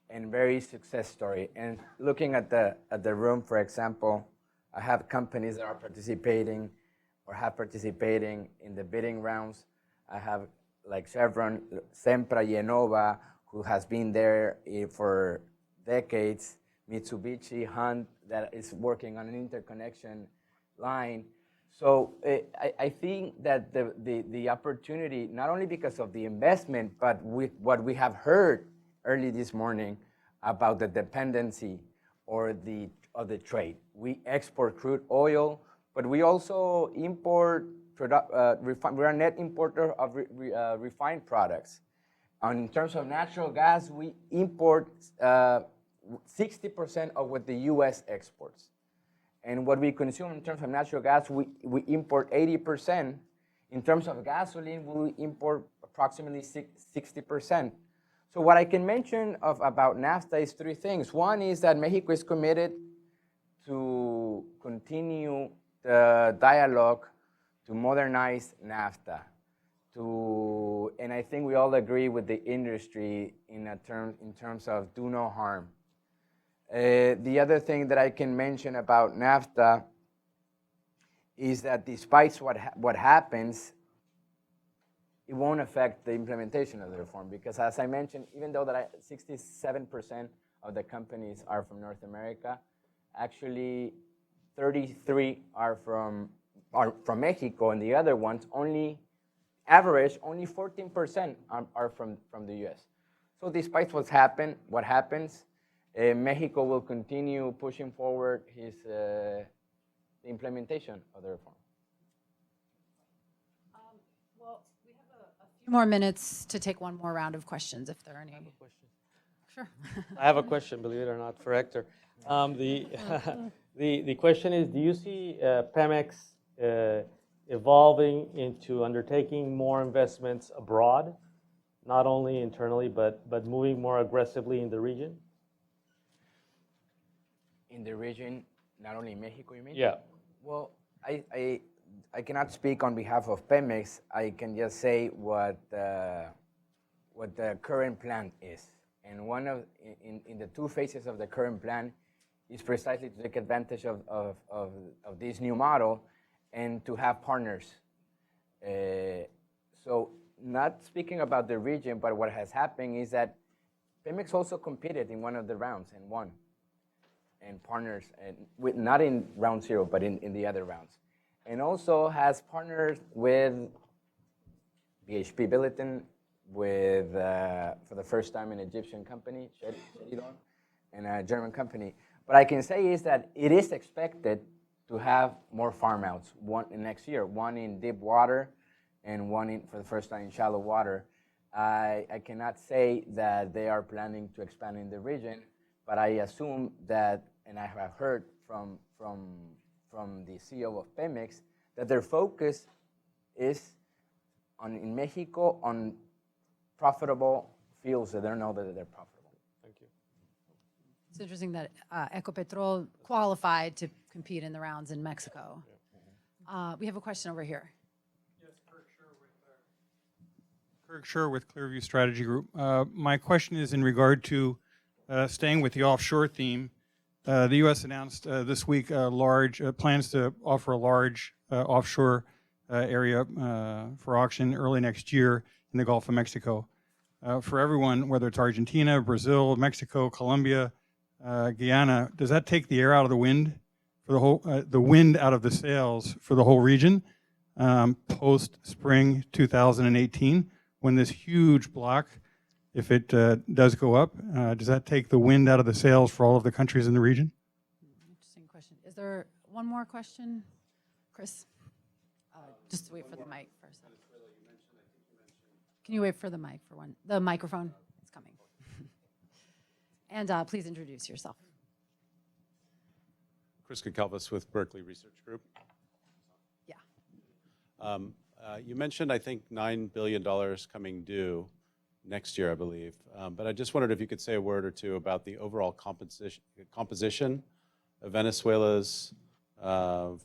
and very success story. And looking at the room, for example, I have companies that are participating or have participating in the bidding rounds. I have like Chevron, Sempra, Yenova, who has been there for decades, Mitsubishi, Hunt, that is working on an interconnection line. So I think that the opportunity, not only because of the investment, but with what we have heard early this morning about the dependency of the trade. We export crude oil, but we also import we're a net importer of refined products. In terms of natural gas, we import 60% of what the U.S. exports. And what we consume in terms of natural gas, we import 80%. In terms of gasoline, we import approximately 60%. So what I can mention about NAFTA is three things. One is that Mexico is committed to continue the dialogue to modernize NAFTA. And I think we all agree with the industry in terms of do no harm. The other thing that I can mention about NAFTA is that despite what happens, it won't affect the implementation of the reform, because as I mentioned, even though 67% of the companies are from North America, actually 33 are from Mexico, and the other ones only 14% are from the US. So despite what happens, Mexico will continue pushing forward the implementation of the reform. Few more minutes to take one more round of questions, if there are any. I have a question. Sure. I have a question, believe it or not, for Hector. The question is, do you see Pemex evolving into undertaking more investments abroad, not only internally, but moving more aggressively in the region? In the region, not only Mexico, you mean? Yeah. Well, I cannot speak on behalf of Pemex. I can just say what the current plan is. And in the two phases of the current plan is precisely to take advantage of this new model and to have partners. So not speaking about the region, but what has happened is that Pemex also competed in one of the rounds and won. And partners, not in round zero, but in the other rounds. And also has partnered with BHP Billiton, with, for the first time, an Egyptian company, Sheridan, and a German company. What I can say is that it is expected to have more farm outs next year, one in deep water and one for the first time in shallow water. I cannot say that they are planning to expand in the region, but I assume that, and I have heard from the CEO of Pemex, that their focus is in Mexico on profitable fields that they know that they're profitable. Thank you. It's interesting that Ecopetrol qualified to compete in the rounds in Mexico. We have a question over here. Yes, Kirk Scher with Clearview Strategy Group. My question is in regard to staying with the offshore theme. The U.S. announced this week plans to offer a large offshore area for auction early next year in the Gulf of Mexico. For everyone, whether it's Argentina, Brazil, Mexico, Colombia, Guyana, does that take the air out of the wind for the wind out of the sails for the whole region post spring 2018, when this huge block, if it does go up, does that take the wind out of the sails for all of the countries in the region? Interesting question. Is there one more question? Chris? Just wait for the mic for a second. Can you wait for the mic for one? The microphone is coming. And please introduce yourself. Chris Kakelvis with Berkeley Research Group. Yeah. You mentioned, I think, $9 billion coming due next year, I believe. But I just wondered if you could say a word or two about the overall composition of Venezuela's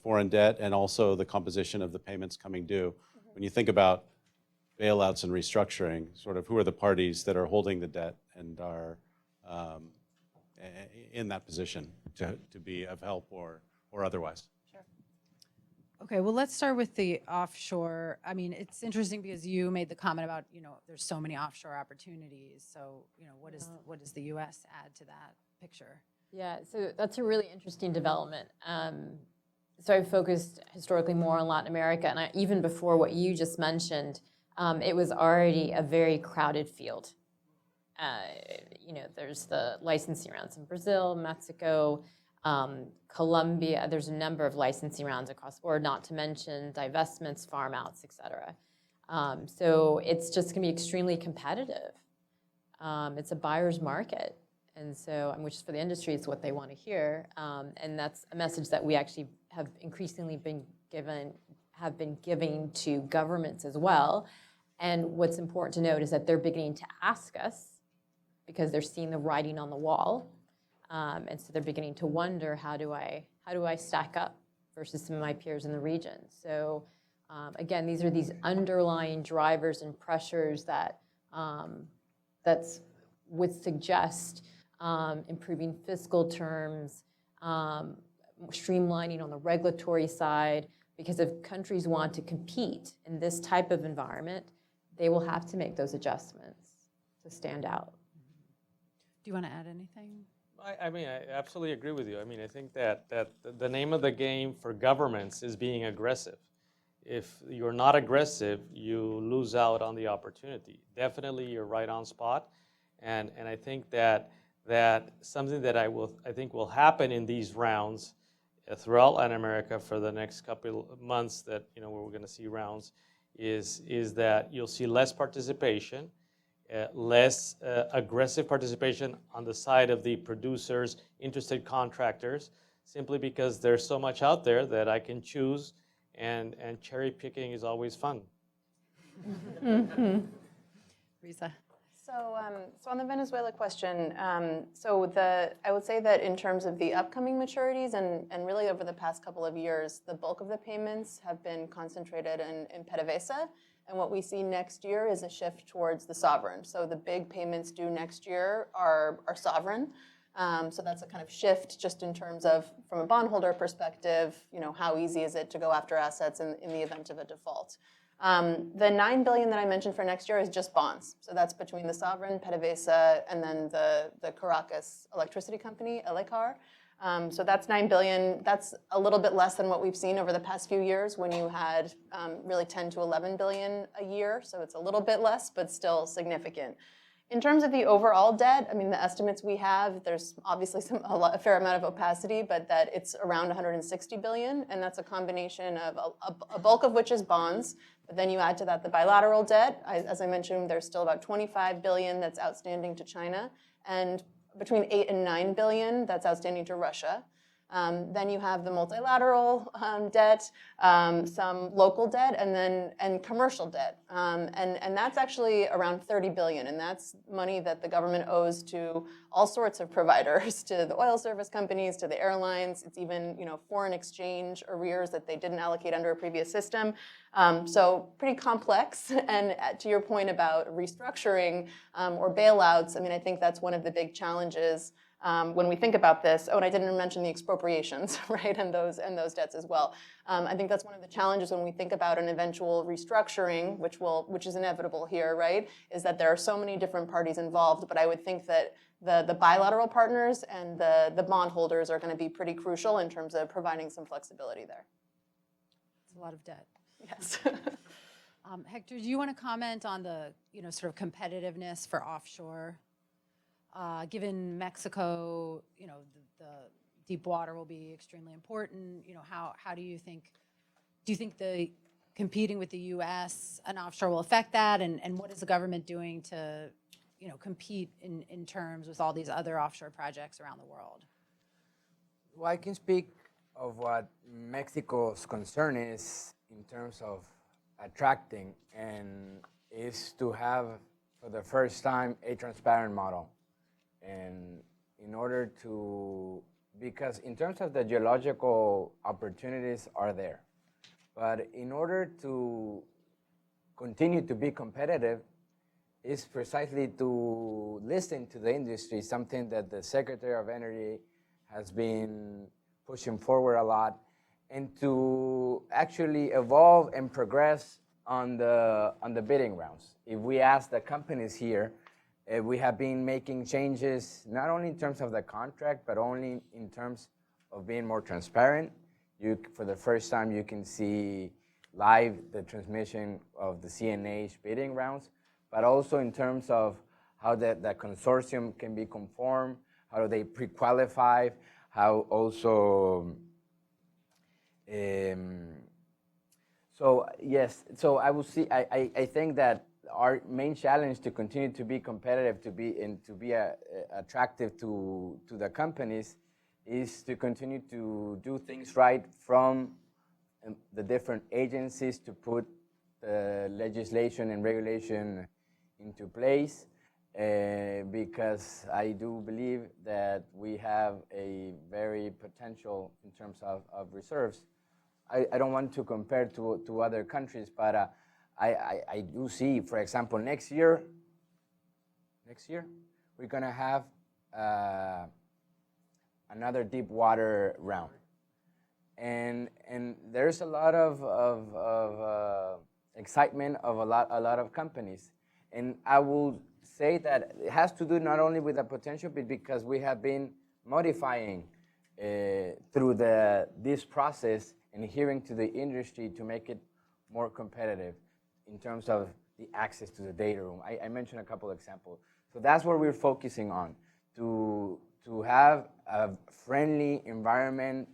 foreign debt, and also the composition of the payments coming due. When you think about bailouts and restructuring, sort of who are the parties that are holding the debt and are in that position to be of help or otherwise? Okay, well, let's start with the offshore. I mean, it's interesting because you made the comment about, there's so many offshore opportunities. So, what does the U.S. add to that picture? Yeah, so that's a really interesting development. So I've focused historically more on Latin America, and even before what you just mentioned, it was already a very crowded field. There's the licensing rounds in Brazil, Mexico, Colombia. There's a number of licensing rounds across the board, not to mention divestments, farm outs, et cetera. So it's just going to be extremely competitive. It's a buyer's market. And so, which for the industry is what they want to hear. And that's a message that we actually have increasingly been giving to governments as well. And what's important to note is that they're beginning to ask us because they're seeing the writing on the wall. And so they're beginning to wonder, how do I stack up versus some of my peers in the region? So again, these are these underlying drivers and pressures that would suggest improving fiscal terms, streamlining on the regulatory side, because if countries want to compete in this type of environment, they will have to make those adjustments to stand out. Do you want to add anything? I mean, I absolutely agree with you. I mean, I think that the name of the game for governments is being aggressive. If you're not aggressive, you lose out on the opportunity. Definitely, you're right on spot, and I think that something that I think will happen in these rounds throughout Latin America for the next couple of months, that where we're going to see rounds, is that you'll see less participation. Less aggressive participation on the side of the producers, interested contractors, simply because there's so much out there that I can choose, and cherry picking is always fun. Risa. So on the Venezuela question, I would say that in terms of the upcoming maturities and really over the past couple of years, the bulk of the payments have been concentrated in PDVSA. And what we see next year is a shift towards the sovereign. So the big payments due next year are sovereign. So that's a kind of shift just in terms of, from a bondholder perspective, how easy is it to go after assets in the event of a default. The $9 billion that I mentioned for next year is just bonds. So that's between the sovereign, PDVSA, and then the Caracas electricity company, Elecar. So that's $9 billion. That's a little bit less than what we've seen over the past few years when you had really 10 to 11 billion a year. So it's a little bit less, but still significant. In terms of the overall debt, I mean, the estimates we have, there's obviously a fair amount of opacity, but that it's around 160 billion, and that's a combination of a bulk of which is bonds. But then you add to that the bilateral debt. As I mentioned, there's still about 25 billion that's outstanding to China, and between 8 and 9 billion that's outstanding to Russia. Then you have the multilateral debt, some local debt, and commercial debt. And that's actually around 30 billion, and that's money that the government owes to all sorts of providers, to the oil service companies, to the airlines. It's even foreign exchange arrears that they didn't allocate under a previous system. So pretty complex. And to your point about restructuring or bailouts, I mean, I think that's one of the big challenges when we think about this. Oh, and I didn't mention the expropriations, right, and those debts as well. I think that's one of the challenges when we think about an eventual restructuring, which is inevitable here, right, is that there are so many different parties involved. But I would think that the bilateral partners and the bondholders are going to be pretty crucial in terms of providing some flexibility there. It's a lot of debt. Yes. Hector, do you want to comment on the sort of competitiveness for offshore? Given Mexico, the deep water will be extremely important. How do you think the competing with the U.S. and offshore will affect that? And what is the government doing to, compete in terms with all these other offshore projects around the world? Well, I can speak of what Mexico's concern is in terms of attracting, and is to have, for the first time, a transparent model. And in order to, because in terms of the geological opportunities are there, but in order to continue to be competitive is precisely to listen to the industry, something that the Secretary of Energy has been pushing forward a lot, and to actually evolve and progress on the bidding rounds. If we ask the companies here, we have been making changes, not only in terms of the contract, but only in terms of being more transparent. For the first time, you can see live the transmission of the CNH bidding rounds, but also in terms of how the consortium can be conformed, how do they pre-qualify, how also, so yes, so I will see, I think that our main challenge to continue to be competitive, to be attractive to the companies, is to continue to do things right from the different agencies to put the legislation and regulation into place, because I do believe that we have a very potential in terms of reserves. I don't want to compare to other countries, but I do see, for example, next year, we're going to have another deep water round. And there's a lot of excitement of a lot of companies. And I will say that it has to do not only with the potential, but because we have been modifying through this process and hearing to the industry to make it more competitive in terms of the access to the data room. I mentioned a couple examples. So that's what we're focusing on, to have a friendly environment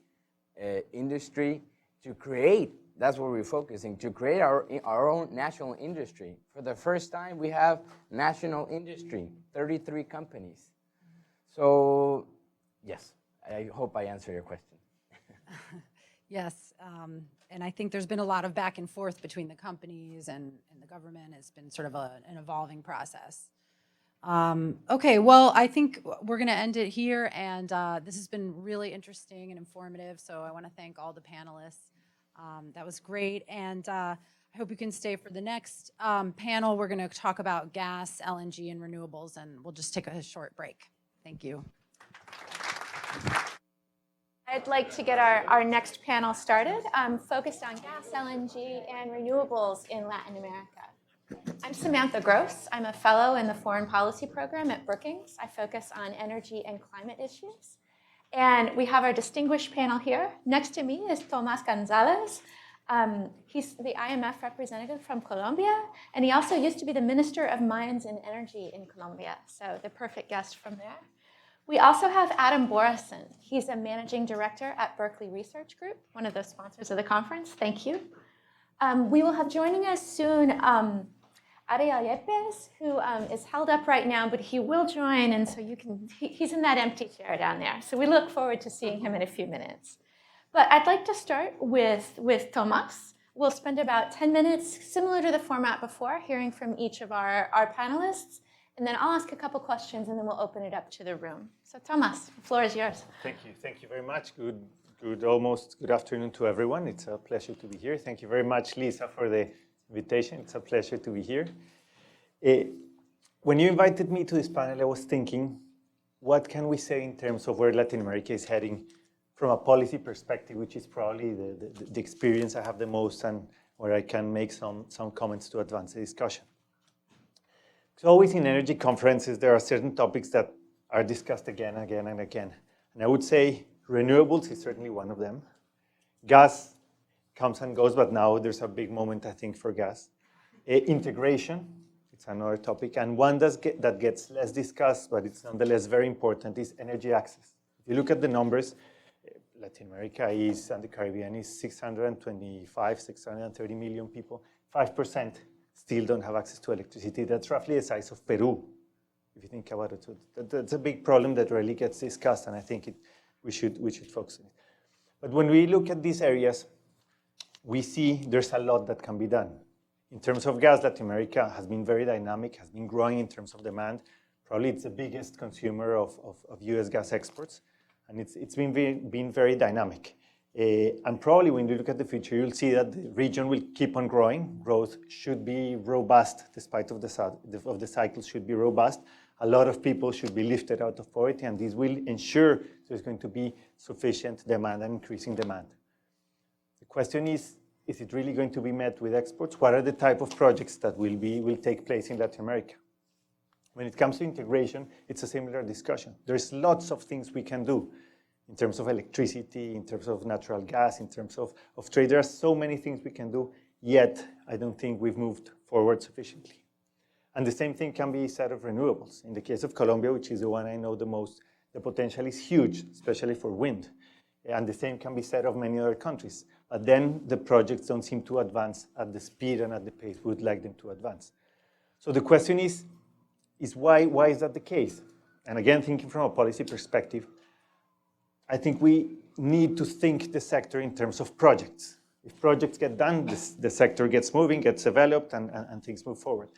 industry to create, that's what we're focusing, to create our own national industry. For the first time, we have national industry, 33 companies. So, yes, I hope I answered your question. Yes, and I think there's been a lot of back and forth between the companies and the government. It's been sort of an evolving process. Okay, well, I think we're going to end it here, and this has been really interesting and informative, so I want to thank all the panelists. That was great, and I hope you can stay for the next panel. We're going to talk about gas, LNG, and renewables, and we'll just take a short break. Thank you. I'd like to get our next panel started, focused on gas, LNG, and renewables in Latin America. I'm Samantha Gross. I'm a fellow in the Foreign Policy Program at Brookings. I focus on energy and climate issues. And we have our distinguished panel here. Next to me is Tomás González. He's the IMF representative from Colombia, and he also used to be the Minister of Mines and Energy in Colombia, so the perfect guest from there. We also have Adam Borison. He's a managing director at Berkeley Research Group, one of the sponsors of the conference. Thank you. We will have joining us soon Ariel Yepes, who is held up right now, but he will join, and so he's in that empty chair down there. So we look forward to seeing him in a few minutes. But I'd like to start with Tomás. We'll spend about 10 minutes, similar to the format before, hearing from each of our panelists. And then I'll ask a couple questions, and then we'll open it up to the room. So Tomás, the floor is yours. Thank you very much. Good afternoon to everyone. It's a pleasure to be here. Thank you very much, Lisa, for the invitation. It's a pleasure to be here. When you invited me to this panel, I was thinking, what can we say in terms of where Latin America is heading from a policy perspective, which is probably the experience I have the most and where I can make some comments to advance the discussion. So always in energy conferences, there are certain topics that are discussed again and again and again. And I would say renewables is certainly one of them. Gas comes and goes, but now there's a big moment, I think, for gas. Integration, it's another topic. And one that gets less discussed, but it's nonetheless very important, is energy access. If you look at the numbers, Latin America and the Caribbean is 625, 630 million people. 5% still don't have access to electricity. That's roughly the size of Peru, if you think about it. So that's a big problem that rarely gets discussed, and I think we should focus on it. But when we look at these areas, we see there's a lot that can be done. In terms of gas, Latin America has been very dynamic, has been growing in terms of demand. Probably it's the biggest consumer of US gas exports, and it's been very dynamic. And probably when you look at the future, you'll see that the region will keep on growing. Growth should be robust, despite of the cycle should be robust. A lot of people should be lifted out of poverty, and this will ensure there's going to be sufficient demand and increasing demand. The question is it really going to be met with exports? What are the type of projects that will take place in Latin America? When it comes to integration, it's a similar discussion. There's lots of things we can do in terms of electricity, in terms of natural gas, in terms of trade. There are so many things we can do, yet I don't think we've moved forward sufficiently. And the same thing can be said of renewables. In the case of Colombia, which is the one I know the most, the potential is huge, especially for wind. And the same can be said of many other countries. But then the projects don't seem to advance at the speed and at the pace we would like them to advance. So the question is why is that the case? And again, thinking from a policy perspective, I think we need to think the sector in terms of projects. If projects get done, the sector gets moving, gets developed, and things move forward.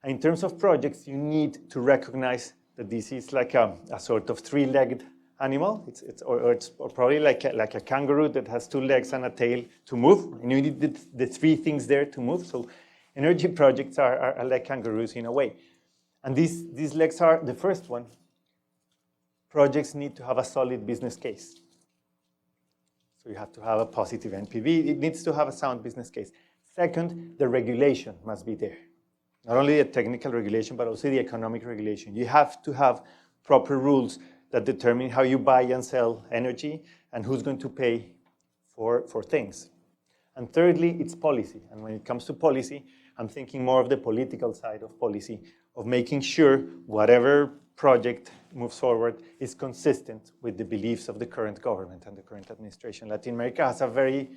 And in terms of projects, you need to recognize that this is like a sort of three-legged animal. It's probably like a kangaroo that has 2 legs and a tail to move. And you need the 3 things there to move. So energy projects are like kangaroos in a way. And these legs are, the first one, projects need to have a solid business case. So you have to have a positive NPV. It needs to have a sound business case. Second, the regulation must be there. Not only the technical regulation, but also the economic regulation. You have to have proper rules that determine how you buy and sell energy and who's going to pay for things. And thirdly, it's policy. And when it comes to policy, I'm thinking more of the political side of policy, of making sure whatever project moves forward is consistent with the beliefs of the current government and the current administration. Latin America has a very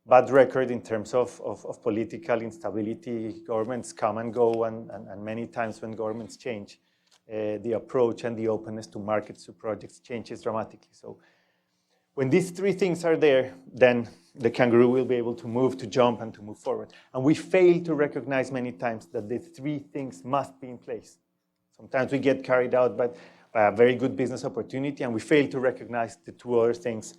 bad record in terms of political instability. Governments come and go, and many times when governments change, the approach and the openness to markets, to projects changes dramatically. So when these 3 things are there, then the kangaroo will be able to move, to jump, and to move forward. And we fail to recognize many times that the 3 things must be in place. Sometimes we get carried out by a very good business opportunity, and we fail to recognize the 2 other things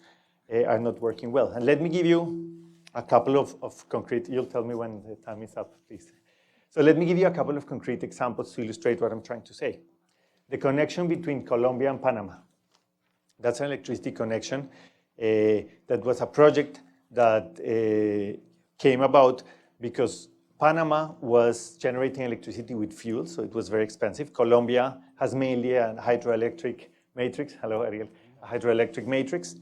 are not working well. And let me give you a couple of concrete, you'll tell me when the time is up, please. So let me give you a couple of concrete examples to illustrate what I'm trying to say. The connection between Colombia and Panama. That's an electricity connection that was a project that came about because Panama was generating electricity with fuel, so it was very expensive. Colombia has mainly a hydroelectric matrix. Hello, Ariel. A hydroelectric matrix.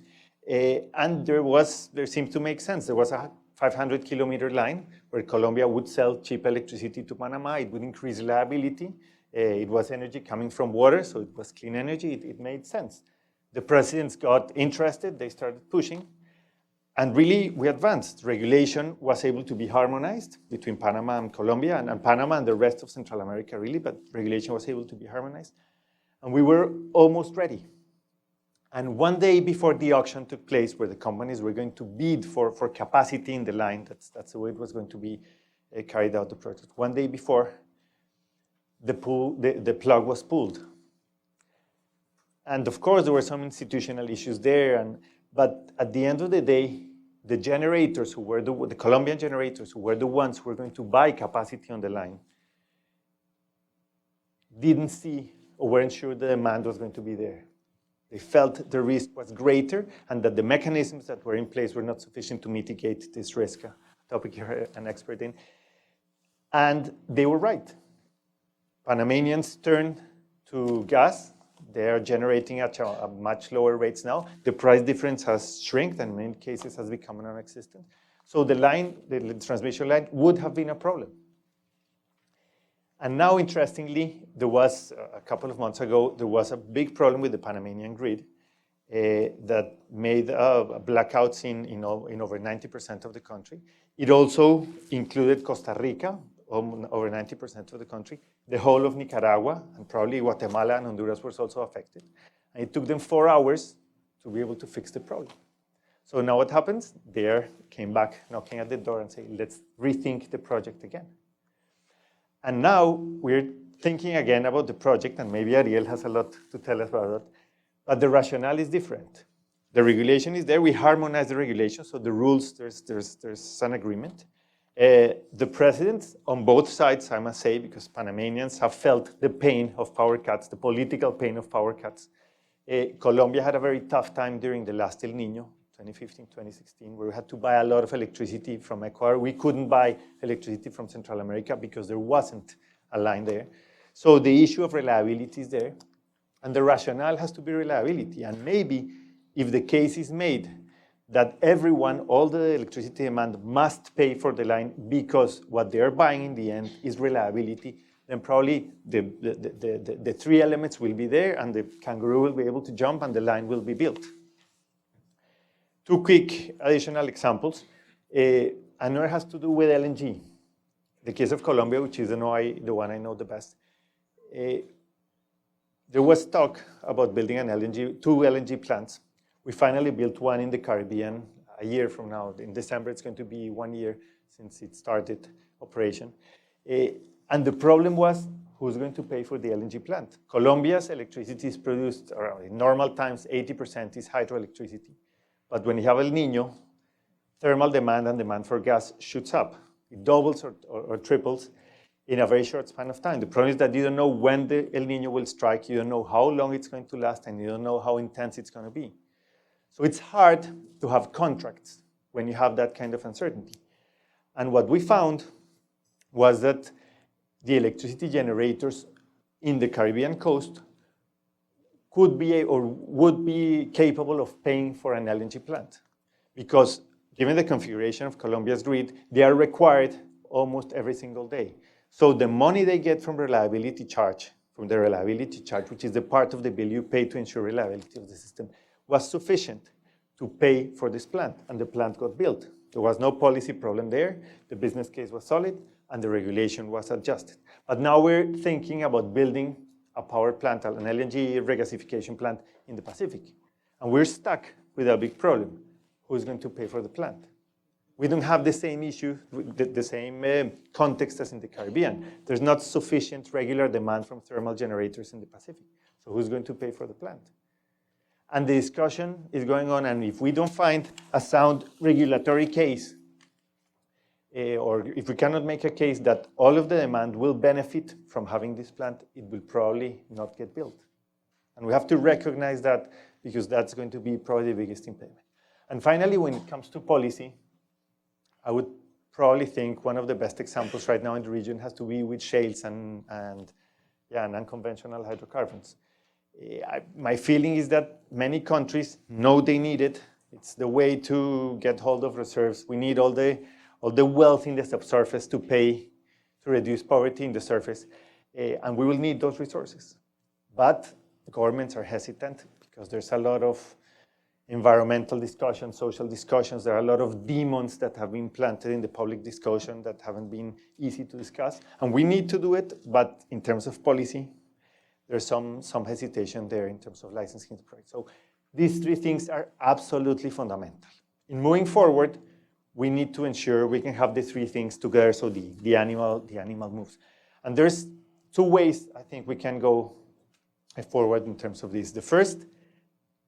And there seemed to make sense. There was a 500-kilometer line where Colombia would sell cheap electricity to Panama. It would increase reliability. It was energy coming from water, so it was clean energy. It made sense. The presidents got interested. They started pushing. And really, we advanced. Regulation was able to be harmonized between Panama and Colombia, and Panama and the rest of Central America, really, but regulation was able to be harmonized. And we were almost ready. And one day before the auction took place, where the companies were going to bid for capacity in the line, that's the way it was going to be carried out, the project. One day before, the plug was pulled. And of course, there were some institutional issues there, but at the end of the day, the generators who were the Colombian generators who were the ones who were going to buy capacity on the line didn't see or weren't sure the demand was going to be there. They felt the risk was greater and that the mechanisms that were in place were not sufficient to mitigate this risk, a topic you're an expert in. And they were right. Panamanians turned to gas. They are generating at a much lower rates now. The price difference has shrunk and in many cases has become non-existent. So the line, the transmission line, would have been a problem. And now, interestingly, there was, a couple of months ago, there was a big problem with the Panamanian grid that made blackouts in over 90% of the country. It also included Costa Rica, over 90% of the country, the whole of Nicaragua, and probably Guatemala and Honduras was also affected. And it took them 4 hours to be able to fix the problem. So now what happens? They came back knocking at the door and say, let's rethink the project again. And now we're thinking again about the project, and maybe Ariel has a lot to tell us about that, but the rationale is different. The regulation is there. We harmonize the regulation, so the rules, there's an agreement. The presidents on both sides, I must say, because Panamanians have felt the pain of power cuts, the political pain of power cuts. Colombia had a very tough time during the last El Niño, 2015, 2016, where we had to buy a lot of electricity from Ecuador. We couldn't buy electricity from Central America because there wasn't a line there. So the issue of reliability is there, and the rationale has to be reliability. And maybe if the case is made that everyone, all the electricity demand must pay for the line because what they're buying in the end is reliability, then probably the 3 elements will be there and the kangaroo will be able to jump and the line will be built. 2 quick additional examples. Another has to do with LNG. The case of Colombia, which is the one I know the best. There was talk about building 2 LNG plants. We finally built one in the Caribbean a year from now. In December, it's going to be 1 year since it started operation. And the problem was, who's going to pay for the LNG plant? Colombia's electricity is produced around, in normal times, 80% is hydroelectricity. But when you have El Nino, thermal demand and demand for gas shoots up. It doubles or triples in a very short span of time. The problem is that you don't know when the El Nino will strike, you don't know how long it's going to last, and you don't know how intense it's going to be. So it's hard to have contracts when you have that kind of uncertainty. And what we found was that the electricity generators in the Caribbean coast could be or would be capable of paying for an LNG plant. Because given the configuration of Colombia's grid, they are required almost every single day. So the money they get from the reliability charge, which is the part of the bill you pay to ensure reliability of the system, was sufficient to pay for this plant, and the plant got built. There was no policy problem there, the business case was solid, and the regulation was adjusted. But now we're thinking about building a power plant, an LNG regasification plant in the Pacific. And we're stuck with a big problem. Who's going to pay for the plant? We don't have the same issue, the same context as in the Caribbean. There's not sufficient regular demand from thermal generators in the Pacific. So who's going to pay for the plant? And the discussion is going on, and if we don't find a sound regulatory case, or if we cannot make a case that all of the demand will benefit from having this plant, it will probably not get built. And we have to recognize that, because that's going to be probably the biggest impediment. And finally, when it comes to policy, I would probably think one of the best examples right now in the region has to be with shales and unconventional hydrocarbons. My feeling is that many countries know they need it. It's the way to get hold of reserves. We need all the wealth in the subsurface to pay to reduce poverty in the surface, and we will need those resources. But governments are hesitant because there's a lot of environmental discussions, social discussions. There are a lot of demons that have been planted in the public discussion that haven't been easy to discuss. And we need to do it, but in terms of policy, there's some hesitation there in terms of licensing the project. So these three things are absolutely fundamental. In moving forward, we need to ensure we can have the three things together so the animal moves. And there's two ways I think we can go forward in terms of this. The first,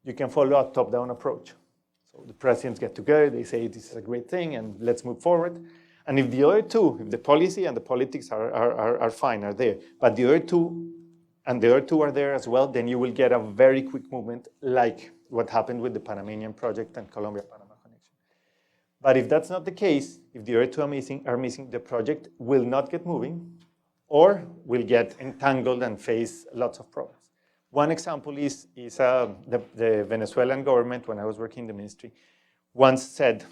you can follow a top-down approach. So the presidents get together, they say this is a great thing and let's move forward. And if the other two, if the policy and the politics are fine, are there, but the other two are there as well, then you will get a very quick movement like what happened with the Panamanian project and Colombia-Panama connection. But if that's not the case, if the other two are missing, the project will not get moving or will get entangled and face lots of problems. One example is the Venezuelan government, when I was working in the ministry, once said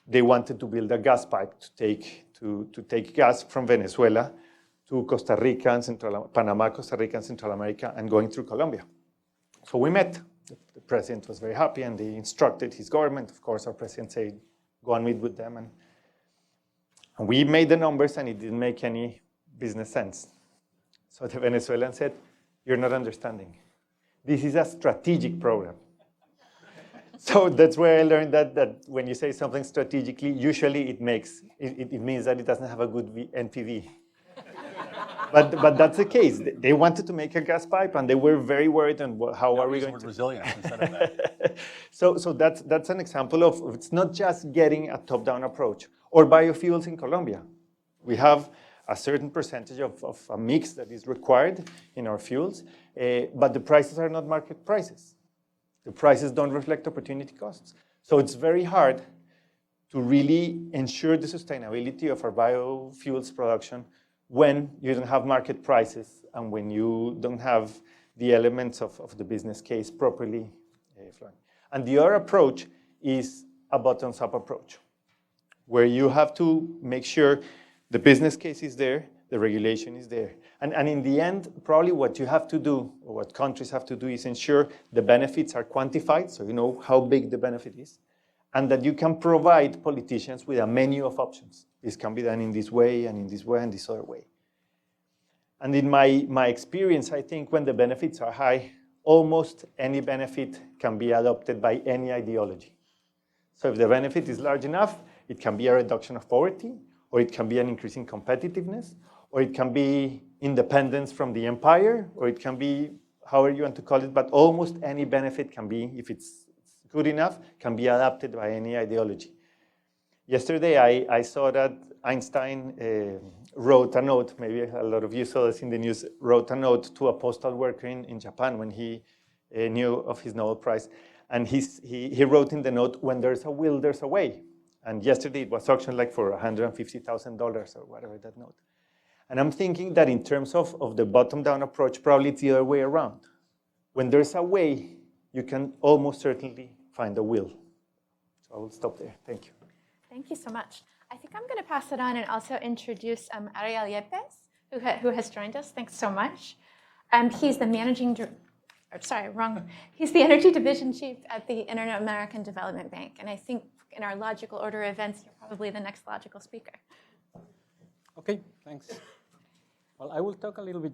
they wanted to build a gas pipe to take gas from Venezuela to Costa Rica and Panama, Costa Rica and Central America, and going through Colombia. So we met. The president was very happy, and they instructed his government. Of course, our president said, go and meet with them. And we made the numbers, and it didn't make any business sense. So the Venezuelan said, you're not understanding. This is a strategic program. So that's where I learned that when you say something strategically, usually it means that it doesn't have a good NPV. But that's the case. They wanted to make a gas pipe, and they were very worried on how are we going to... resilience instead of that. So that's an example of it's not just getting a top-down approach. Or biofuels in Colombia. We have a certain percentage of a mix that is required in our fuels, but the prices are not market prices. The prices don't reflect opportunity costs. So it's very hard to really ensure the sustainability of our biofuels production when you don't have market prices and when you don't have the elements of the business case properly flowing. And the other approach is a bottoms-up approach, where you have to make sure the business case is there, the regulation is there. And in the end, probably what you have to do, or what countries have to do, is ensure the benefits are quantified, so you know how big the benefit is, and that you can provide politicians with a menu of options. This can be done in this way, and in this way, and this other way. And in my experience, I think when the benefits are high, almost any benefit can be adopted by any ideology. So if the benefit is large enough, it can be a reduction of poverty, or it can be an increase in competitiveness, or it can be independence from the empire, or it can be however you want to call it, but almost any benefit can be, if it's good enough, can be adapted by any ideology. Yesterday, I saw that Einstein wrote a note, maybe a lot of you saw this in the news, wrote a note to a postal worker in Japan when he knew of his Nobel Prize. And he wrote in the note, when there's a will, there's a way. And yesterday it was auctioned like for $150,000 or whatever that note. And I'm thinking that in terms of the bottom-down approach, probably it's the other way around. When there's a way, you can almost certainly find a will. So I will stop there. Thank you. Thank you so much. I think I'm going to pass it on and also introduce Ariel Yepes, who has joined us. Thanks so much. He's the He's the Energy Division Chief at the Inter-American Development Bank. And I think in our logical order of events, you're probably the next logical speaker. Okay, thanks. Well, I will talk a little bit,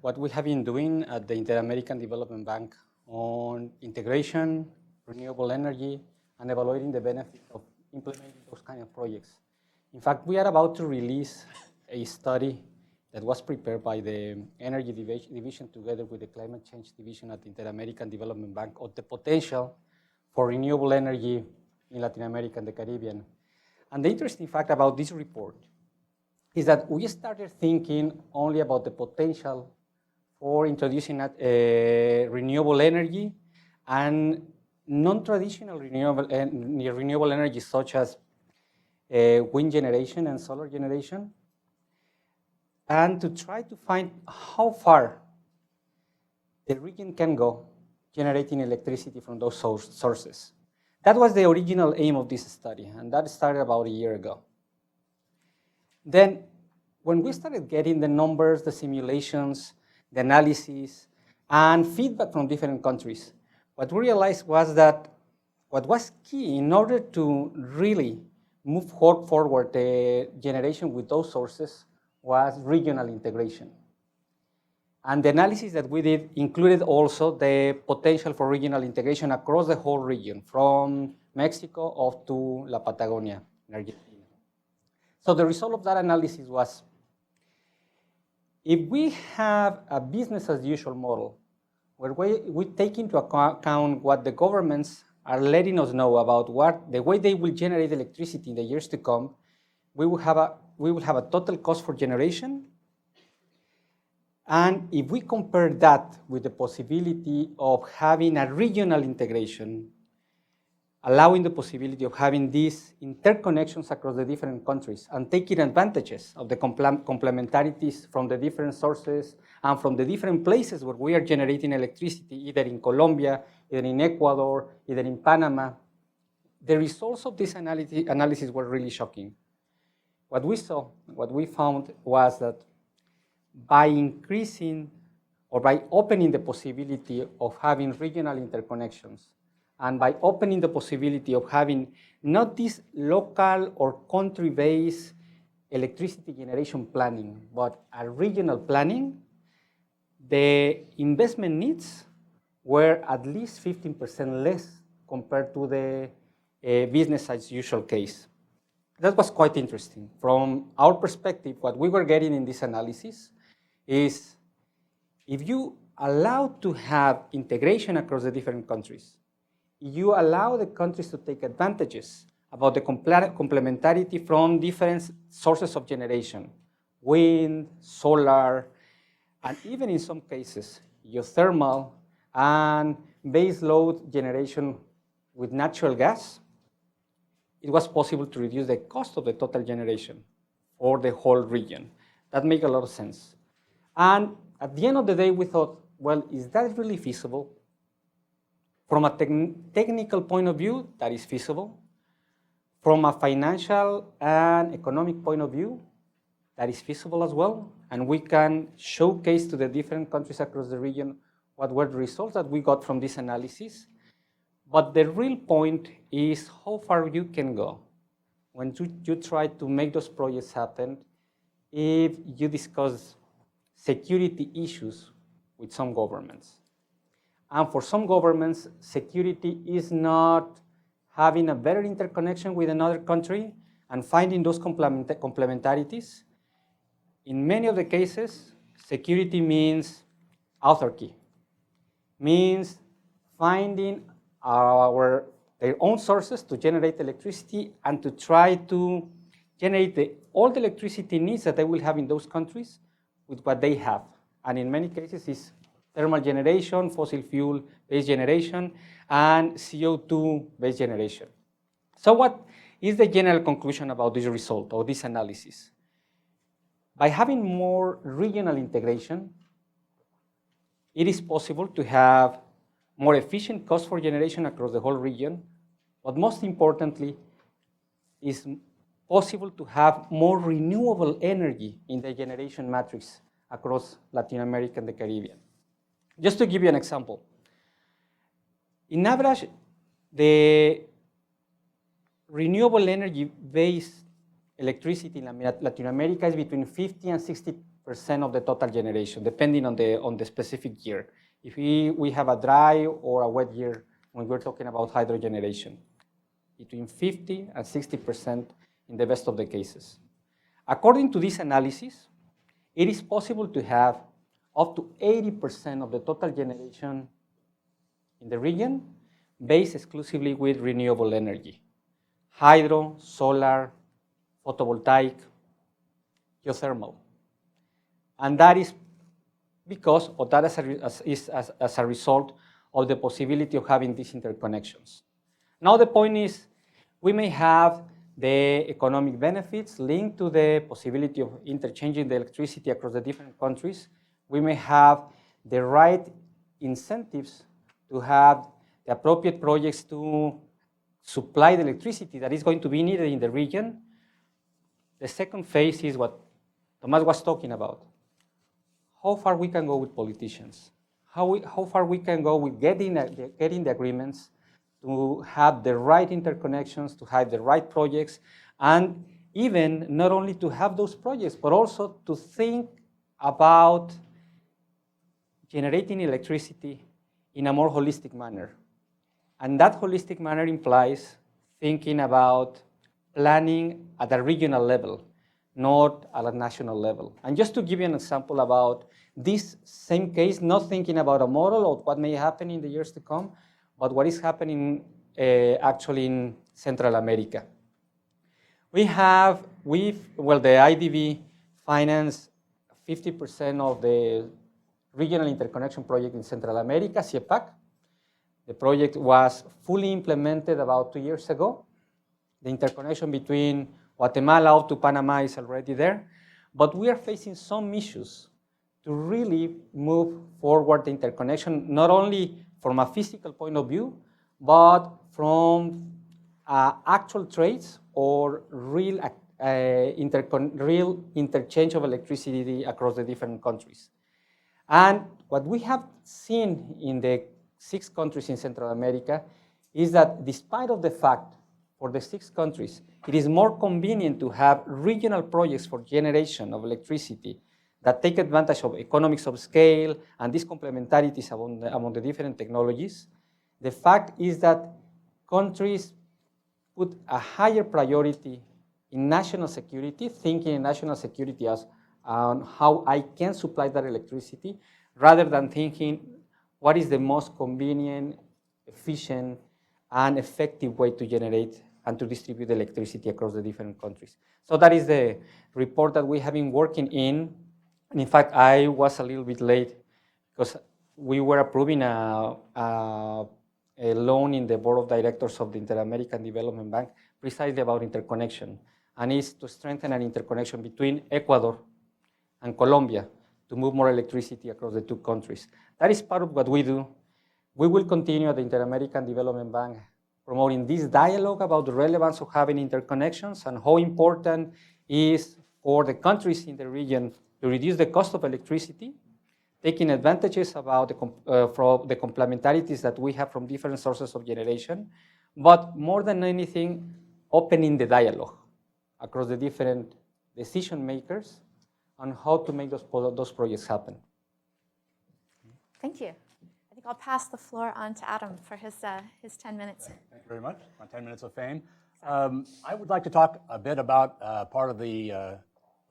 what we have been doing at the Inter-American Development Bank on integration, renewable energy, and evaluating the benefits of implementing those kind of projects. In fact, we are about to release a study that was prepared by the Energy Division together with the Climate Change Division at the Inter-American Development Bank of the potential for renewable energy in Latin America and the Caribbean. And the interesting fact about this report is that we started thinking only about the potential for introducing renewable energy and non-traditional renewable energy such as wind generation and solar generation, and to try to find how far the region can go generating electricity from those sources. That was the original aim of this study, and that started about a year ago. Then, when we started getting the numbers, the simulations, the analysis, and feedback from different countries, what we realized was that what was key in order to really move forward the generation with those sources was regional integration. And the analysis that we did included also the potential for regional integration across the whole region, from Mexico up to La Patagonia in Argentina. So the result of that analysis was, if we have a business as usual model, where we take into account what the governments are letting us know about the way they will generate electricity in the years to come, we will have a total cost for generation. And if we compare that with the possibility of having a regional integration, allowing the possibility of having these interconnections across the different countries and taking advantages of the complementarities from the different sources and from the different places where we are generating electricity, either in Colombia, either in Ecuador, either in Panama, the results of this analysis were really shocking. What we found was that by increasing or by opening the possibility of having regional interconnections, and by opening the possibility of having not this local or country-based electricity generation planning, but a regional planning, the investment needs were at least 15% less compared to the business as usual case. That was quite interesting. From our perspective, what we were getting in this analysis is, if you allow to have integration across the different countries, you allow the countries to take advantages about the complementarity from different sources of generation, wind, solar, and even in some cases, geothermal and base load generation with natural gas, it was possible to reduce the cost of the total generation for the whole region. That makes a lot of sense. And at the end of the day, we thought, well, is that really feasible? From a technical point of view, that is feasible. From a financial and economic point of view, that is feasible as well. And we can showcase to the different countries across the region what were the results that we got from this analysis. But the real point is how far you can go when you try to make those projects happen if you discuss security issues with some governments. And for some governments, security is not having a better interconnection with another country and finding those complementarities. in many of the cases, security means autarky, means finding their own sources to generate electricity and to try to generate all the electricity needs that they will have in those countries with what they have. And in many cases, it's thermal generation, fossil fuel-based generation, and CO2-based generation. So what is the general conclusion about this result or this analysis? By having more regional integration, it is possible to have more efficient cost for generation across the whole region, but most importantly, it's possible to have more renewable energy in the generation matrix across Latin America and the Caribbean. Just to give you an example, in average, the renewable energy-based electricity in Latin America is between 50 and 60% of the total generation, depending on the specific year. If we have a dry or a wet year, when we're talking about hydro generation, between 50 and 60% in the best of the cases. According to this analysis, it is possible to have up to 80% of the total generation in the region based exclusively with renewable energy. Hydro, solar, photovoltaic, geothermal. And that is because, or that is as a result of the possibility of having these interconnections. Now the point is, we may have the economic benefits linked to the possibility of interchanging the electricity across the different countries. We may have the right incentives to have the appropriate projects to supply the electricity that is going to be needed in the region. The second phase is what Tomás was talking about. How far we can go with politicians, how far we can go with getting the agreements to have the right interconnections, to have the right projects, and even not only to have those projects, but also to think about generating electricity in a more holistic manner. And that holistic manner implies thinking about planning at a regional level, not at a national level. And just to give you an example about this same case, not thinking about a model of what may happen in the years to come, but what is happening actually in Central America. The IDB financed 50% of the regional interconnection project in Central America, CIEPAC. The project was fully implemented about 2 years ago. The interconnection between Guatemala up to Panama is already there. But we are facing some issues to really move forward the interconnection, not only from a physical point of view, but from actual trades or real interchange of electricity across the different countries. And what we have seen in the 6 countries in Central America is that despite of the fact for the 6 countries, it is more convenient to have regional projects for generation of electricity that take advantage of economics of scale and these complementarities among the different technologies. The fact is that countries put a higher priority in national security, thinking in national security as how I can supply that electricity, rather than thinking what is the most convenient, efficient, and effective way to generate and to distribute electricity across the different countries. So that is the report that we have been working in. And in fact, I was a little bit late because we were approving a loan in the board of directors of the Inter-American Development Bank precisely about interconnection. And it's to strengthen an interconnection between Ecuador and Colombia to move more electricity across the 2 countries. That is part of what we do. We will continue at the Inter-American Development Bank promoting this dialogue about the relevance of having interconnections and how important it is for the countries in the region to reduce the cost of electricity, taking advantages about from the complementarities that we have from different sources of generation, but more than anything, opening the dialogue across the different decision makers on how to make those projects happen. Thank you. I think I'll pass the floor on to Adam for his 10 minutes. Thank you very much. My 10 minutes of fame. I would like to talk a bit about part of the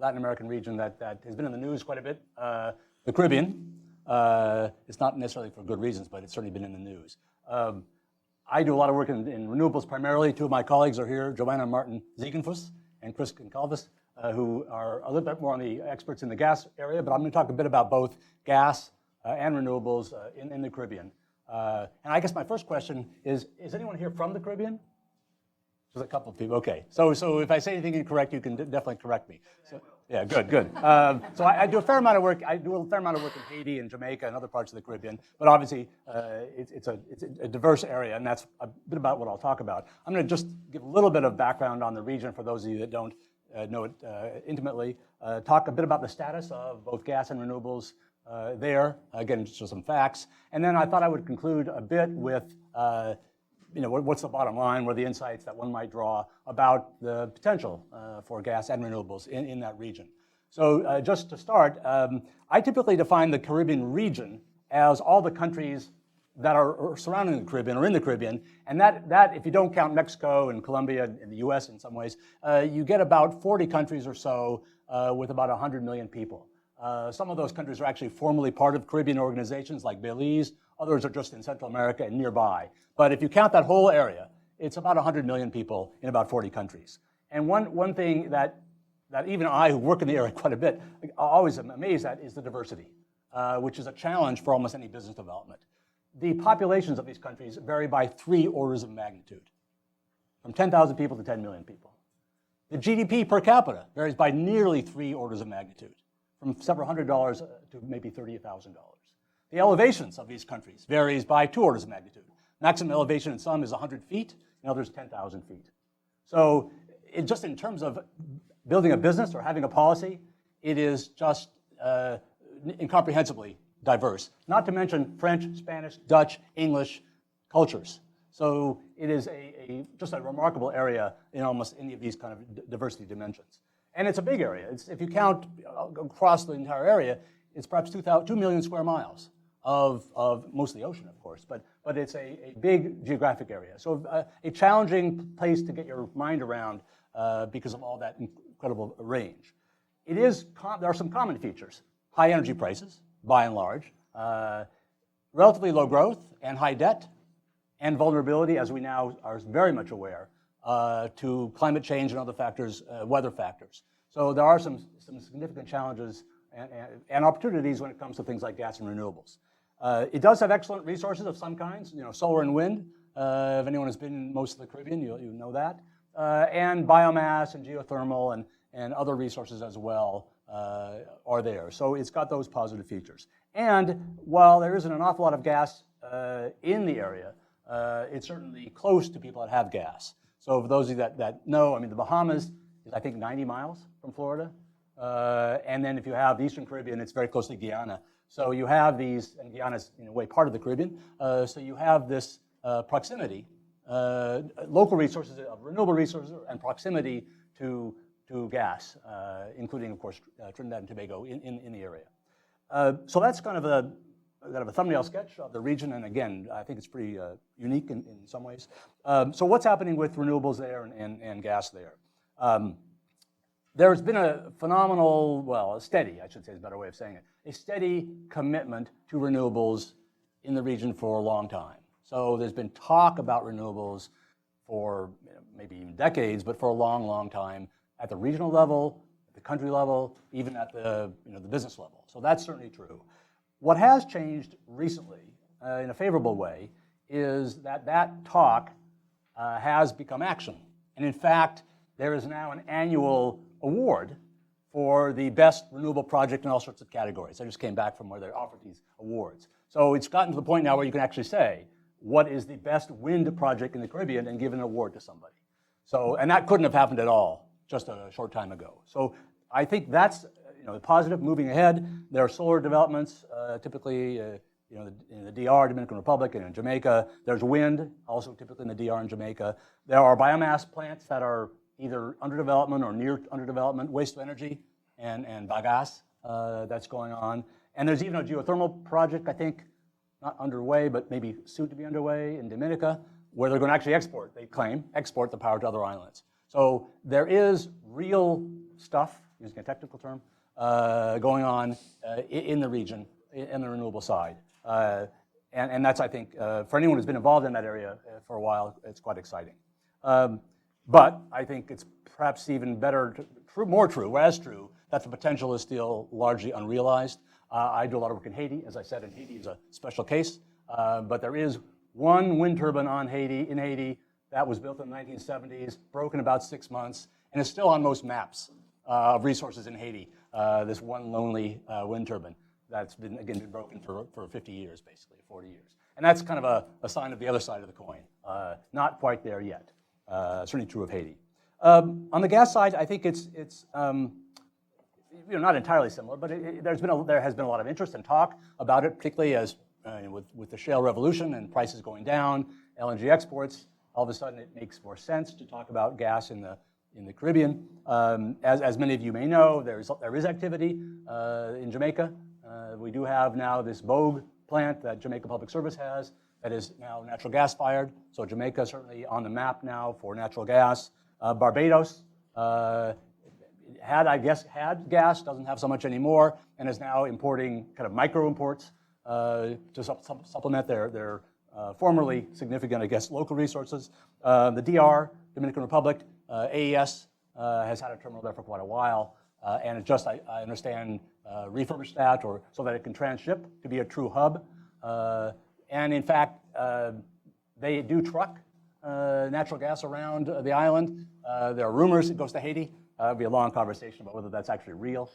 Latin American region that has been in the news quite a bit, the Caribbean. It's not necessarily for good reasons, but it's certainly been in the news. I do a lot of work in renewables primarily. Two of my colleagues are here, Joanna Martin Ziegenfuss and Chris Goncalves, who are a little bit more on the experts in the gas area, but I'm going to talk a bit about both gas and renewables in the Caribbean. And I guess my first question is anyone here from the Caribbean? There's a couple of people. Okay. So if I say anything incorrect, you can definitely correct me. So, yeah, good. So I do a fair amount of work. I do a fair amount of work in Haiti and Jamaica and other parts of the Caribbean. But obviously, it's a diverse area, and that's a bit about what I'll talk about. I'm going to just give a little bit of background on the region for those of you that don't know it intimately. Talk a bit about the status of both gas and renewables there. Again, just some facts. And then I thought I would conclude a bit with what's the bottom line, what are the insights that one might draw about the potential for gas and renewables in that region. So just to start, I typically define the Caribbean region as all the countries that are surrounding the Caribbean or in the Caribbean, and that if you don't count Mexico and Colombia and the US in some ways, you get about 40 countries or so with about 100 million people. Some of those countries are actually formally part of Caribbean organizations like Belize. Others are just in Central America and nearby. But if you count that whole area, it's about 100 million people in about 40 countries. And one thing that even I, who work in the area quite a bit, always am amazed at is the diversity, which is a challenge for almost any business development. The populations of these countries vary by 3 orders of magnitude, from 10,000 people to 10 million people. The GDP per capita varies by nearly 3 orders of magnitude, from several $100s to maybe $30,000. The elevations of these countries varies by 2 orders of magnitude. Maximum elevation in some is 100 feet, in others 10,000 feet. So just in terms of building a business or having a policy, it is just incomprehensibly diverse. Not to mention French, Spanish, Dutch, English cultures. So it is just a remarkable area in almost any of these kind of diversity dimensions. And it's a big area. If you count across the entire area, it's perhaps 2 million square miles of mostly ocean, of course, but it's a big geographic area. So a challenging place to get your mind around because of all that incredible range. There are some common features. High energy prices, by and large, relatively low growth and high debt, and vulnerability, as we now are very much aware, to climate change and other factors, weather factors. So there are some significant challenges and opportunities when it comes to things like gas and renewables. It does have excellent resources of some kinds, solar and wind. If anyone has been in most of the Caribbean, you know that. And biomass and geothermal and other resources as well are there. So it's got those positive features. And while there isn't an awful lot of gas in the area, it's certainly close to people that have gas. So for those of you that know, the Bahamas is, I think, 90 miles from Florida. And then if you have the Eastern Caribbean, it's very close to Guyana. So you have these, and Guyana's in a way part of the Caribbean, so you have this proximity, local resources, renewable resources, and proximity to gas, including, of course, Trinidad and Tobago in the area. So that's kind of a thumbnail sketch of the region, and again, I think it's pretty unique in some ways. So what's happening with renewables there and gas there? There's been a phenomenal, steady, I should say is a better way of saying it, a steady commitment to renewables in the region for a long time. So there's been talk about renewables for maybe even decades, but for a long, long time at the regional level, at the country level, even at the business level. So that's certainly true. What has changed recently in a favorable way is that talk has become action. And in fact, there is now an annual award for the best renewable project in all sorts of categories. I just came back from where they offered these awards. So it's gotten to the point now where you can actually say, what is the best wind project in the Caribbean, and give an award to somebody. So, and that couldn't have happened at all just a short time ago. So I think that's positive, moving ahead. There are solar developments, typically in the DR, Dominican Republic, and in Jamaica. There's wind, also typically in the DR and Jamaica. There are biomass plants that are either under development or near under development, waste to energy and bagasse that's going on. And there's even a geothermal project, I think, not underway, but maybe soon to be underway in Dominica, where they're going to actually export the power to other islands. So there is real stuff, using a technical term, going on in the region, in the renewable side. And that's, I think, for anyone who's been involved in that area for a while, it's quite exciting. But I think it's perhaps even better, more true, as true, that the potential is still largely unrealized. I do a lot of work in Haiti. As I said, in Haiti is a special case. But there is one wind turbine in Haiti that was built in the 1970s, broke in about 6 months, and is still on most maps of resources in Haiti, this one lonely wind turbine that's been broken for 50 years, basically, 40 years. And that's kind of a sign of the other side of the coin. Not quite there yet. Certainly true of Haiti. On the gas side, I think it's not entirely similar, but there has been a lot of interest and talk about it, particularly as with the shale revolution and prices going down, LNG exports. All of a sudden, it makes more sense to talk about gas in the Caribbean. As many of you may know, there is activity in Jamaica. We do have now this Bogue plant that Jamaica Public Service has that is now natural gas fired. So Jamaica is certainly on the map now for natural gas. Barbados had gas, doesn't have so much anymore, and is now importing kind of micro imports to supplement their formerly significant, I guess, local resources. The DR, Dominican Republic, AES has had a terminal there for quite a while, and it just, I understand, refurbished that so that it can transship to be a true hub. And in fact, they do truck natural gas around the island. There are rumors it goes to Haiti. It'll be a long conversation about whether that's actually real.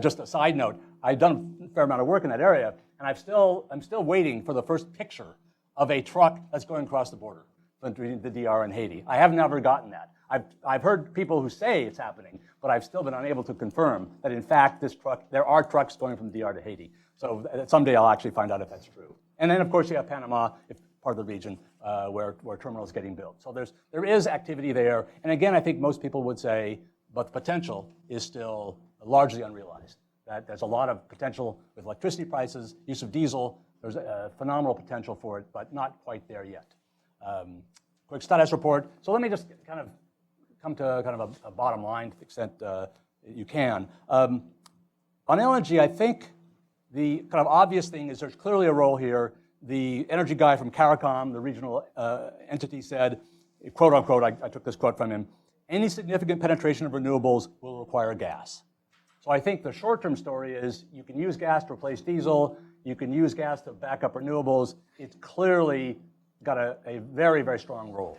Just a side note, I've done a fair amount of work in that area, and I'm still waiting for the first picture of a truck that's going across the border between the DR and Haiti. I have never gotten that. I've heard people who say it's happening, but I've still been unable to confirm that in fact there are trucks going from the DR to Haiti. So someday I'll actually find out if that's true. And then of course you have Panama, part of the region where terminal is getting built. So there is activity there. And again, I think most people would say, but the potential is still largely unrealized. That there's a lot of potential with electricity prices, use of diesel. There's a phenomenal potential for it, but not quite there yet. Quick status report. So let me just kind of come to kind of a bottom line to the extent you can. On LNG, I think the kind of obvious thing is there's clearly a role here. The energy guy from CARICOM, the regional entity, said, quote unquote, I took this quote from him, any significant penetration of renewables will require gas. So I think the short-term story is you can use gas to replace diesel, you can use gas to back up renewables. It's clearly got a very, very strong role.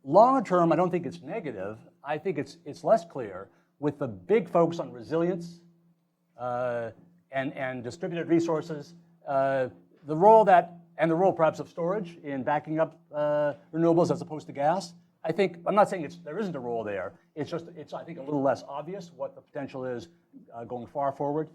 Longer term, I don't think it's negative. I think it's less clear with the big focus on resilience and distributed resources. The role perhaps of storage in backing up renewables as opposed to gas. I'm not saying there isn't a role there. It's I think a little less obvious what the potential is going far forward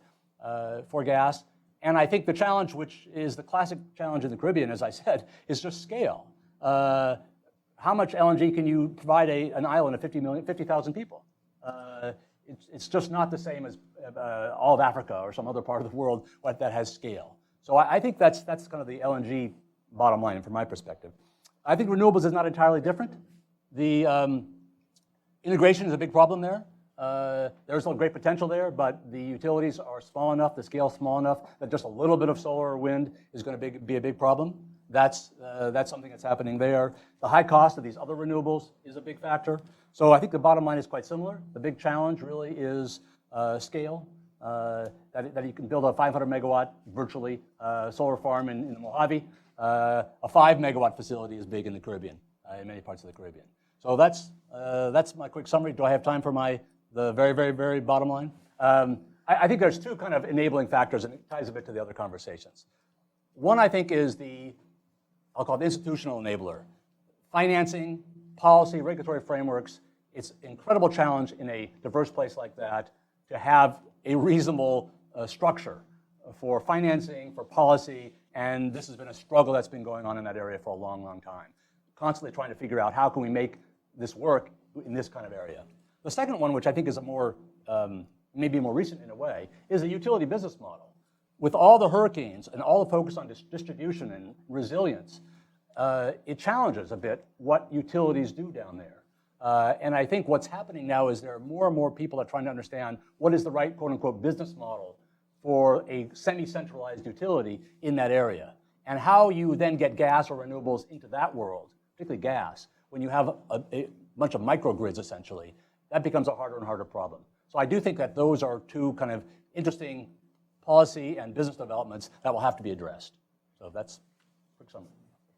for gas. And I think the challenge, which is the classic challenge in the Caribbean, as I said, is just scale. How much LNG can you provide an island of 50,000 people? It's just not the same as all of Africa or some other part of the world that has scale. So I think that's kind of the LNG bottom line from my perspective. I think renewables is not entirely different. The integration is a big problem there. There's a great potential there, but the utilities are small enough, the scale is small enough that just a little bit of solar or wind is going to be a big problem. That's something that's happening there. The high cost of these other renewables is a big factor. So I think the bottom line is quite similar. The big challenge really is scale, that you can build a 500 megawatt virtually solar farm in the Mojave. A 5 megawatt facility is big in the Caribbean, in many parts of the Caribbean. So that's my quick summary. Do I have time for the very, very, very bottom line? I think there's two kind of enabling factors, and it ties a bit to the other conversations. One, I think, is I'll call it the institutional enabler. Financing, policy, regulatory frameworks. It's an incredible challenge in a diverse place like that to have a reasonable structure for financing, for policy, and this has been a struggle that's been going on in that area for a long, long time. Constantly trying to figure out how can we make this work in this kind of area. The second one, which I think is maybe more recent in a way, is a utility business model. With all the hurricanes and all the focus on distribution and resilience, it challenges a bit what utilities do down there. And I think what's happening now is there are more and more people that are trying to understand what is the right, quote unquote, business model for a semi-centralized utility in that area. And how you then get gas or renewables into that world, particularly gas, when you have a bunch of microgrids essentially, that becomes a harder and harder problem. So I do think that those are two kind of interesting policy and business developments that will have to be addressed. So that's a quick summary.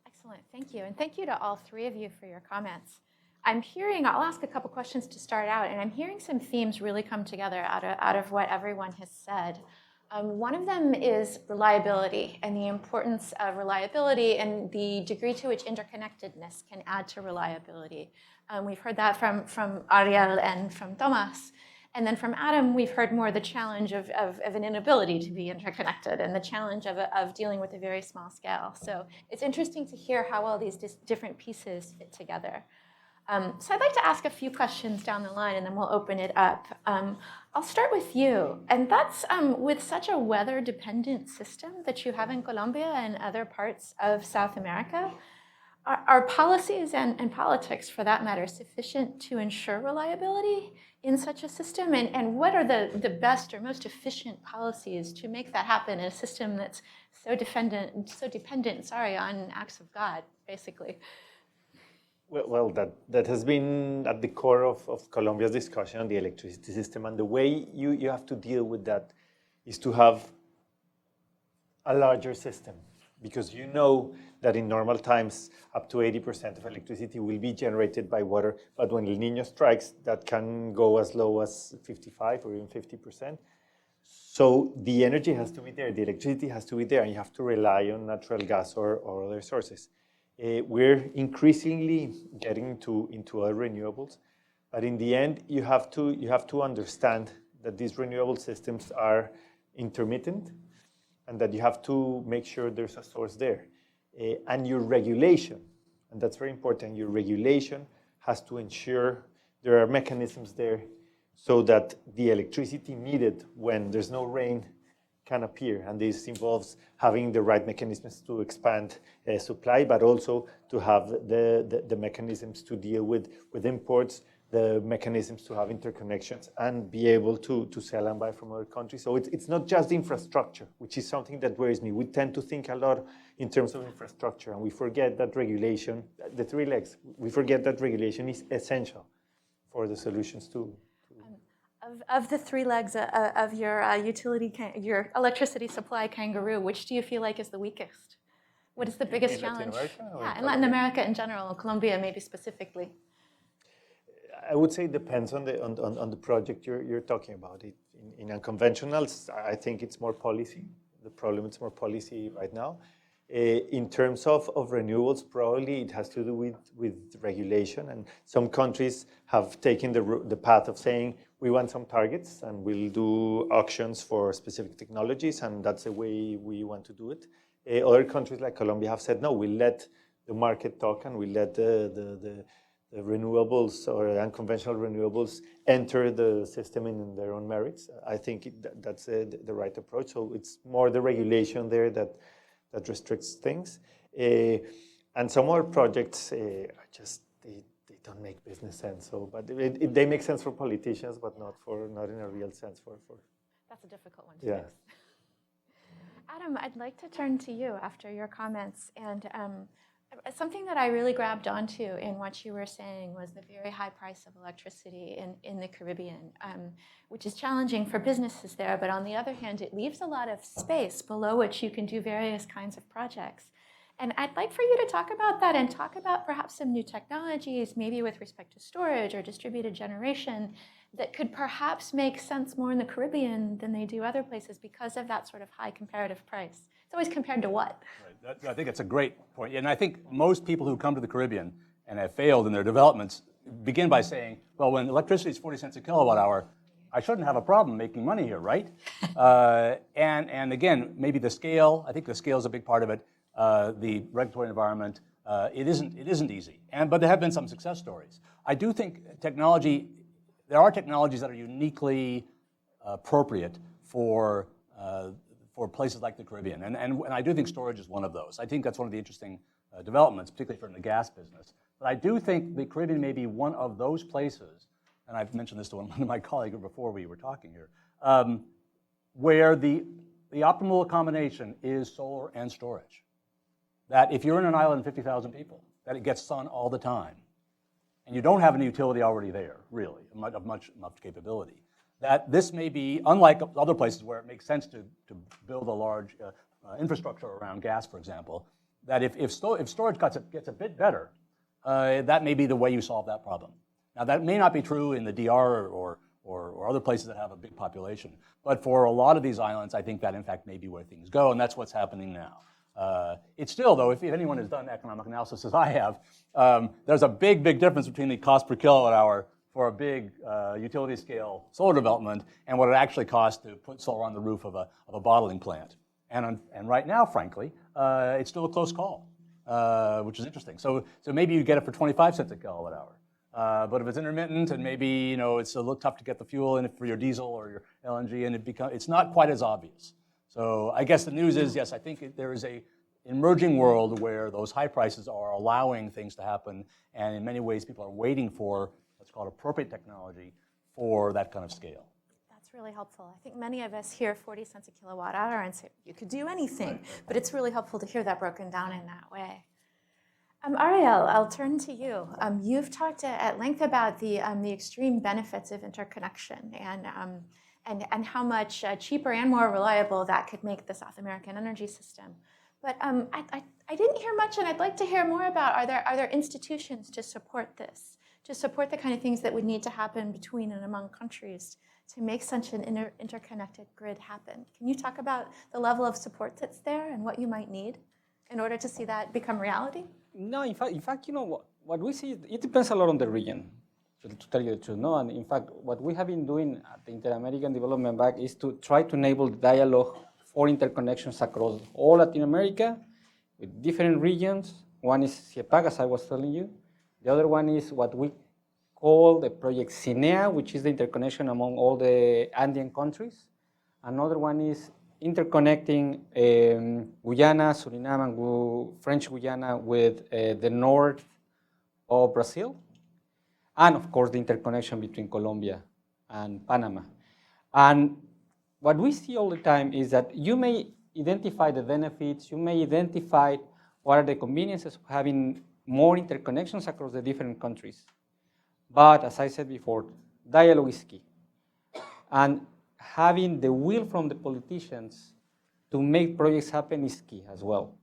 Excellent, thank you. And thank you to all three of you for your comments. I'm hearing, I'll ask a couple questions to start out, and I'm hearing some themes really come together out of what everyone has said. One of them is reliability and the importance of reliability and the degree to which interconnectedness can add to reliability. We've heard that from Ariel and from Thomas. And then from Adam, we've heard more the challenge of an inability to be interconnected and the challenge of dealing with a very small scale. So it's interesting to hear how all these different pieces fit together. So I'd like to ask a few questions down the line, and then we'll open it up. I'll start with you, and that's with such a weather-dependent system that you have in Colombia and other parts of South America, are policies and politics, for that matter, sufficient to ensure reliability in such a system? And what are the best or most efficient policies to make that happen in a system that's so dependent on acts of God, basically? Well, that has been at the core of Colombia's discussion on the electricity system. And the way you have to deal with that is to have a larger system. Because you know that in normal times, up to 80% of electricity will be generated by water. But when El Niño strikes, that can go as low as 55 or even 50%. So the energy has to be there, the electricity has to be there, and you have to rely on natural gas or other sources. We're increasingly getting into other renewables, but in the end, you have to understand that these renewable systems are intermittent, and that you have to make sure there's a source there. And your regulation, and that's very important, your regulation has to ensure there are mechanisms there so that the electricity needed when there's no rain can appear. And this involves having the right mechanisms to expand supply, but also to have the mechanisms to deal with imports, the mechanisms to have interconnections, and be able to sell and buy from other countries. So it's not just infrastructure, which is something that worries me. We tend to think a lot in terms of infrastructure, and we forget that regulation, the three legs, we forget that regulation is essential for the solutions too. Of the three legs of your your electricity supply kangaroo, which do you feel like is the weakest? What is the biggest challenge? In Latin America in general, Colombia maybe specifically. I would say it depends on the project you're talking about. In unconventionals, I think it's more policy. The problem is more policy right now. In terms of renewables, probably it has to do with regulation. And some countries have taken the path of saying, we want some targets and we'll do auctions for specific technologies, and that's the way we want to do it. Other countries like Colombia have said, no, we'll let the market talk and we'll let the renewables or unconventional renewables enter the system in their own merits. I think that's the right approach. So it's more the regulation there that restricts things. And some other projects are just, they don't make business sense. So, but they make sense for politicians, but not in a real sense for. That's a difficult one to fix. Adam, I'd like to turn to you after your comments. And something that I really grabbed onto in what you were saying was the very high price of electricity in the Caribbean, which is challenging for businesses there. But on the other hand, it leaves a lot of space below which you can do various kinds of projects. And I'd like for you to talk about that and talk about perhaps some new technologies, maybe with respect to storage or distributed generation, that could perhaps make sense more in the Caribbean than they do other places because of that sort of high comparative price. It's always compared to what? Right. I think it's a great point. And I think most people who come to the Caribbean and have failed in their developments begin by saying, well, when electricity is 40 cents a kilowatt hour, I shouldn't have a problem making money here, right? And again, maybe the scale, I think the scale is a big part of it. The regulatory environment, it isn't easy. But there have been some success stories. I do think there are technologies that are uniquely appropriate for places like the Caribbean. And I do think storage is one of those. I think that's one of the interesting developments, particularly for the gas business. But I do think the Caribbean may be one of those places, and I've mentioned this to one of my colleagues before we were talking here, where the optimal combination is solar and storage. That if you're in an island of 50,000 people, that it gets sun all the time, and you don't have any utility already there, really, of much capability, that this may be, unlike other places where it makes sense to build a large infrastructure around gas, for example, that if storage gets a bit better, that may be the way you solve that problem. Now, that may not be true in the DR or other places that have a big population, but for a lot of these islands, I think that, in fact, may be where things go, and that's what's happening now. It's still, though, if anyone has done economic analysis as I have, there's a big difference between the cost per kilowatt hour for a big utility scale solar development and what it actually costs to put solar on the roof of a bottling plant. And right now, frankly, it's still a close call, which is interesting. So maybe you get it for 25 cents a kilowatt hour. But if it's intermittent and maybe it's a little tough to get the fuel in for your diesel or your LNG, and it's not quite as obvious. So I guess the news is, yes, I think there is a emerging world where those high prices are allowing things to happen, and in many ways people are waiting for what's called appropriate technology for that kind of scale. That's really helpful. I think many of us hear 40 cents a kilowatt hour and say, you could do anything, but it's really helpful to hear that broken down in that way. Ariel, I'll turn to you. You've talked at length about the extreme benefits of interconnection and how much cheaper and more reliable that could make the South American energy system. But I didn't hear much, and I'd like to hear more about, are there institutions to support this, to support the kind of things that would need to happen between and among countries to make such an interconnected grid happen? Can you talk about the level of support that's there and what you might need in order to see that become reality? No, in fact, what we see, it depends a lot on the region, to tell you the truth. No, and in fact, what we have been doing at the Inter-American Development Bank is to try to enable dialogue for interconnections across all Latin America with different regions. One is CIEPAC, as I was telling you. The other one is what we call the project CINEA, which is the interconnection among all the Andean countries. Another one is interconnecting Guyana, Suriname, and French Guyana with the north of Brazil. And of course, the interconnection between Colombia and Panama. And what we see all the time is that you may identify the benefits, you may identify what are the conveniences of having more interconnections across the different countries. But as I said before, dialogue is key. And having the will from the politicians to make projects happen is key as well.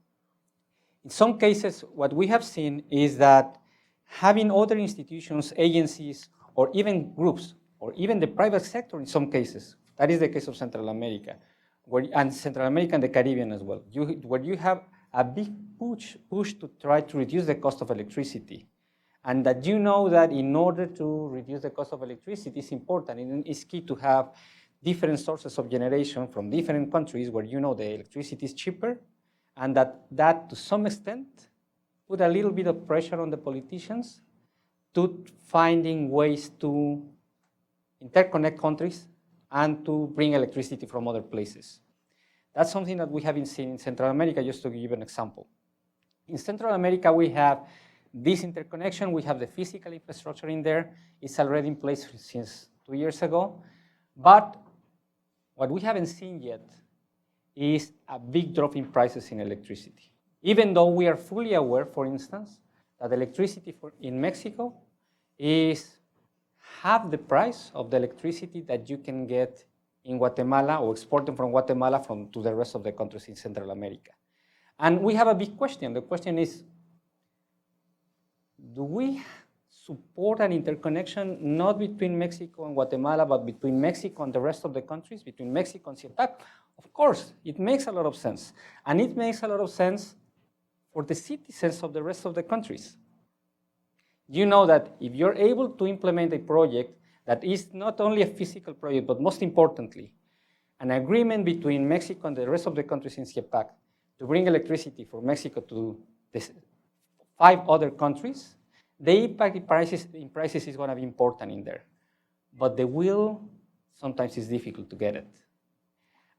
In some cases, what we have seen is that having other institutions, agencies, or even groups, or even the private sector in some cases, that is the case of Central America, and Central America and the Caribbean as well, where you have a big push to try to reduce the cost of electricity. And that you know that in order to reduce the cost of electricity, it's important, and it's key to have different sources of generation from different countries where you know the electricity is cheaper, and that to some extent put a little bit of pressure on the politicians to finding ways to interconnect countries and to bring electricity from other places. That's something that we haven't seen in Central America, just to give you an example. In Central America, we have this interconnection, we have the physical infrastructure in there. It's already in place since 2 years ago. But what we haven't seen yet is a big drop in prices in electricity. Even though we are fully aware, for instance, that electricity in Mexico is half the price of the electricity that you can get in Guatemala or exporting from Guatemala to the rest of the countries in Central America. And we have a big question. The question is, do we support an interconnection not between Mexico and Guatemala, but between Mexico and the rest of the countries, between Mexico and CIEPAC? Of course, it makes a lot of sense. And it makes a lot of sense for the citizens of the rest of the countries. You know that if you're able to implement a project that is not only a physical project, but most importantly, an agreement between Mexico and the rest of the countries in CIEPAC to bring electricity from Mexico to the 5 other countries, the impact in prices is going to be important in there. But the will, sometimes is difficult to get it.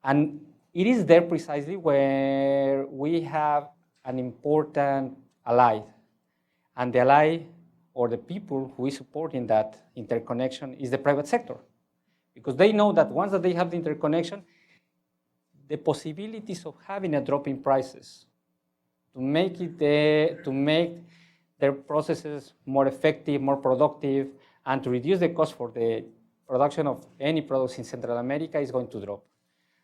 And it is there precisely where we have an important ally, And the ally or the people who is supporting that interconnection is the private sector. Because they know that once that they have the interconnection, the possibilities of having a drop in prices to make their processes more effective, more productive, and to reduce the cost for the production of any products in Central America is going to drop.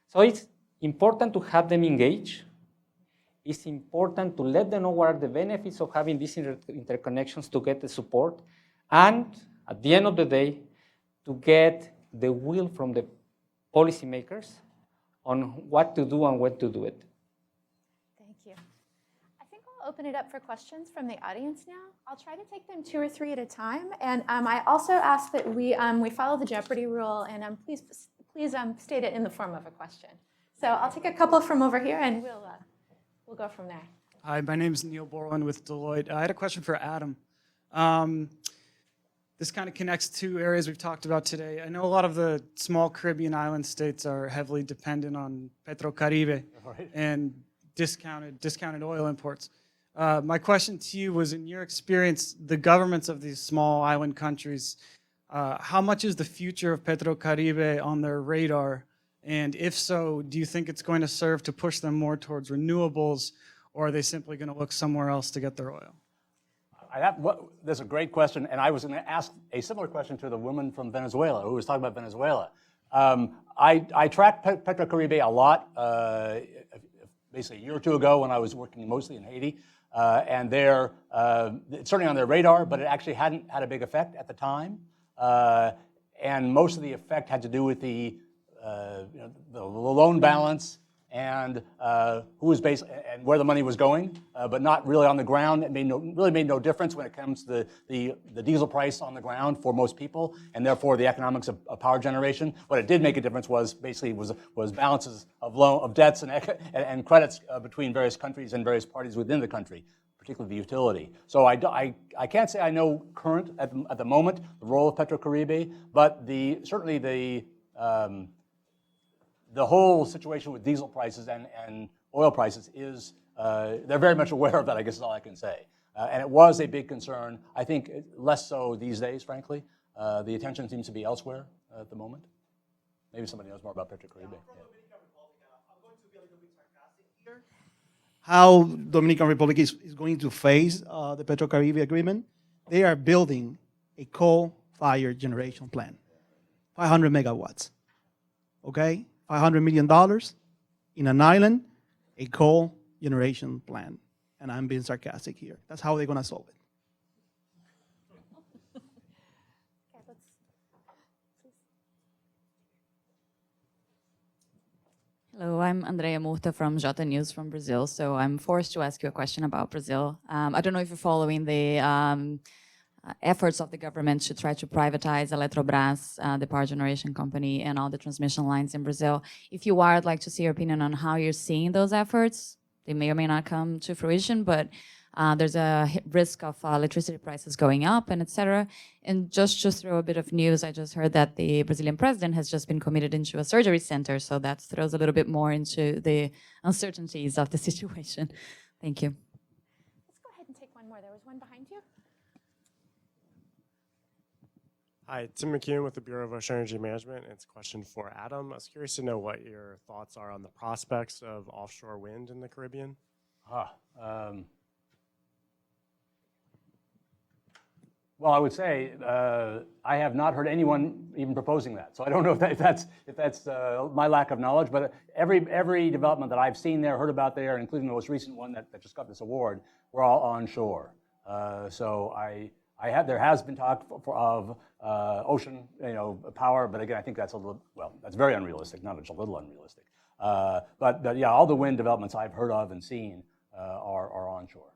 So it's important to have them engage. It's important to let them know what are the benefits of having these interconnections to get the support. And at the end of the day, to get the will from the policymakers on what to do and when to do it. Thank you. I think I'll open it up for questions from the audience now. I'll try to take them 2 or 3 at a time. And I also ask that we follow the Jeopardy rule, and please state it in the form of a question. So I'll take a couple from over here, and we'll go from there. Hi, my name is Neil Borland with Deloitte. I had a question for Adam. This kind of connects 2 areas we've talked about today. I know a lot of the small Caribbean island states are heavily dependent on Petrocaribe and discounted oil imports. My question to you was, in your experience, the governments of these small island countries, how much is the future of Petrocaribe on their radar? And if so, do you think it's going to serve to push them more towards renewables, or are they simply going to look somewhere else to get their oil? That's a great question, and I was going to ask a similar question to the woman from Venezuela who was talking about Venezuela. I tracked Petrocaribe a lot, basically a year or 2 ago when I was working mostly in Haiti, and it's certainly on their radar, but it actually hadn't had a big effect at the time, and most of the effect had to do with the loan balance and who was and where the money was going, but not really on the ground. It really made no difference when it comes to the diesel price on the ground for most people, and therefore the economics of power generation. What it did make a difference was basically was balances of debts and credits between various countries and various parties within the country, particularly the utility. So I can't say I know current at the moment the role of Petrocaribe, but certainly the whole situation with diesel prices and oil prices is, they're very much aware of that, I guess is all I can say. And it was a big concern. I think less so these days, frankly. The attention seems to be elsewhere at the moment. Maybe somebody knows more about Petrocaribe. How Dominican Republic is going to face the Petrocaribe agreement. They are building a coal-fired generation plant, 500 megawatts, okay? $500 million in an island, a coal generation plant. And I'm being sarcastic here. That's how they're going to solve it. Hello, I'm Andrea Murta from Jota News from Brazil. So I'm forced to ask you a question about Brazil. I don't know if you're following the efforts of the government to try to privatize Eletrobras, the power generation company, and all the transmission lines in Brazil. If you are, I'd like to see your opinion on how you're seeing those efforts. They may or may not come to fruition, but there's a risk of electricity prices going up and et cetera. And just to throw a bit of news, I just heard that the Brazilian president has just been committed into a surgery center, so that throws a little bit more into the uncertainties of the situation. Thank you. Let's go ahead and take one more. There was one behind you. Hi, Tim McCune with the Bureau of Ocean Energy Management. It's a question for Adam. I was curious to know what your thoughts are on the prospects of offshore wind in the Caribbean. Well, I would say I have not heard anyone even proposing that. So I don't know if that's my lack of knowledge. But every development that I've seen there, heard about there, including the most recent one that just got this award, were all onshore. So there has been talk of ocean, power, but again, I think that's that's very unrealistic, not just a little unrealistic. But yeah, all the wind developments I've heard of and seen are onshore.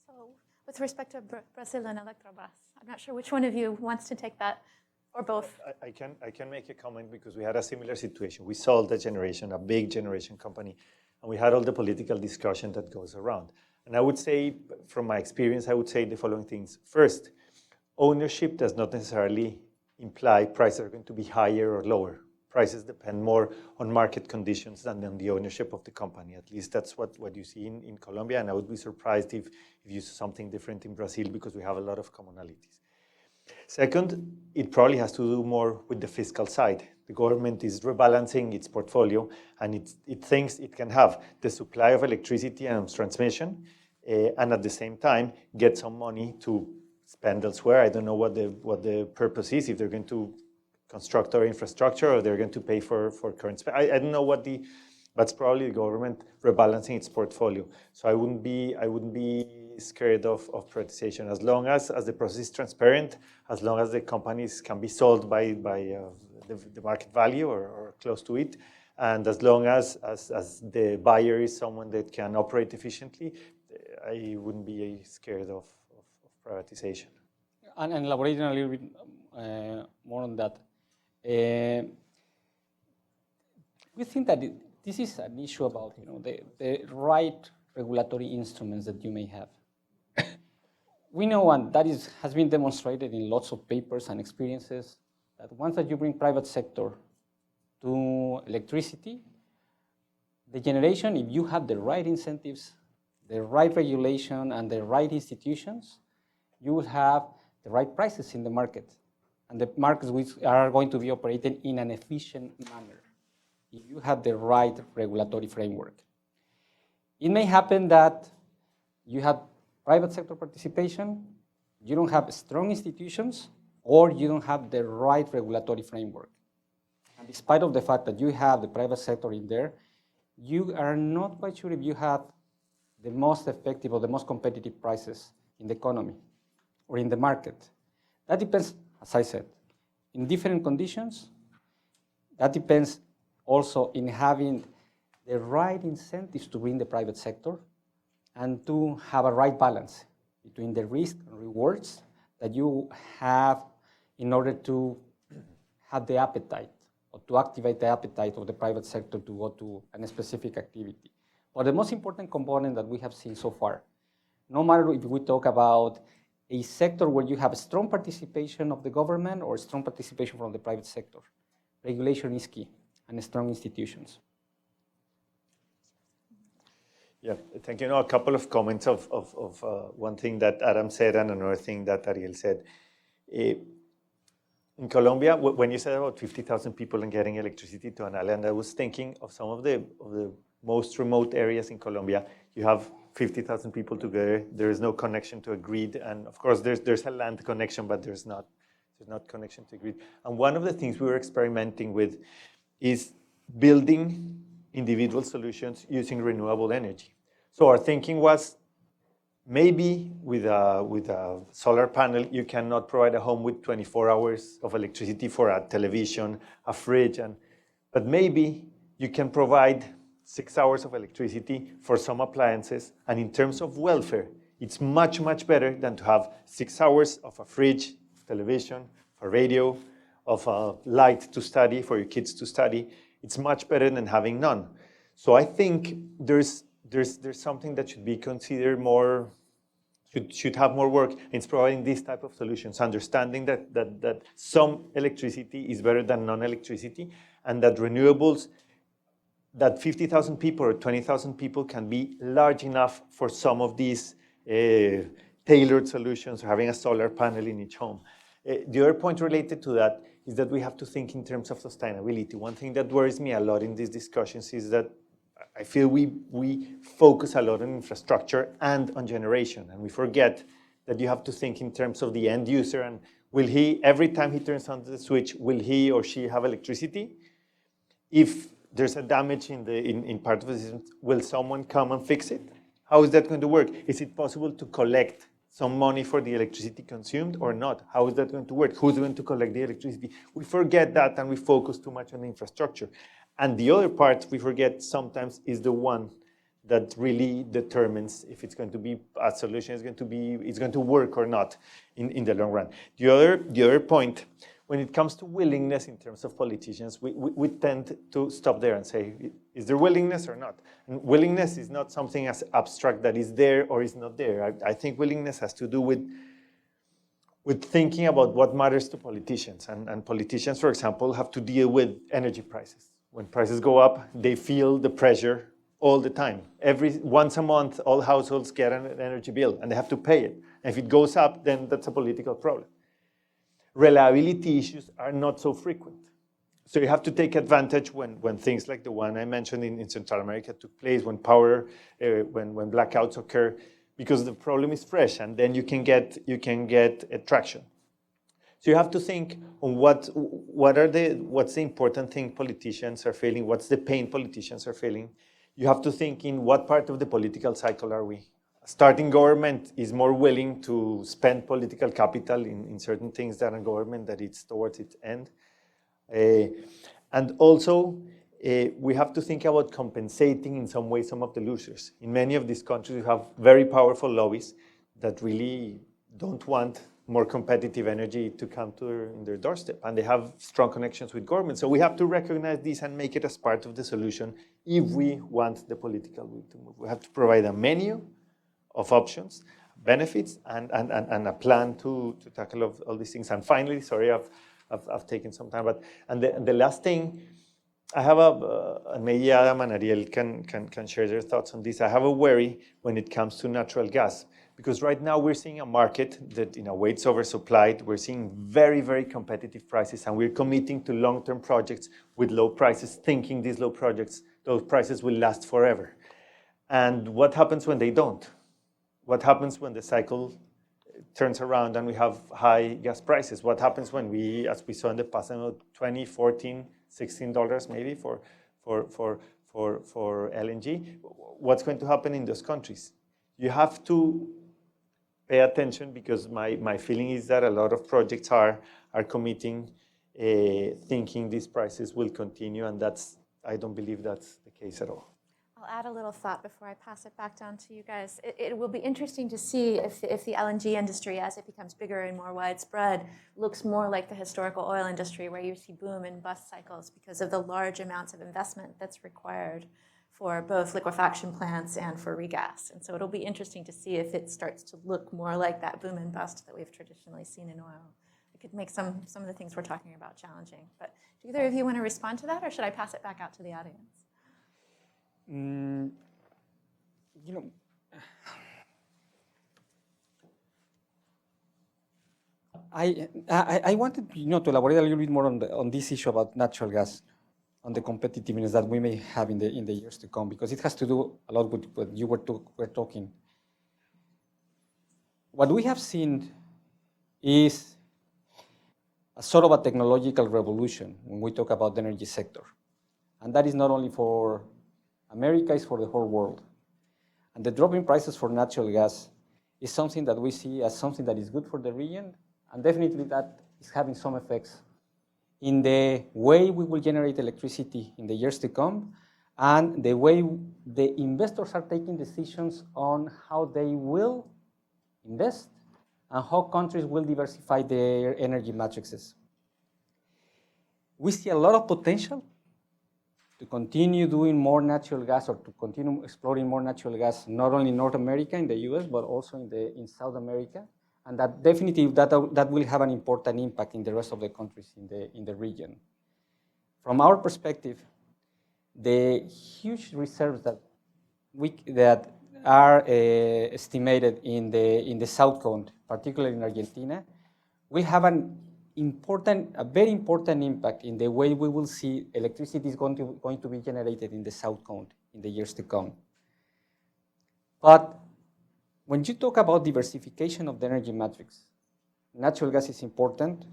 So with respect to Brazil and Eletrobras, I'm not sure which one of you wants to take that, or both. I can make a comment because we had a similar situation. We sold a big generation company, and we had all the political discussion that goes around. And I would say, from my experience, I would say the following things. First, ownership does not necessarily imply prices are going to be higher or lower. prices depend more on market conditions than on the ownership of the company. At least that's what you see in Colombia, and I would be surprised if you see something different in Brazil because we have a lot of commonalities. Second, it probably has to do more with the fiscal side. The government is rebalancing its portfolio, and it thinks it can have the supply of electricity and transmission, and at the same time get some money to spend elsewhere. I don't know what the purpose is, if they're going to construct our infrastructure or they're going to pay for current spend. I don't know that's probably the government rebalancing its portfolio. So I wouldn't be scared of privatization as long as the process is transparent, as long as the companies can be sold by the market value or close to it, and as long as the buyer is someone that can operate efficiently, I wouldn't be scared of privatization. And elaborating a little bit more on that, we think that this is an issue about the right regulatory instruments that you may have. We know, and that has been demonstrated in lots of papers and experiences, that once that you bring private sector to electricity, the generation, if you have the right incentives, the right regulation, and the right institutions, you will have the right prices in the market. And the markets which are going to be operating in an efficient manner if you have the right regulatory framework. It may happen that you have private sector participation, you don't have strong institutions, or you don't have the right regulatory framework. And despite of the fact that you have the private sector in there, you are not quite sure if you have the most effective or the most competitive prices in the economy or in the market. That depends, as I said, in different conditions. That depends also in having the right incentives to bring the private sector and to have a right balance between the risk and rewards that you have in order to have the appetite or to activate the appetite of the private sector to go to a specific activity. But the most important component that we have seen so far, no matter if we talk about a sector where you have a strong participation of the government or strong participation from the private sector, regulation is key and strong institutions. Yeah, thank you. A couple of comments of one thing that Adam said and another thing that Ariel said. In Colombia, when you said about 50,000 people and getting electricity to an island, I was thinking of some of the most remote areas in Colombia. You have 50,000 people together. There is no connection to a grid, and of course there's a land connection, but there's not connection to a grid. And one of the things we were experimenting with is building individual solutions using renewable energy. So our thinking was, maybe with a solar panel, you cannot provide a home with 24 hours of electricity for a television, a fridge, but maybe you can provide 6 hours of electricity for some appliances. And in terms of welfare, it's much, much better than to have 6 hours of a fridge, television, a radio, of a light to study, for your kids to study. It's much better than having none. So I think there's something that should be considered more, should have more work. It's providing these type of solutions, understanding that some electricity is better than non-electricity, and that renewables, that 50,000 people or 20,000 people can be large enough for some of these tailored solutions, or having a solar panel in each home. The other point related to that is that we have to think in terms of sustainability. One thing that worries me a lot in these discussions is that I feel we focus a lot on infrastructure and on generation, and we forget that you have to think in terms of the end user, and will he, every time he turns on the switch, will he or she have electricity? If there's a damage in part of the system, will someone come and fix it? How is that going to work? Is it possible to collect some money for the electricity consumed or not? How is that going to work? Who's going to collect the electricity? We forget that, and we focus too much on the infrastructure. And the other part we forget sometimes is the one that really determines if it's going to be a solution, it's going to work or not in the long run. The other point, when it comes to willingness in terms of politicians, we tend to stop there and say, is there willingness or not? And willingness is not something as abstract that is there or is not there. I think willingness has to do with with thinking about what matters to politicians. And politicians, for example, have to deal with energy prices. When prices go up, they feel the pressure all the time. Once a month, all households get an energy bill, and they have to pay it. And if it goes up, then that's a political problem. Reliability issues are not so frequent. So you have to take advantage when things like the one I mentioned in Central America took place, when when blackouts occur, because the problem is fresh, and then you can get traction. So you have to think on what's the important thing politicians are feeling, what's the pain politicians are feeling. You have to think in what part of the political cycle are we. A starting government is more willing to spend political capital in certain things than a government that it's towards its end. And also, we have to think about compensating in some way some of the losers. In many of these countries, you have very powerful lobbies that really don't want more competitive energy to come to their doorstep, and they have strong connections with government. So we have to recognize this and make it as part of the solution if we want the political will to move. We have to provide a menu of options, benefits, and a plan to tackle all these things. And finally, sorry, I've taken some time, but the last thing, I have and maybe Adam and Ariel can share their thoughts on this. I have a worry when it comes to natural gas, because right now we're seeing a market that in a way it's oversupplied. We're seeing very, very competitive prices, and we're committing to long-term projects with low prices, thinking these those prices will last forever. And what happens when they don't? What happens when the cycle turns around and we have high gas prices? What happens when we, as we saw in the past, $20, $14, $16 maybe for LNG? What's going to happen in those countries? You have to pay attention, because my feeling is that a lot of projects are committing, thinking these prices will continue, and I don't believe that's the case at all. I'll add a little thought before I pass it back down to you guys. It will be interesting to see if the LNG industry, as it becomes bigger and more widespread, looks more like the historical oil industry, where you see boom and bust cycles because of the large amounts of investment that's required for both liquefaction plants and for regas. And so it'll be interesting to see if it starts to look more like that boom and bust that we've traditionally seen in oil. It could make some of the things we're talking about challenging. But do either of you want to respond to that, or should I pass it back out to the audience? I wanted to elaborate a little bit more on this issue about natural gas, on the competitiveness that we may have in the years to come, because it has to do a lot with what you were talking. What we have seen is a sort of a technological revolution when we talk about the energy sector. And that is not only for America, it's for the whole world. And the drop in prices for natural gas is something that we see as something that is good for the region, and definitely that is having some effects in the way we will generate electricity in the years to come, and the way the investors are taking decisions on how they will invest and how countries will diversify their energy matrices. We see a lot of potential to continue doing more natural gas, or to continue exploring more natural gas, not only in North America, in the US, but also in South America. And that definitely that will have an important impact in the rest of the countries in the region. From our perspective, the huge reserves that are estimated in the South Cone, particularly in Argentina, will have a very important impact in the way we will see electricity is going to be generated in the South Cone in the years to come. But when you talk about diversification of the energy matrix, natural gas is important,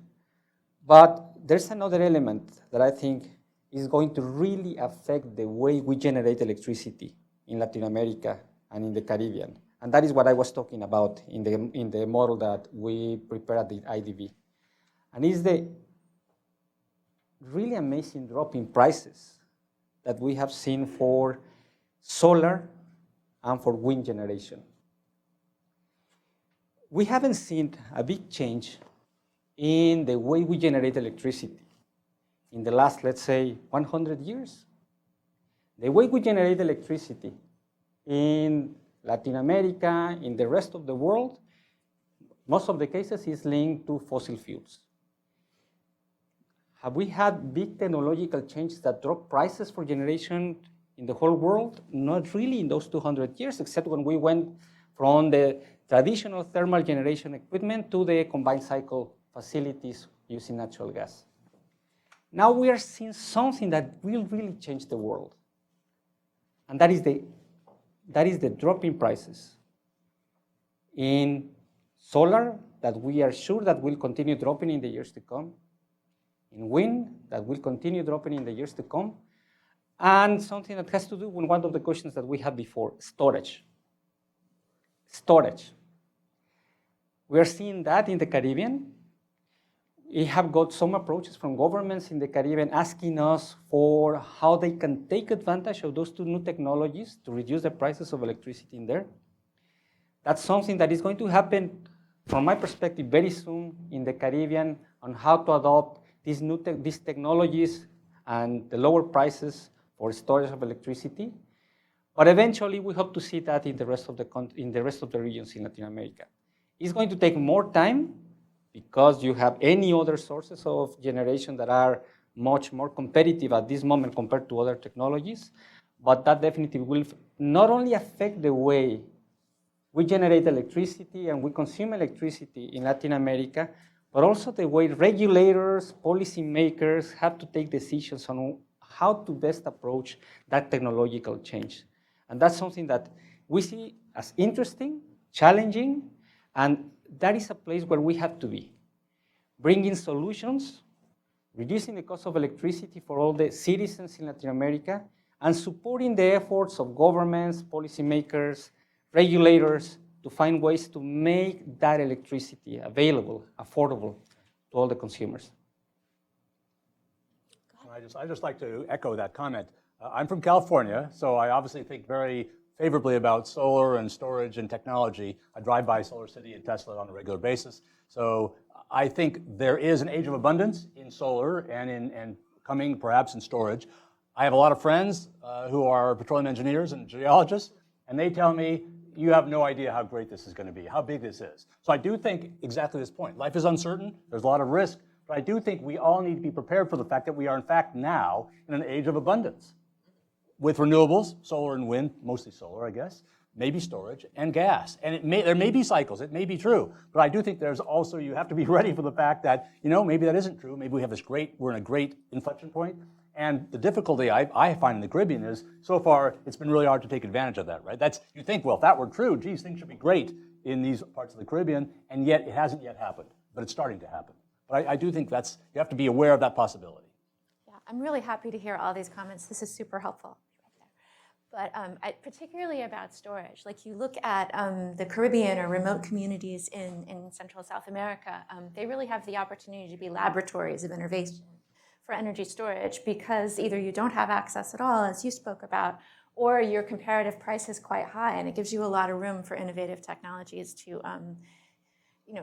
but there's another element that I think is going to really affect the way we generate electricity in Latin America and in the Caribbean. And that is what I was talking about in the model that we prepared at the IDB. And it's the really amazing drop in prices that we have seen for solar and for wind generation. We haven't seen a big change in the way we generate electricity in the last, let's say, 100 years. The way we generate electricity in Latin America, in the rest of the world, most of the cases is linked to fossil fuels. Have we had big technological changes that drop prices for generation in the whole world? Not really in those 200 years, except when we went from the traditional thermal generation equipment to the combined cycle facilities using natural gas. Now we are seeing something that will really change the world. And that is the drop in prices in solar that we are sure that will continue dropping in the years to come, in wind that will continue dropping in the years to come, and something that has to do with one of the questions that we had before, storage. Storage. We are seeing that in the Caribbean. We have got some approaches from governments in the Caribbean asking us for how they can take advantage of those two new technologies to reduce the prices of electricity in there. That's something that is going to happen, from my perspective, very soon in the Caribbean on how to adopt these technologies and the lower prices for storage of electricity. But eventually, we hope to see that in the rest of the regions in Latin America. It's going to take more time because you have any other sources of generation that are much more competitive at this moment compared to other technologies. But that definitely will not only affect the way we generate electricity and we consume electricity in Latin America, but also the way regulators, policymakers have to take decisions on how to best approach that technological change. And that's something that we see as interesting, challenging, and that is a place where we have to be. Bringing solutions, reducing the cost of electricity for all the citizens in Latin America, and supporting the efforts of governments, policymakers, regulators to find ways to make that electricity available, affordable to all the consumers. I just like to echo that comment. I'm from California, so I obviously think very favorably about solar and storage and technology. I drive by Solar City and Tesla on a regular basis. So I think there is an age of abundance in solar and coming perhaps in storage. I have a lot of friends who are petroleum engineers and geologists, and they tell me, you have no idea how great this is going to be, how big this is. So I do think exactly this point. Life is uncertain, there's a lot of risk, but I do think we all need to be prepared for the fact that we are in fact now in an age of abundance. With renewables, solar and wind, mostly solar, I guess, maybe storage, and gas. And there may be cycles, it may be true, but I do think there's also, you have to be ready for the fact that, maybe that isn't true, maybe we have we're in a great inflection point. And the difficulty I find in the Caribbean is, so far, it's been really hard to take advantage of that, right? You think, well, if that were true, geez, things should be great in these parts of the Caribbean, and yet it hasn't yet happened, but it's starting to happen. But I do think you have to be aware of that possibility. Yeah, I'm really happy to hear all these comments. This is super helpful. But particularly about storage, like you look at the Caribbean or remote communities in Central South America, they really have the opportunity to be laboratories of innovation for energy storage because either you don't have access at all, as you spoke about, or your comparative price is quite high, and it gives you a lot of room for innovative technologies to,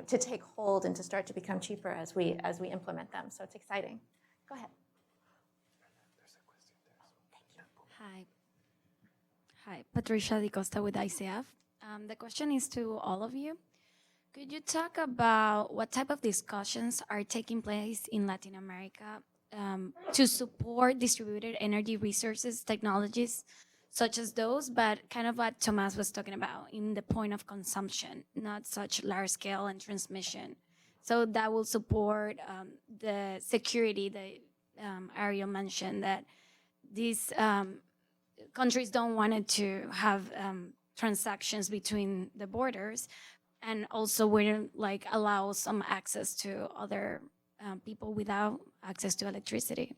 to take hold and to start to become cheaper as we implement them. So it's exciting. Go ahead. Hi, Patricia Di Costa with ICF. The question is to all of you. Could you talk about what type of discussions are taking place in Latin America to support distributed energy resources technologies such as those, but kind of what Tomas was talking about in the point of consumption, not such large scale and transmission. So that will support the security that Ariel mentioned, that these countries don't want to have transactions between the borders, and also wouldn't allow some access to other people without access to electricity.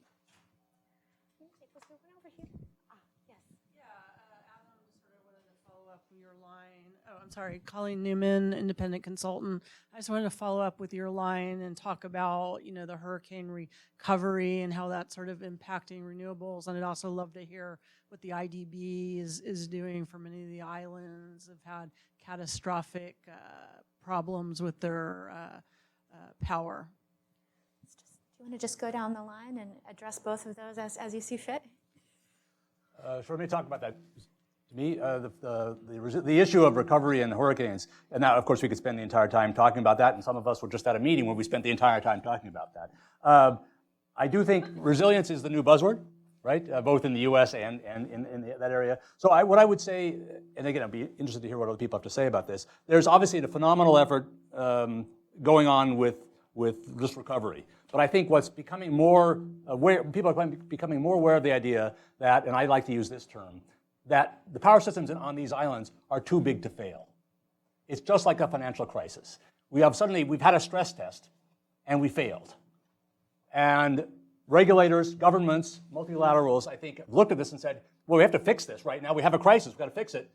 I'm sorry, Colleen Newman, independent consultant. I just wanted to follow up with your line and talk about, the hurricane recovery and how that's sort of impacting renewables. And I'd also love to hear what the IDB is doing for many of the islands have had catastrophic problems with their power. Do you want to just go down the line and address both of those as you see fit? Sure, let me talk about that. To me, the issue of recovery and hurricanes, and now, of course, we could spend the entire time talking about that, and some of us were just at a meeting where we spent the entire time talking about that. I do think resilience is the new buzzword, right? Both in the U.S. and in that area. So what I would say, and again, I'd be interested to hear what other people have to say about this. There's obviously a phenomenal effort going on with this recovery. But I think what's becoming more aware, people are becoming more aware of the idea that, and I like to use this term, that the power systems on these islands are too big to fail. It's just like a financial crisis. We've had a stress test, and we failed. And regulators, governments, multilaterals, I think, looked at this and said, well, we have to fix this right now. We have a crisis. We've got to fix it.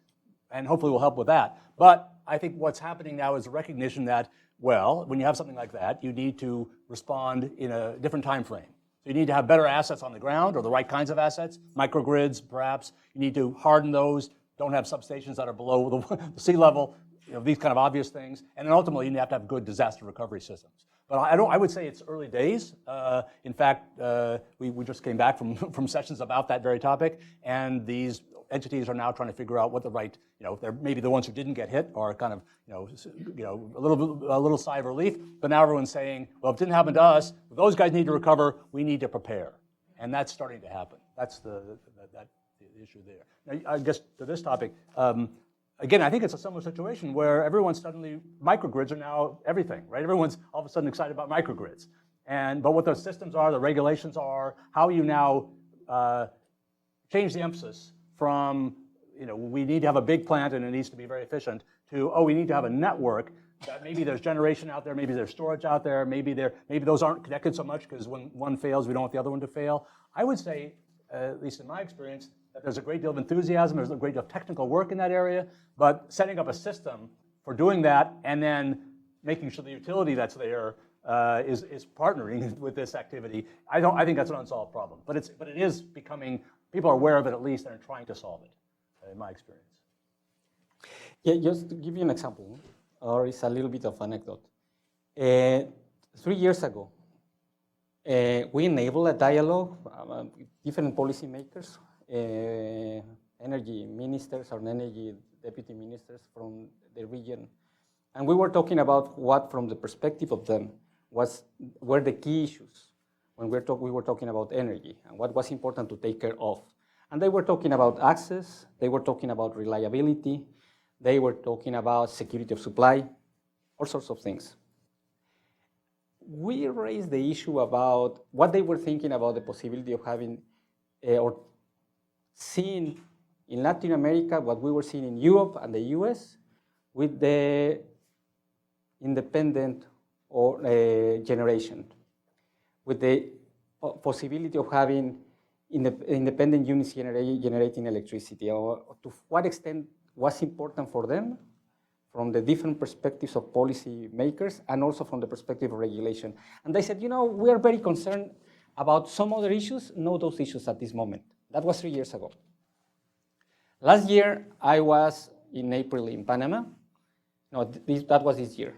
And hopefully we'll help with that. But I think what's happening now is a recognition that, well, when you have something like that, you need to respond in a different time frame. So you need to have better assets on the ground, or the right kinds of assets, microgrids perhaps. You need to harden those, don't have substations that are below the sea level, these kind of obvious things. And then ultimately you have to have good disaster recovery systems. But I would say it's early days. In fact, we just came back from sessions about that very topic, and these entities are now trying to figure out what the right, they're maybe the ones who didn't get hit are kind of, a little sigh of relief. But now everyone's saying, well, if it didn't happen to us, those guys need to recover. We need to prepare, and that's starting to happen. That's the issue there. Now, I guess to this topic. Again, I think it's a similar situation where everyone's suddenly, microgrids are now everything, right? Everyone's all of a sudden excited about microgrids. But what those systems are, the regulations are, how you now change the emphasis from, we need to have a big plant and it needs to be very efficient, to, we need to have a network that maybe there's generation out there, maybe there's storage out there, maybe those aren't connected so much because when one fails, we don't want the other one to fail. I would say, at least in my experience, that there's a great deal of enthusiasm, there's a great deal of technical work in that area, but setting up a system for doing that and then making sure the utility that's there is partnering with this activity, I think that's an unsolved problem. But it is becoming, people are aware of it at least and are trying to solve it, in my experience. Yeah, just to give you an example, or it's a little bit of anecdote. 3 years ago, we enabled a dialogue with different policymakers, energy ministers or energy deputy ministers from the region. And we were talking about what, from the perspective of them, were the key issues when we were talking about energy and what was important to take care of. And they were talking about access, they were talking about reliability, they were talking about security of supply, all sorts of things. We raised the issue about what they were thinking about the possibility of having or seeing in Latin America what we were seeing in Europe and the US with the independent or generation, with the possibility of having independent units generating electricity, or to what extent was important for them from the different perspectives of policy makers and also from the perspective of regulation. And they said, we are very concerned about some other issues, not those issues at this moment. That was 3 years ago. Last year, I was in April in Panama. No, that was this year.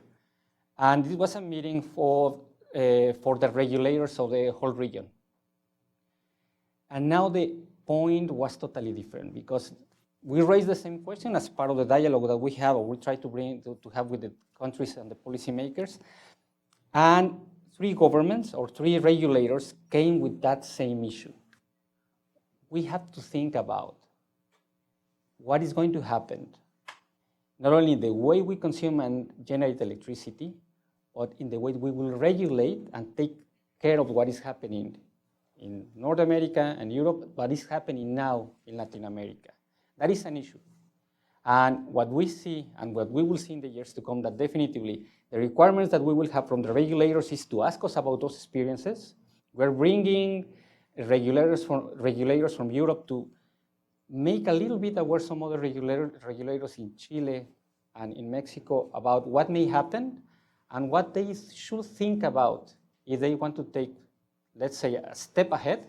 And it was a meeting for the regulators of the whole region. And now the point was totally different because we raised the same question as part of the dialogue that we have, or we try to have with the countries and the policymakers. And 3 governments or 3 regulators came with that same issue. We have to think about what is going to happen, not only in the way we consume and generate electricity, but in the way we will regulate and take care of what is happening in North America and Europe, but is happening now in Latin America. That is an issue. And what we see and what we will see in the years to come, that definitively the requirements that we will have from the regulators is to ask us about those experiences. We're bringing regulators from Europe to make a little bit aware some other regulators in Chile and in Mexico about what may happen and what they should think about if they want to take, let's say, a step ahead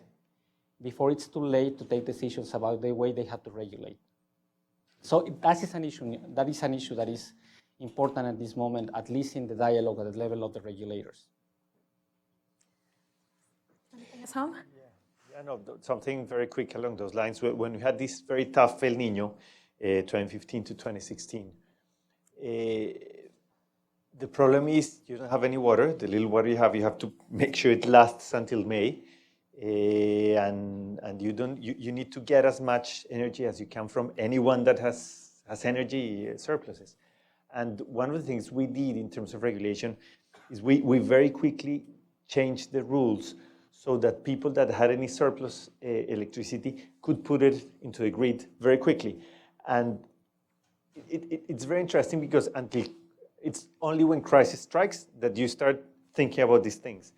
before it's too late to take decisions about the way they have to regulate. So that is an issue that is important at this moment, at least in the dialogue at the level of the regulators. Anything else, Home? Yeah, no, something very quick along those lines. When we had this very tough El Niño, 2015 to 2016. The problem is you don't have any water. The little water you have to make sure it lasts until May. And you need to get as much energy as you can from anyone that has energy surpluses. And one of the things we did in terms of regulation is we very quickly changed the rules so that people that had any surplus electricity could put it into the grid very quickly. And it's very interesting because it's only when crisis strikes that you start thinking about these things.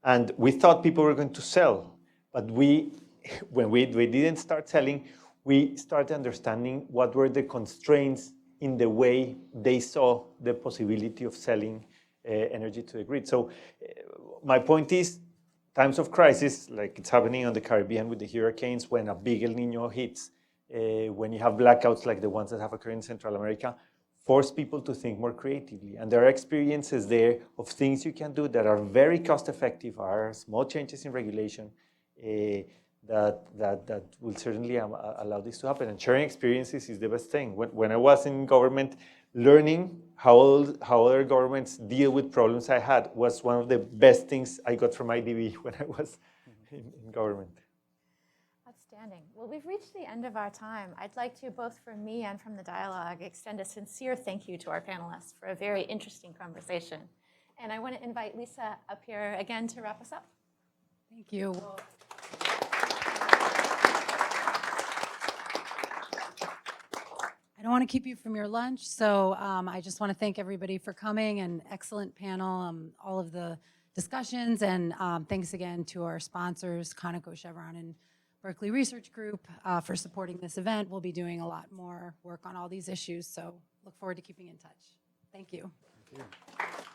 And we thought people were going to sell, but when we didn't start selling, we started understanding what were the constraints in the way they saw the possibility of selling energy to the grid. So my point is, times of crisis, like it's happening on the Caribbean with the hurricanes, when a big El Nino hits, when you have blackouts like the ones that have occurred in Central America, force people to think more creatively. And there are experiences there of things you can do that are very cost effective, are small changes in regulation that will certainly allow this to happen. And sharing experiences is the best thing. When I was in government, learning how other governments deal with problems I had was one of the best things I got from IDB when I was in government. Outstanding. Well, we've reached the end of our time. I'd like to, both from me and from the dialogue, extend a sincere thank you to our panelists for a very interesting conversation. And I want to invite Lisa up here again to wrap us up. Thank you. I don't want to keep you from your lunch, so I just want to thank everybody for coming. An excellent panel, all of the discussions, and thanks again to our sponsors, Conoco, Chevron, and Berkeley Research Group for supporting this event. We'll be doing a lot more work on all these issues, so look forward to keeping in touch. Thank you. Thank you.